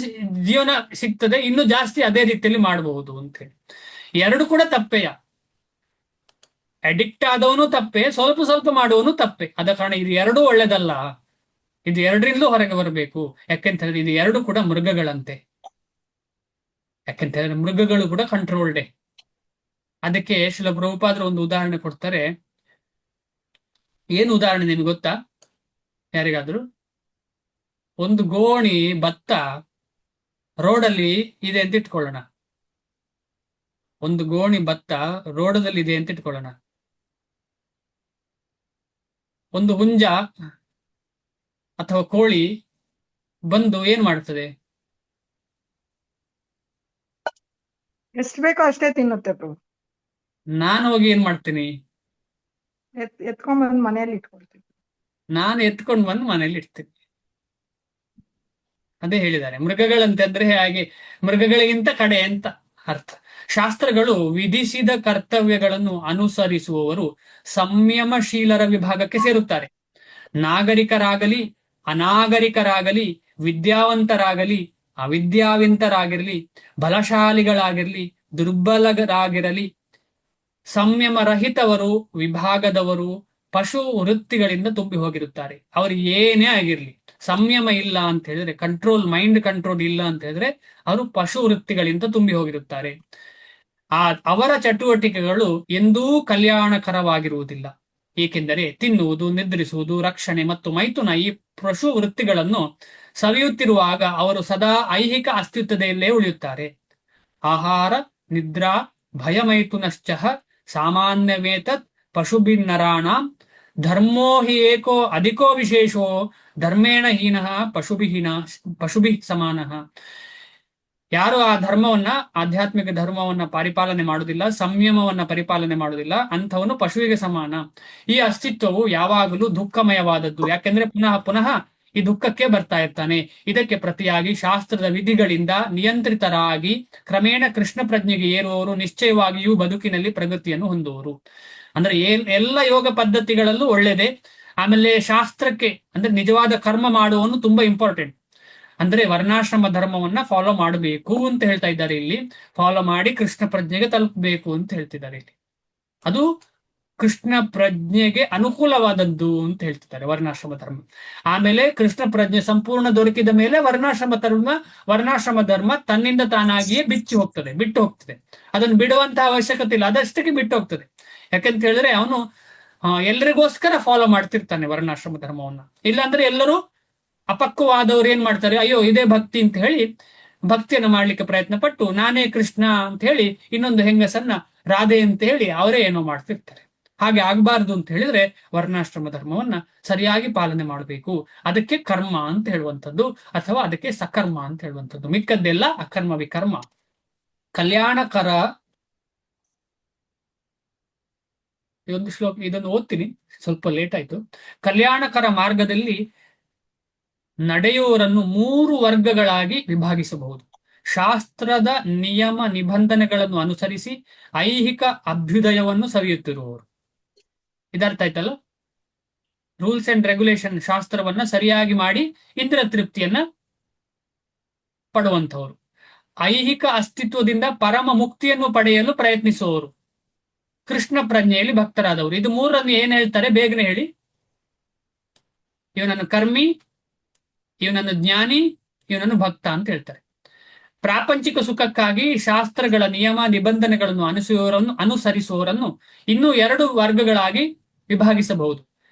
S1: ಜೀವನ ಸಿಗ್ತದೆ, ಇನ್ನೂ ಜಾಸ್ತಿ ಅದೇ ರೀತಿಯಲ್ಲಿ ಮಾಡಬಹುದು ಅಂತ ಹೇಳಿ. ಎರಡು ಕೂಡ ತಪ್ಪೆಯ. ಅಡಿಕ್ಟ್ ಆದವನು ತಪ್ಪೆ, ಸ್ವಲ್ಪ ಸ್ವಲ್ಪ ಮಾಡುವನು ತಪ್ಪೆ. ಆದ ಕಾರಣ ಇದು ಎರಡೂ ಒಳ್ಳೇದಲ್ಲ. ಇದು ಎರಡರಿಂದಲೂ ಹೊರಗೆ ಬರಬೇಕು. ಯಾಕೆಂತ ಹೇಳಿದ್ರೆ ಇದು ಎರಡು ಕೂಡ ಮೃಗಗಳಂತೆ. ಯಾಕೆಂತ ಹೇಳಿದ್ರೆ ಮೃಗಗಳು ಕೂಡ ಕಂಟ್ರೋಲ್ಡೆ. ಅದಕ್ಕೆ ಶ್ರೀಲ ಪ್ರಭುಪಾದರು ಒಂದು ಉದಾಹರಣೆ ಕೊಡ್ತಾರೆ. ಏನು ಉದಾಹರಣೆ ನಿಮ್ಗೆ ಗೊತ್ತಾ? ಯಾರಿಗಾದ್ರು? ಒಂದು ಗೋಣಿ ಭತ್ತ ರೋಡಲ್ಲಿ ಇದೆ ಅಂತ ಇಟ್ಕೊಳ್ಳೋಣ. ಒಂದು ಗೋಣಿ ಭತ್ತ ರೋಡದಲ್ಲಿ ಇದೆ ಅಂತ ಇಟ್ಕೊಳ್ಳೋಣ. ಒಂದು ಹುಂಜ ಅಥವಾ ಕೋಳಿ ಬಂದು ಏನ್ ಮಾಡ್ತದೆ?
S5: ಎಷ್ಟು ಬೇಕೋ ಅಷ್ಟೇ ತಿನ್ನುತ್ತೆ ಪ್ರಭು.
S1: ನಾನು ಹೋಗಿ ಏನ್ ಮಾಡ್ತೀನಿ?
S5: ಎತ್ಕೊಂಡ್ಬಂದು ಮನೆಯಲ್ಲಿ ಇಟ್ಕೊಳ್ತೀವಿ.
S1: ನಾನು ಎತ್ಕೊಂಡು ಬಂದು ಮನೇಲಿ ಇಡ್ತೀನಿ. ಅದೇ ಹೇಳಿದ್ದಾರೆ ಮೃಗಗಳಂತಂದ್ರೆ ಹಾಗೆ, ಮೃಗಗಳಿಗಿಂತ ಕಡೆ ಅಂತ ಅರ್ಥ. ಶಾಸ್ತ್ರಗಳು ವಿಧಿಸಿದ ಕರ್ತವ್ಯಗಳನ್ನು ಅನುಸರಿಸುವವರು ಸಂಯಮಶೀಲರ ವಿಭಾಗಕ್ಕೆ ಸೇರುತ್ತಾರೆ. ನಾಗರಿಕರಾಗಲಿ ಅನಾಗರಿಕರಾಗಲಿ, ವಿದ್ಯಾವಂತರಾಗಲಿ ಅವಿದ್ಯಾವಂತರಾಗಿರಲಿ, ಬಲಶಾಲಿಗಳಾಗಿರಲಿ ದುರ್ಬಲರಾಗಿರಲಿ, ಸಂಯಮರಹಿತವರು ವಿಭಾಗದವರು ಪಶು ವೃತ್ತಿಗಳಿಂದ ತುಂಬಿ ಹೋಗಿರುತ್ತಾರೆ. ಅವರು ಏನೇ ಆಗಿರ್ಲಿ, ಸಂಯಮ ಇಲ್ಲ ಅಂತ ಹೇಳಿದ್ರೆ, ಮೈಂಡ್ ಕಂಟ್ರೋಲ್ ಇಲ್ಲ ಅಂತ ಹೇಳಿದ್ರೆ ಅವರು ಪಶು ವೃತ್ತಿಗಳಿಂದ ತುಂಬಿ ಹೋಗಿರುತ್ತಾರೆ. ಅವರ ಚಟುವಟಿಕೆಗಳು ಎಂದೂ ಕಲ್ಯಾಣಕರವಾಗಿರುವುದಿಲ್ಲ. ಏಕೆಂದರೆ ತಿನ್ನುವುದು, ನಿದ್ರಿಸುವುದು, ರಕ್ಷಣೆ ಮತ್ತು ಮೈಥುನ ಈ ಪಶು ವೃತ್ತಿಗಳನ್ನು ಸವಿಯುತ್ತಿರುವಾಗ ಅವರು ಸದಾ ಐಹಿಕ ಅಸ್ತಿತ್ವದಲ್ಲೇ ಉಳಿಯುತ್ತಾರೆ. ಆಹಾರ ನಿದ್ರಾ ಭಯಮೈಥುನಶ್ಚ ಸಾಮಾನ್ಯವೇತತ್ ಪಶುಭಿನ್ನರಾಣಾಂ ಧರ್ಮೋ ಹಿ ಏಕೋ ಅಧಿಕೋ ವಿಶೇಷೋ ಧರ್ಮೇಣ ಹೀನಃ ಪಶುಭಿ ಸಮಾನಃ. ಯಾರು ಆ ಧರ್ಮವನ್ನ, ಆಧ್ಯಾತ್ಮಿಕ ಧರ್ಮವನ್ನ ಪರಿಪಾಲನೆ ಮಾಡುವುದಿಲ್ಲ, ಸಂಯಮವನ್ನ ಪರಿಪಾಲನೆ ಮಾಡುವುದಿಲ್ಲ, ಅಂಥವನು ಪಶುವಿಗೆ ಸಮಾನ. ಈ ಅಸ್ತಿತ್ವವು ಯಾವಾಗಲೂ ದುಃಖಮಯವಾದದ್ದು. ಯಾಕೆಂದ್ರೆ ಪುನಃ ಪುನಃ ಈ ದುಃಖಕ್ಕೆ ಬರ್ತಾ ಇರ್ತಾನೆ. ಇದಕ್ಕೆ ಪ್ರತಿಯಾಗಿ ಶಾಸ್ತ್ರದ ವಿಧಿಗಳಿಂದ ನಿಯಂತ್ರಿತರಾಗಿ ಕ್ರಮೇಣ ಕೃಷ್ಣ ಪ್ರಜ್ಞೆಗೆ ಏರುವವರು ನಿಶ್ಚಯವಾಗಿಯೂ ಬದುಕಿನಲ್ಲಿ ಪ್ರಗತಿಯನ್ನು ಹೊಂದುವರು. ಅಂದ್ರೆ ಎಲ್ಲ ಯೋಗ ಪದ್ಧತಿಗಳಲ್ಲೂ ಒಳ್ಳೆಯದೇ. ಆಮೇಲೆ ಶಾಸ್ತ್ರಕ್ಕೆ ಅಂದ್ರೆ ನಿಜವಾದ ಕರ್ಮ ಮಾಡುವವನು ತುಂಬಾ ಇಂಪಾರ್ಟೆಂಟ್. ಅಂದ್ರೆ ವರ್ಣಾಶ್ರಮ ಧರ್ಮವನ್ನ ಫಾಲೋ ಮಾಡಬೇಕು ಅಂತ ಹೇಳ್ತಾ ಇದ್ದಾರೆ ಇಲ್ಲಿ. ಫಾಲೋ ಮಾಡಿ ಕೃಷ್ಣ ಪ್ರಜ್ಞೆಗೆ ತಲುಪಬೇಕು ಅಂತ ಹೇಳ್ತಿದ್ದಾರೆ ಇಲ್ಲಿ. ಅದು ಕೃಷ್ಣ ಪ್ರಜ್ಞೆಗೆ ಅನುಕೂಲವಾದದ್ದು ಅಂತ ಹೇಳ್ತಿದ್ದಾರೆ ವರ್ಣಾಶ್ರಮ ಧರ್ಮ. ಆಮೇಲೆ ಕೃಷ್ಣ ಪ್ರಜ್ಞೆ ಸಂಪೂರ್ಣ ದೊರಕಿದ ಮೇಲೆ ವರ್ಣಾಶ್ರಮ ಧರ್ಮ ತನ್ನಿಂದ ತಾನಾಗಿಯೇ ಬಿಟ್ಟು ಹೋಗ್ತದೆ. ಅದನ್ನು ಬಿಡುವಂತಹ ಅವಶ್ಯಕತೆ ಇಲ್ಲ, ಅದಷ್ಟಕ್ಕೆ ಬಿಟ್ಟು ಹೋಗ್ತದೆ. ಯಾಕೆಂತ ಹೇಳಿದ್ರೆ ಅವನು ಎಲ್ರಿಗೋಸ್ಕರ ಫಾಲೋ ಮಾಡ್ತಿರ್ತಾನೆ ವರ್ಣಾಶ್ರಮ ಧರ್ಮವನ್ನ. ಇಲ್ಲಾಂದ್ರೆ ಎಲ್ಲರೂ ಅಪಕ್ವವಾದವ್ರು ಏನ್ ಮಾಡ್ತಾರೆ, ಅಯ್ಯೋ ಇದೇ ಭಕ್ತಿ ಅಂತ ಹೇಳಿ ಭಕ್ತಿಯನ್ನು ಮಾಡ್ಲಿಕ್ಕೆ ಪ್ರಯತ್ನ ಪಟ್ಟು ನಾನೇ ಕೃಷ್ಣ ಅಂತ ಹೇಳಿ ಇನ್ನೊಂದು ಹೆಂಗಸನ್ನ ರಾಧೆ ಅಂತ ಹೇಳಿ ಅವರೇ ಏನೋ ಮಾಡ್ತಿರ್ತಾರೆ. ಹಾಗೆ ಆಗ್ಬಾರ್ದು ಅಂತ ಹೇಳಿದ್ರೆ ವರ್ಣಾಶ್ರಮ ಧರ್ಮವನ್ನ ಸರಿಯಾಗಿ ಪಾಲನೆ ಮಾಡಬೇಕು. ಅದಕ್ಕೆ ಕರ್ಮ ಅಂತ ಹೇಳುವಂಥದ್ದು, ಅಥವಾ ಅದಕ್ಕೆ ಸಕರ್ಮ ಅಂತ ಹೇಳುವಂಥದ್ದು. ಮಿಕ್ಕದ್ದೆಲ್ಲ ಅಕರ್ಮ ವಿಕರ್ಮ. ಕಲ್ಯಾಣಕರ ಇದೊಂದು ಶ್ಲೋಕ, ಇದನ್ನು ಓದ್ತೀನಿ, ಸ್ವಲ್ಪ ಲೇಟ್ ಆಯ್ತು. ಕಲ್ಯಾಣಕರ ಮಾರ್ಗದಲ್ಲಿ ನಡೆಯುವವರನ್ನು 3 ವರ್ಗಗಳಾಗಿ ವಿಭಾಗಿಸಬಹುದು. ಶಾಸ್ತ್ರದ ನಿಯಮ ನಿಬಂಧನೆಗಳನ್ನು ಅನುಸರಿಸಿ ಐಹಿಕ ಅಭ್ಯುದಯವನ್ನು ಸವಿಯುತ್ತಿರುವವರು. ಇದರ್ಥ ಆಯ್ತಲ್ಲ? ರೂಲ್ಸ್ ಅಂಡ್ ರೆಗ್ಯುಲೇಷನ್, ಶಾಸ್ತ್ರವನ್ನ ಸರಿಯಾಗಿ ಮಾಡಿ ಇಂದ್ರ ತೃಪ್ತಿಯನ್ನ ಪಡುವಂಥವರು. ಐಹಿಕ ಅಸ್ತಿತ್ವದಿಂದ ಪರಮ ಮುಕ್ತಿಯನ್ನು ಪಡೆಯಲು ಪ್ರಯತ್ನಿಸುವವರು. ಕೃಷ್ಣ ಪ್ರಜ್ಞೆಯಲ್ಲಿ ಭಕ್ತರಾದವರು. ಇದು 3ರನ್ನು ಏನ್ ಹೇಳ್ತಾರೆ ಬೇಗನೆ ಹೇಳಿ. ಇವನನ್ನು ಕರ್ಮಿ, ಇವನನ್ನು ಜ್ಞಾನಿ, ಇವನನ್ನು ಭಕ್ತ ಅಂತ ಹೇಳ್ತಾರೆ. ಪ್ರಾಪಂಚಿಕ ಸುಖಕ್ಕಾಗಿ ಶಾಸ್ತ್ರಗಳ ನಿಯಮ ನಿಬಂಧನೆಗಳನ್ನು ಅನುಸರಿಸುವವರನ್ನು ಇನ್ನೂ 2 ವರ್ಗಗಳಾಗಿ ವಿಭಾಗಿಸಬಹುದು.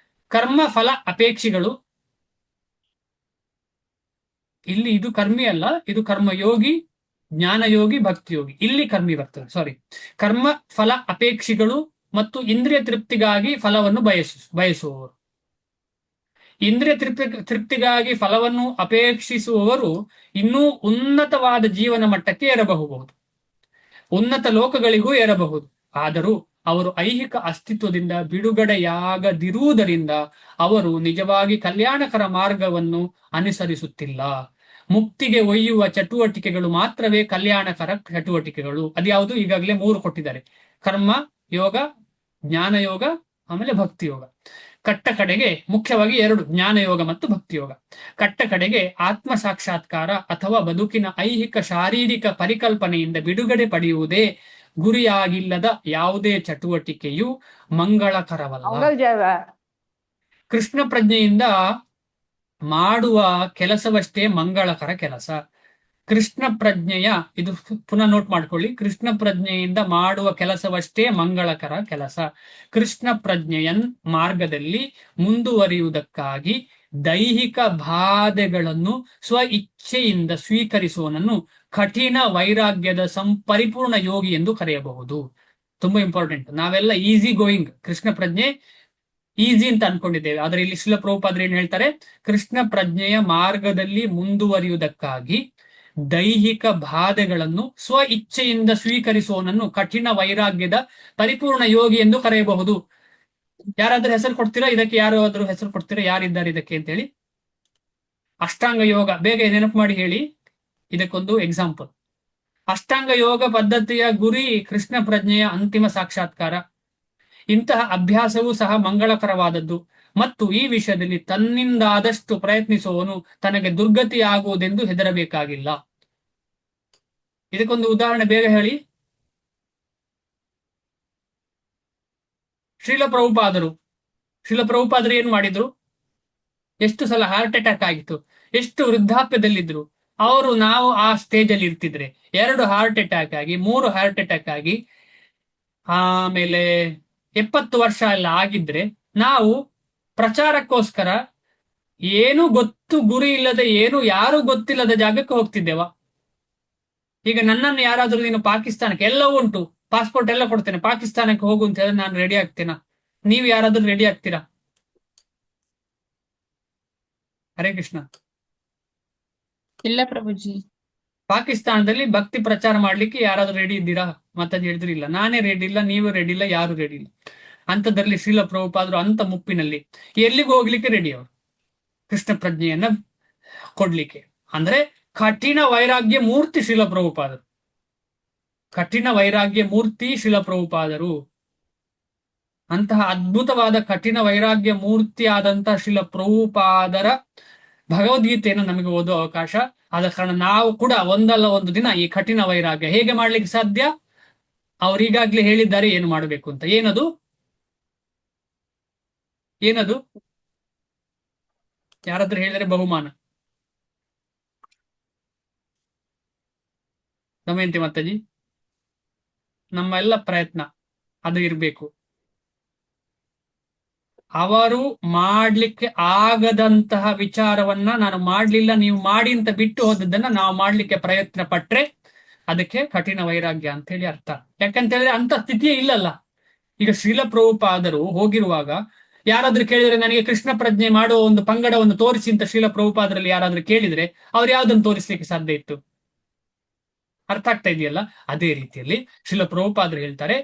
S1: ಕರ್ಮ ಫಲ ಅಪೇಕ್ಷಿಗಳು. ಇಲ್ಲಿ ಇದು ಕರ್ಮಿ ಅಲ್ಲ, ಇದು ಕರ್ಮಯೋಗಿ, ಜ್ಞಾನಯೋಗಿ, ಭಕ್ತಿಯೋಗಿ. ಇಲ್ಲಿ ಕರ್ಮಿ ಬರ್ತದೆ, ಸಾರಿ. ಕರ್ಮ ಫಲ ಅಪೇಕ್ಷಿಗಳು ಮತ್ತು ಇಂದ್ರಿಯ ತೃಪ್ತಿಗಾಗಿ ಫಲವನ್ನು ಬಯಸುವವರು. ಇಂದ್ರಿಯ ತೃಪ್ತಿಗಾಗಿ ಫಲವನ್ನು ಅಪೇಕ್ಷಿಸುವವರು ಇನ್ನೂ ಉನ್ನತವಾದ ಜೀವನ ಮಟ್ಟಕ್ಕೆ ಏರಬಹುದು, ಉನ್ನತ ಲೋಕಗಳಿಗೂ ಏರಬಹುದು. ಆದರೂ ಅವರು ಐಹಿಕ ಅಸ್ತಿತ್ವದಿಂದ ಬಿಡುಗಡೆಯಾಗದಿರುವುದರಿಂದ ಅವರು ನಿಜವಾಗಿ ಕಲ್ಯಾಣಕರ ಮಾರ್ಗವನ್ನು ಅನುಸರಿಸುತ್ತಿಲ್ಲ. ಮುಕ್ತಿಗೆ ಒಯ್ಯುವ ಚಟುವಟಿಕೆಗಳು ಮಾತ್ರವೇ ಕಲ್ಯಾಣಕರ ಚಟುವಟಿಕೆಗಳು. ಅದ್ಯಾವುದು? ಈಗಾಗಲೇ 3 ಕೊಟ್ಟಿದ್ದಾರೆ: ಕರ್ಮ ಯೋಗ, ಜ್ಞಾನ ಯೋಗ, ಆಮೇಲೆ ಭಕ್ತಿ ಯೋಗ. ಕಟ್ಟ ಕಡೆಗೆ ಮುಖ್ಯವಾಗಿ 2, ಜ್ಞಾನ ಯೋಗ ಮತ್ತು ಭಕ್ತಿ ಯೋಗ. ಕಟ್ಟ ಕಡೆಗೆ ಆತ್ಮ ಸಾಕ್ಷಾತ್ಕಾರ ಅಥವಾ ಬದುಕಿನ ಐಹಿಕ ಶಾರೀರಿಕ ಪರಿಕಲ್ಪನೆಯಿಂದ ಬಿಡುಗಡೆ ಪಡೆಯುವುದೇ ಗುರಿಯಾಗಿಲ್ಲದ ಯಾವುದೇ ಚಟುವಟಿಕೆಯು ಮಂಗಳಕರವಲ್ಲ.
S8: ಮಂಗಲ್ ಜಯ.
S1: ಕೃಷ್ಣ ಪ್ರಜ್ಞೆಯಿಂದ ಮಾಡುವ ಕೆಲಸವಷ್ಟೇ ಮಂಗಳಕರ ಕೆಲಸ. ಕೃಷ್ಣ ಪ್ರಜ್ಞೆಯ, ಇದು ಪುನಃ ನೋಟ್ ಮಾಡ್ಕೊಳ್ಳಿ, ಕೃಷ್ಣ ಪ್ರಜ್ಞೆಯಿಂದ ಮಾಡುವ ಕೆಲಸವಷ್ಟೇ ಮಂಗಳಕರ ಕೆಲಸ. ಕೃಷ್ಣ ಪ್ರಜ್ಞೆಯನ್ ಮಾರ್ಗದಲ್ಲಿ ಮುಂದುವರಿಯುವುದಕ್ಕಾಗಿ ದೈಹಿಕ ಬಾಧೆಗಳನ್ನು ಸ್ವ ಇಚ್ಛೆಯಿಂದ ಸ್ವೀಕರಿಸುವನನ್ನು ಕಠಿಣ ವೈರಾಗ್ಯದ ಪರಿಪೂರ್ಣ ಯೋಗಿ ಎಂದು ಕರೆಯಬಹುದು. ತುಂಬಾ ಇಂಪಾರ್ಟೆಂಟ್. ನಾವೆಲ್ಲ ಈಸಿ ಗೋಯಿಂಗ್, ಕೃಷ್ಣ ಪ್ರಜ್ಞೆ ಈಸಿ ಅಂತ ಅನ್ಕೊಂಡಿದ್ದೇವೆ. ಆದ್ರೆ ಇಲ್ಲಿ ಶ್ರೀಲ ಪ್ರಭುಪಾದರು ಏನ್ ಹೇಳ್ತಾರೆ? ಕೃಷ್ಣ ಪ್ರಜ್ಞೆಯ ಮಾರ್ಗದಲ್ಲಿ ಮುಂದುವರಿಯುವುದಕ್ಕಾಗಿ ದೈಹಿಕ ಬಾಧೆಗಳನ್ನು ಸ್ವ ಇಚ್ಛೆಯಿಂದ ಸ್ವೀಕರಿಸುವವನನ್ನು ಕಠಿಣ ವೈರಾಗ್ಯದ ಪರಿಪೂರ್ಣ ಯೋಗಿ ಎಂದು ಕರೆಯಬಹುದು. ಯಾರಾದ್ರೂ ಹೆಸರು ಕೊಡ್ತೀರಾ ಇದಕ್ಕೆ? ಯಾರಾದ್ರೂ ಹೆಸರು ಕೊಡ್ತೀರಾ? ಯಾರಿದ್ದಾರೆ ಇದಕ್ಕೆ ಅಂತ ಹೇಳಿ? ಅಷ್ಟಾಂಗ ಯೋಗ, ಬೇಗ ನೆನಪು ಮಾಡಿ ಹೇಳಿ. ಇದಕ್ಕೊಂದು ಎಕ್ಸಾಂಪಲ್. ಅಷ್ಟಾಂಗ ಯೋಗ ಪದ್ಧತಿಯ ಗುರಿ ಕೃಷ್ಣ ಪ್ರಜ್ಞೆಯ ಅಂತಿಮ ಸಾಕ್ಷಾತ್ಕಾರ. ಇಂತಹ ಅಭ್ಯಾಸವೂ ಸಹ ಮಂಗಳಕರವಾದದ್ದು ಮತ್ತು ಈ ವಿಷಯದಲ್ಲಿ ತನ್ನಿಂದಾದಷ್ಟು ಪ್ರಯತ್ನಿಸುವವನು ತನಗೆ ದುರ್ಗತಿಯಾಗುವುದೆಂದು ಹೆದರಬೇಕಾಗಿಲ್ಲ. ಇದಕ್ಕೊಂದು ಉದಾಹರಣೆ ಬೇಗ ಹೇಳಿ. ಶ್ರೀಲ ಪ್ರಭುಪಾದರು ಏನ್ ಮಾಡಿದ್ರು? ಎಷ್ಟು ಸಲ ಹಾರ್ಟ್ ಅಟ್ಯಾಕ್ ಆಗಿತ್ತು, ಎಷ್ಟು ವೃದ್ಧಾಪ್ಯದಲ್ಲಿದ್ರು ಅವರು. ನಾವು ಆ ಸ್ಟೇಜ್ ಅಲ್ಲಿ ಇರ್ತಿದ್ರೆ 2 ಹಾರ್ಟ್ ಅಟ್ಯಾಕ್ ಆಗಿ, 3 ಹಾರ್ಟ್ ಅಟ್ಯಾಕ್ ಆಗಿ, ಆಮೇಲೆ 70 ವರ್ಷ ಎಲ್ಲ ಆಗಿದ್ರೆ ನಾವು ಪ್ರಚಾರಕ್ಕೋಸ್ಕರ ಏನು ಗೊತ್ತು ಗುರಿ ಇಲ್ಲದೆ, ಏನು ಯಾರು ಗೊತ್ತಿಲ್ಲದ ಜಾಗಕ್ಕೆ ಹೋಗ್ತಿದ್ದೇವ. ಈಗ ನನ್ನನ್ನು ಯಾರಾದ್ರೂ ನೀನು ಪಾಕಿಸ್ತಾನಕ್ಕೆ, ಎಲ್ಲ ಉಂಟು, ಪಾಸ್ಪೋರ್ಟ್ ಎಲ್ಲ ಕೊಡ್ತೇನೆ, ಪಾಕಿಸ್ತಾನಕ್ಕೆ ಹೋಗು ಅಂತ ಹೇಳಿದ್ರೆ ನಾನು ರೆಡಿ ಆಗ್ತೇನಾ? ನೀವು ಯಾರಾದ್ರೂ ರೆಡಿ ಆಗ್ತೀರಾ? ಹರೇ ಕೃಷ್ಣ.
S2: ಇಲ್ಲ ಪ್ರಭುಜಿ.
S1: ಪಾಕಿಸ್ತಾನದಲ್ಲಿ ಭಕ್ತಿ ಪ್ರಚಾರ ಮಾಡ್ಲಿಕ್ಕೆ ಯಾರಾದ್ರೂ ರೆಡಿ ಇದ್ದೀರಾ? ಮಾತಾಜಿ ಹೇಳಿದ್ರು ಇಲ್ಲ. ನಾನೇ ರೆಡಿ ಇಲ್ಲ, ನೀವು ರೆಡಿ ಇಲ್ಲ, ಯಾರು ರೆಡಿ ಇಲ್ಲ. ಅಂತದ್ರಲ್ಲಿ ಶ್ರೀಲ ಪ್ರಭುಪಾದರು ಅಂತ ಮುಪ್ಪಿನಲ್ಲಿ ಎಲ್ಲಿಗೂ ಹೋಗ್ಲಿಕ್ಕೆ ರೆಡಿ ಅವರು, ಕೃಷ್ಣ ಪ್ರಜ್ಞೆಯನ್ನ ಕೊಡ್ಲಿಕ್ಕೆ. ಅಂದ್ರೆ ಕಠಿಣ ವೈರಾಗ್ಯ ಮೂರ್ತಿ ಶ್ರೀಲ ಪ್ರಭುಪಾದರು, ಕಠಿಣ ವೈರಾಗ್ಯ ಮೂರ್ತಿ ಶ್ರೀಲ ಪ್ರಭುಪಾದರು. ಅಂತಹ ಅದ್ಭುತವಾದ ಕಠಿಣ ವೈರಾಗ್ಯ ಮೂರ್ತಿ ಆದಂತಹ ಶ್ರೀಲ ಪ್ರಭುಪಾದರ ಭಗವದ್ಗೀತೆಯನ್ನು ನಮಗೆ ಓದುವ ಅವಕಾಶ. ಆದ ಕಾರಣ ನಾವು ಕೂಡ ಒಂದಲ್ಲ ಒಂದು ದಿನ ಈ ಕಠಿಣ ವೈರಾಗ್ಯ ಹೇಗೆ ಮಾಡ್ಲಿಕ್ಕೆ ಸಾಧ್ಯ? ಅವ್ರೀಗಾಗ್ಲೇ ಹೇಳಿದ್ದಾರೆ ಏನು ಮಾಡಬೇಕು ಅಂತ. ಏನದು? ಯಾರಾದ್ರೂ ಹೇಳಿದರೆ ಬಹುಮಾನ. ದಮಯಂತಿ ಮಾತಾಜಿ, ನಮ್ಮ ಎಲ್ಲ ಪ್ರಯತ್ನ ಅದು ಇರಬೇಕು. ಅವರು ಮಾಡ್ಲಿಕ್ಕೆ ಆಗದಂತಹ ವಿಚಾರವನ್ನ ನಾನು ಮಾಡ್ಲಿಲ್ಲ, ನೀವು ಮಾಡಿ ಅಂತ ಬಿಟ್ಟು ಹೋದದ್ದನ್ನ ನಾವು ಮಾಡ್ಲಿಕ್ಕೆ ಪ್ರಯತ್ನ ಪಟ್ರೆ ಅದಕ್ಕೆ ಕಠಿಣ ವೈರಾಗ್ಯ ಅಂತ ಹೇಳಿ ಅರ್ಥ. ಯಾಕಂತ ಹೇಳಿದ್ರೆ ಅಂತ ಸ್ಥಿತಿಯೇ ಇಲ್ಲಲ್ಲ. ಈಗ ಶ್ರೀಲ ಪ್ರಭುಪಾದರು ಹೋಗಿರುವಾಗ ಯಾರಾದ್ರೂ ಕೇಳಿದ್ರೆ ನನಗೆ ಕೃಷ್ಣ ಪ್ರಜ್ಞೆ ಮಾಡುವ ಒಂದು ಪಂಗಡವನ್ನು ತೋರಿಸಿ ಅಂತ ಶ್ರೀಲ ಪ್ರಭುಪಾದರಲ್ಲಿ ಯಾರಾದ್ರೂ ಕೇಳಿದ್ರೆ ಅವ್ರು ಯಾವ್ದನ್ನು ತೋರಿಸ್ಲಿಕ್ಕೆ ಸಾಧ್ಯ ಇತ್ತು? ಅರ್ಥ ಆಗ್ತಾ ಇದೆಯಲ್ಲ? ಅದೇ ರೀತಿಯಲ್ಲಿ ಶ್ರೀಲ ಪ್ರಭುಪಾದರು ಹೇಳ್ತಾರೆ,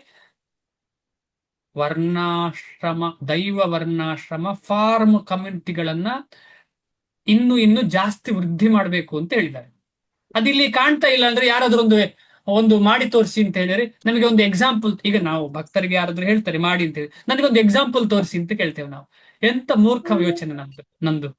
S1: ವರ್ಣಾಶ್ರಮ, ದೈವ ವರ್ಣಾಶ್ರಮ ಫಾರ್ಮ್ ಕಮ್ಯುನಿಟಿಗಳನ್ನ ಇನ್ನು ಜಾಸ್ತಿ ವೃದ್ಧಿ ಮಾಡಬೇಕು ಅಂತ ಹೇಳಿದ್ದಾರೆ. ಅದಿಲ್ಲಿ ಕಾಣ್ತಾ ಇಲ್ಲ ಅಂದ್ರೆ ಯಾರಾದ್ರೂ ಒಂದು ಮಾಡಿ ತೋರಿಸಿ ಅಂತ ಹೇಳಿದ್ರೆ ನಮಗೆ ಒಂದು ಎಕ್ಸಾಂಪಲ್. ಈಗ ನಾವು ಭಕ್ತರಿಗೆ ಯಾರಾದ್ರೂ ಹೇಳ್ತಾರೆ ಮಾಡಿ ಅಂತ ಹೇಳಿ, ನನಗೊಂದು ಎಕ್ಸಾಂಪಲ್ ತೋರಿಸಿ ಅಂತ ಕೇಳ್ತೇವೆ ನಾವು. ಎಂತ ಮೂರ್ಖ ಯೋಚನೆ ನಮ್ದು.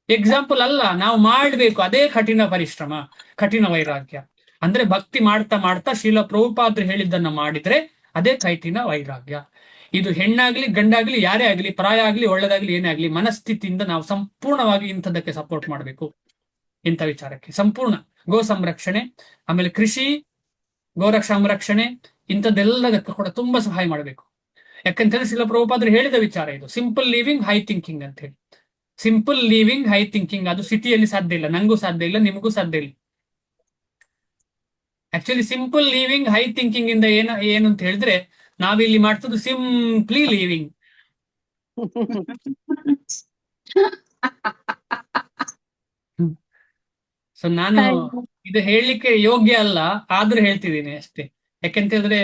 S1: ಎಕ್ಸಾಂಪಲ್ ಅಲ್ಲ, ನಾವು ಮಾಡ್ಬೇಕು. ಅದೇ ಕಠಿಣ ಪರಿಶ್ರಮ, ಕಠಿಣ ವೈರಾಗ್ಯ. ಅಂದ್ರೆ ಭಕ್ತಿ ಮಾಡ್ತಾ ಮಾಡ್ತಾ ಶ್ರೀಲ ಪ್ರಭುಪಾದರು ಹೇಳಿದ್ದನ್ನ ಮಾಡಿದ್ರೆ ಅದೇ ಕಠಿಣ ವೈರಾಗ್ಯ. ಇದು ಹೆಣ್ಣಾಗ್ಲಿ ಗಂಡಾಗ್ಲಿ ಯಾರೇ ಆಗ್ಲಿ, ಪ್ರಾಯ ಆಗ್ಲಿ ಒಳ್ಳೆದಾಗ್ಲಿ ಏನೇ ಆಗ್ಲಿ, ಮನಸ್ಥಿತಿಯಿಂದ ನಾವು ಸಂಪೂರ್ಣವಾಗಿ ಇಂಥದಕ್ಕೆ ಸಪೋರ್ಟ್ ಮಾಡಬೇಕು. ಇಂಥ ವಿಚಾರಕ್ಕೆ ಸಂಪೂರ್ಣ ಗೋ ಸಂರಕ್ಷಣೆ, ಆಮೇಲೆ ಕೃಷಿ, ಗೋರಕ್ಷ ಸಂರಕ್ಷಣೆ, ಇಂಥದ್ದೆಲ್ಲದಕ್ಕೆ ಕೂಡ ತುಂಬಾ ಸಹಾಯ ಮಾಡಬೇಕು. ಯಾಕಂತಂದ್ರೆ ಶ್ರೀಲ ಪ್ರಭುಪಾದರು ಹೇಳಿದ ವಿಚಾರ ಇದು, ಸಿಂಪಲ್ ಲಿವಿಂಗ್ ಹೈ ಥಿಂಕಿಂಗ್ ಅಂತ ಹೇಳಿ. ಸಿಂಪಲ್ ಲಿವಿಂಗ್ ಹೈ ಥಿಂಕಿಂಗ್ ಅದು ಸಿಟಿಯಲ್ಲಿ ಸಾಧ್ಯ ಇಲ್ಲ, ನಂಗೂ ಸಾಧ್ಯ ಇಲ್ಲ, ನಿಮಗೂ ಸಾಧ್ಯ ಇಲ್ಲ. Actually simple living high thinking ಇಂದ ಏನು ಅಂತ ಹೇಳಿದ್ರೆ ನಾವಿಲ್ಲಿ ಮಾಡ್ತದ್ದು ಸಿಂಪ್ಲಿ ಲಿವಿಂಗ್. ಸೊ ನಾನು ಇದು ಹೇಳಲಿಕ್ಕೆ ಯೋಗ್ಯ ಅಲ್ಲ, ಆದ್ರೂ ಹೇಳ್ತಿದ್ದೀನಿ ಅಷ್ಟೇ. ಯಾಕೆಂತ ಹೇಳಿದ್ರೆ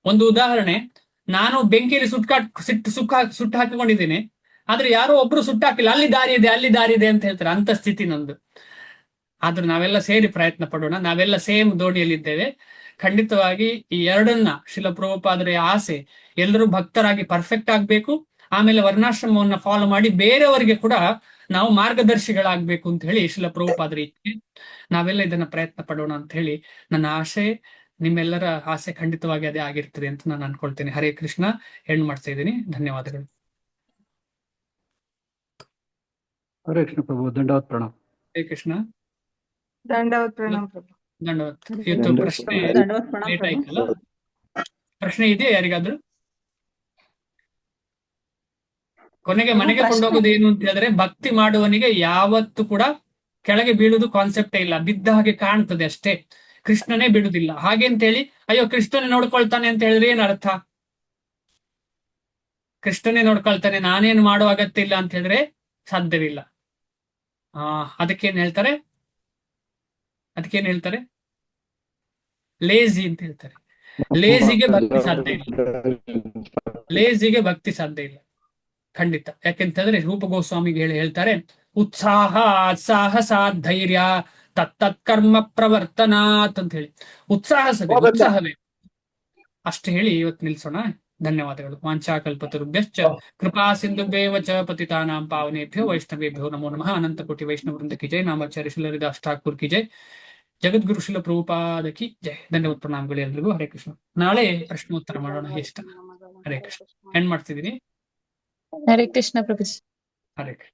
S1: ಒಂದು ಉದಾಹರಣೆ, ನಾನು ಬೆಂಕಿಯಲ್ಲಿ ಸುಟ್ಟು ಹಾಕಿಕೊಂಡಿದ್ದೀನಿ, ಆದ್ರೆ ಯಾರೋ ಒಬ್ರು ಸುಟ್ಟಾಕಿಲ್ಲ, ಅಲ್ಲಿ ದಾರಿ ಇದೆ ಅಂತ ಹೇಳ್ತಾರೆ. ಅಂತ ಸ್ಥಿತಿ ನಂದು. ಆದ್ರೂ ನಾವೆಲ್ಲ ಸೇರಿ ಪ್ರಯತ್ನ ಪಡೋಣ. ನಾವೆಲ್ಲ ಸೇಮ್ ದೋಣಿಯಲ್ಲಿದ್ದೇವೆ. ಖಂಡಿತವಾಗಿ ಈ ಎರಡನ್ನ ಶಿಲ ಪ್ರಭುಪಾದರ ಆಸೆ, ಎಲ್ಲರೂ ಭಕ್ತರಾಗಿ ಪರ್ಫೆಕ್ಟ್ ಆಗ್ಬೇಕು, ಆಮೇಲೆ ವರ್ಣಾಶ್ರಮವನ್ನ ಫಾಲೋ ಮಾಡಿ ಬೇರೆಯವರಿಗೆ ಕೂಡ ನಾವು ಮಾರ್ಗದರ್ಶಿಗಳಾಗ್ಬೇಕು ಅಂತ ಹೇಳಿ ಶಿಲ ಪ್ರಭುಪಾದರ ಇಚ್ಛೆ. ನಾವೆಲ್ಲ ಇದನ್ನ ಪ್ರಯತ್ನ ಪಡೋಣ ಅಂತ ಹೇಳಿ ನನ್ನ ಆಶೆ, ನಿಮ್ಮೆಲ್ಲರ ಆಸೆ ಖಂಡಿತವಾಗಿ ಅದೇ ಆಗಿರ್ತದೆ ಅಂತ ನಾನು ಅನ್ಕೊಳ್ತೇನೆ. ಹರೇ ಕೃಷ್ಣ. ಹೆಣ್ಣು ಮಾಡ್ತಾ ಇದ್ದೀನಿ. ಧನ್ಯವಾದಗಳು.
S9: ಹರೇ ಕೃಷ್ಣ ಪ್ರಭು, ದಂಡವತ್ ಪ್ರಣಾಮ.
S1: ಹರೇ ಕೃಷ್ಣ.
S5: ದಂಡವತ್ ಪ್ರಣಾಮ ಪ್ರಭು.
S1: ಧನ್ಯವಾದ. ಇವತ್ತು ಪ್ರಶ್ನೆ
S3: ದಂಡವತ್ ಪ್ರಣಾಮ
S1: ಲೇಟ್
S3: ಪ್ರಭು.
S1: ಆಯ್ತಲ್ಲ? ಪ್ರಶ್ನೆ ಇದೆಯಾ ಯಾರಿಗಾದ್ರೂ? ಕೊನೆಗೆ ಮನೆಗೆ ಕೊಂಡೋಗೋದು ಏನು ಅಂತ ಹೇಳಿದ್ರೆ, ಭಕ್ತಿ ಮಾಡುವವನಿಗೆ ಯಾವತ್ತು ಕೂಡ ಕೆಳಗೆ ಬೀಳುವುದು ಕಾನ್ಸೆಪ್ಟೇ ಇಲ್ಲ. ಬಿದ್ದ ಹಾಗೆ ಕಾಣ್ತದೆ ಅಷ್ಟೇ, ಕೃಷ್ಣನೇ ಬಿಡುದಿಲ್ಲ. ಹಾಗೆ ಅಂತ ಹೇಳಿ ಅಯ್ಯೋ ಕೃಷ್ಣನೇ ನೋಡ್ಕೊಳ್ತಾನೆ ಅಂತ ಹೇಳಿದ್ರೆ ಏನ್ ಅರ್ಥ? ಕೃಷ್ಣನೇ ನೋಡ್ಕೊಳ್ತಾನೆ, ನಾನೇನು ಮಾಡುವ ಅಗತ್ಯ ಇಲ್ಲ ಅಂತ ಹೇಳಿದ್ರೆ ಸಾಧ್ಯವಿಲ್ಲ. ಅದಕ್ಕೇನ್ ಹೇಳ್ತಾರೆ? ಲೇಜಿ ಅಂತ ಹೇಳ್ತಾರೆ. ಲೇಜಿಗೆ ಭಕ್ತಿ ಸಾಧ್ಯ ಇಲ್ಲ. ಲೇಜಿಗೆ ಭಕ್ತಿ ಸಾಧ್ಯ ಇಲ್ಲ ಖಂಡಿತ. ಯಾಕೆಂತಂದ್ರೆ ರೂಪ ಗೋಸ್ವಾಮಿಗೆ ಹೇಳ್ತಾರೆ, ಉತ್ಸಾಹ ಸಾಹಸ ಧೈರ್ಯ ತತ್ತತ್ ಕರ್ಮ ಪ್ರವರ್ತನಾತ್ ಅಂತ ಹೇಳಿ. ಉತ್ಸಾಹವೇ ಅಷ್ಟು ಹೇಳಿ ಇವತ್ತು ನಿಲ್ಸೋಣ. ಧನ್ಯವಾದಗಳು. ವಾಂಛಾಕಲ್ಪತರುಭ್ಯಶ್ಚ ಕೃಪಾ ಸಿಂಧುಭ್ಯೇವ ಚ ಪತಿತಾನಾಂ ಪಾವನೇಭ್ಯೋ ವೈಷ್ಣವೇಭ್ಯೋ ನಮೋ ನಮಃ. ಅನಂತ ಕೋಟಿ ವೈಷ್ಣವ ವೃಂದ ಕಿ ಜೈ. ನಾಮಾಚಾರ್ಯ ಶ್ರೀಲ ಹರಿದಾಸ್ ಠಾಕೂರ್ ಕಿ ಜೈ. ಜಗದ್ಗುರು ಶಿಲ ಪ್ರಭುಪಾದ ಕಿ ಜೈ. ಧನ್ಯವಾದ ಪ್ರಣಾಮಗಳು ಎಲ್ರಿಗೂ. ಹರೇ ಕೃಷ್ಣ. ನಾಳೆ ಪ್ರಶ್ನೋತ್ತರ ಮಾಡೋಣ. ಎಷ್ಟು? ಹರೇ ಕೃಷ್ಣ. ಎಂಡ್ ಮಾಡ್ತಿದ್ದೀನಿ.
S2: ಹರೇ ಕೃಷ್ಣ ಪ್ರಭುಜಿ.
S1: ಹರೇ ಕೃಷ್ಣ.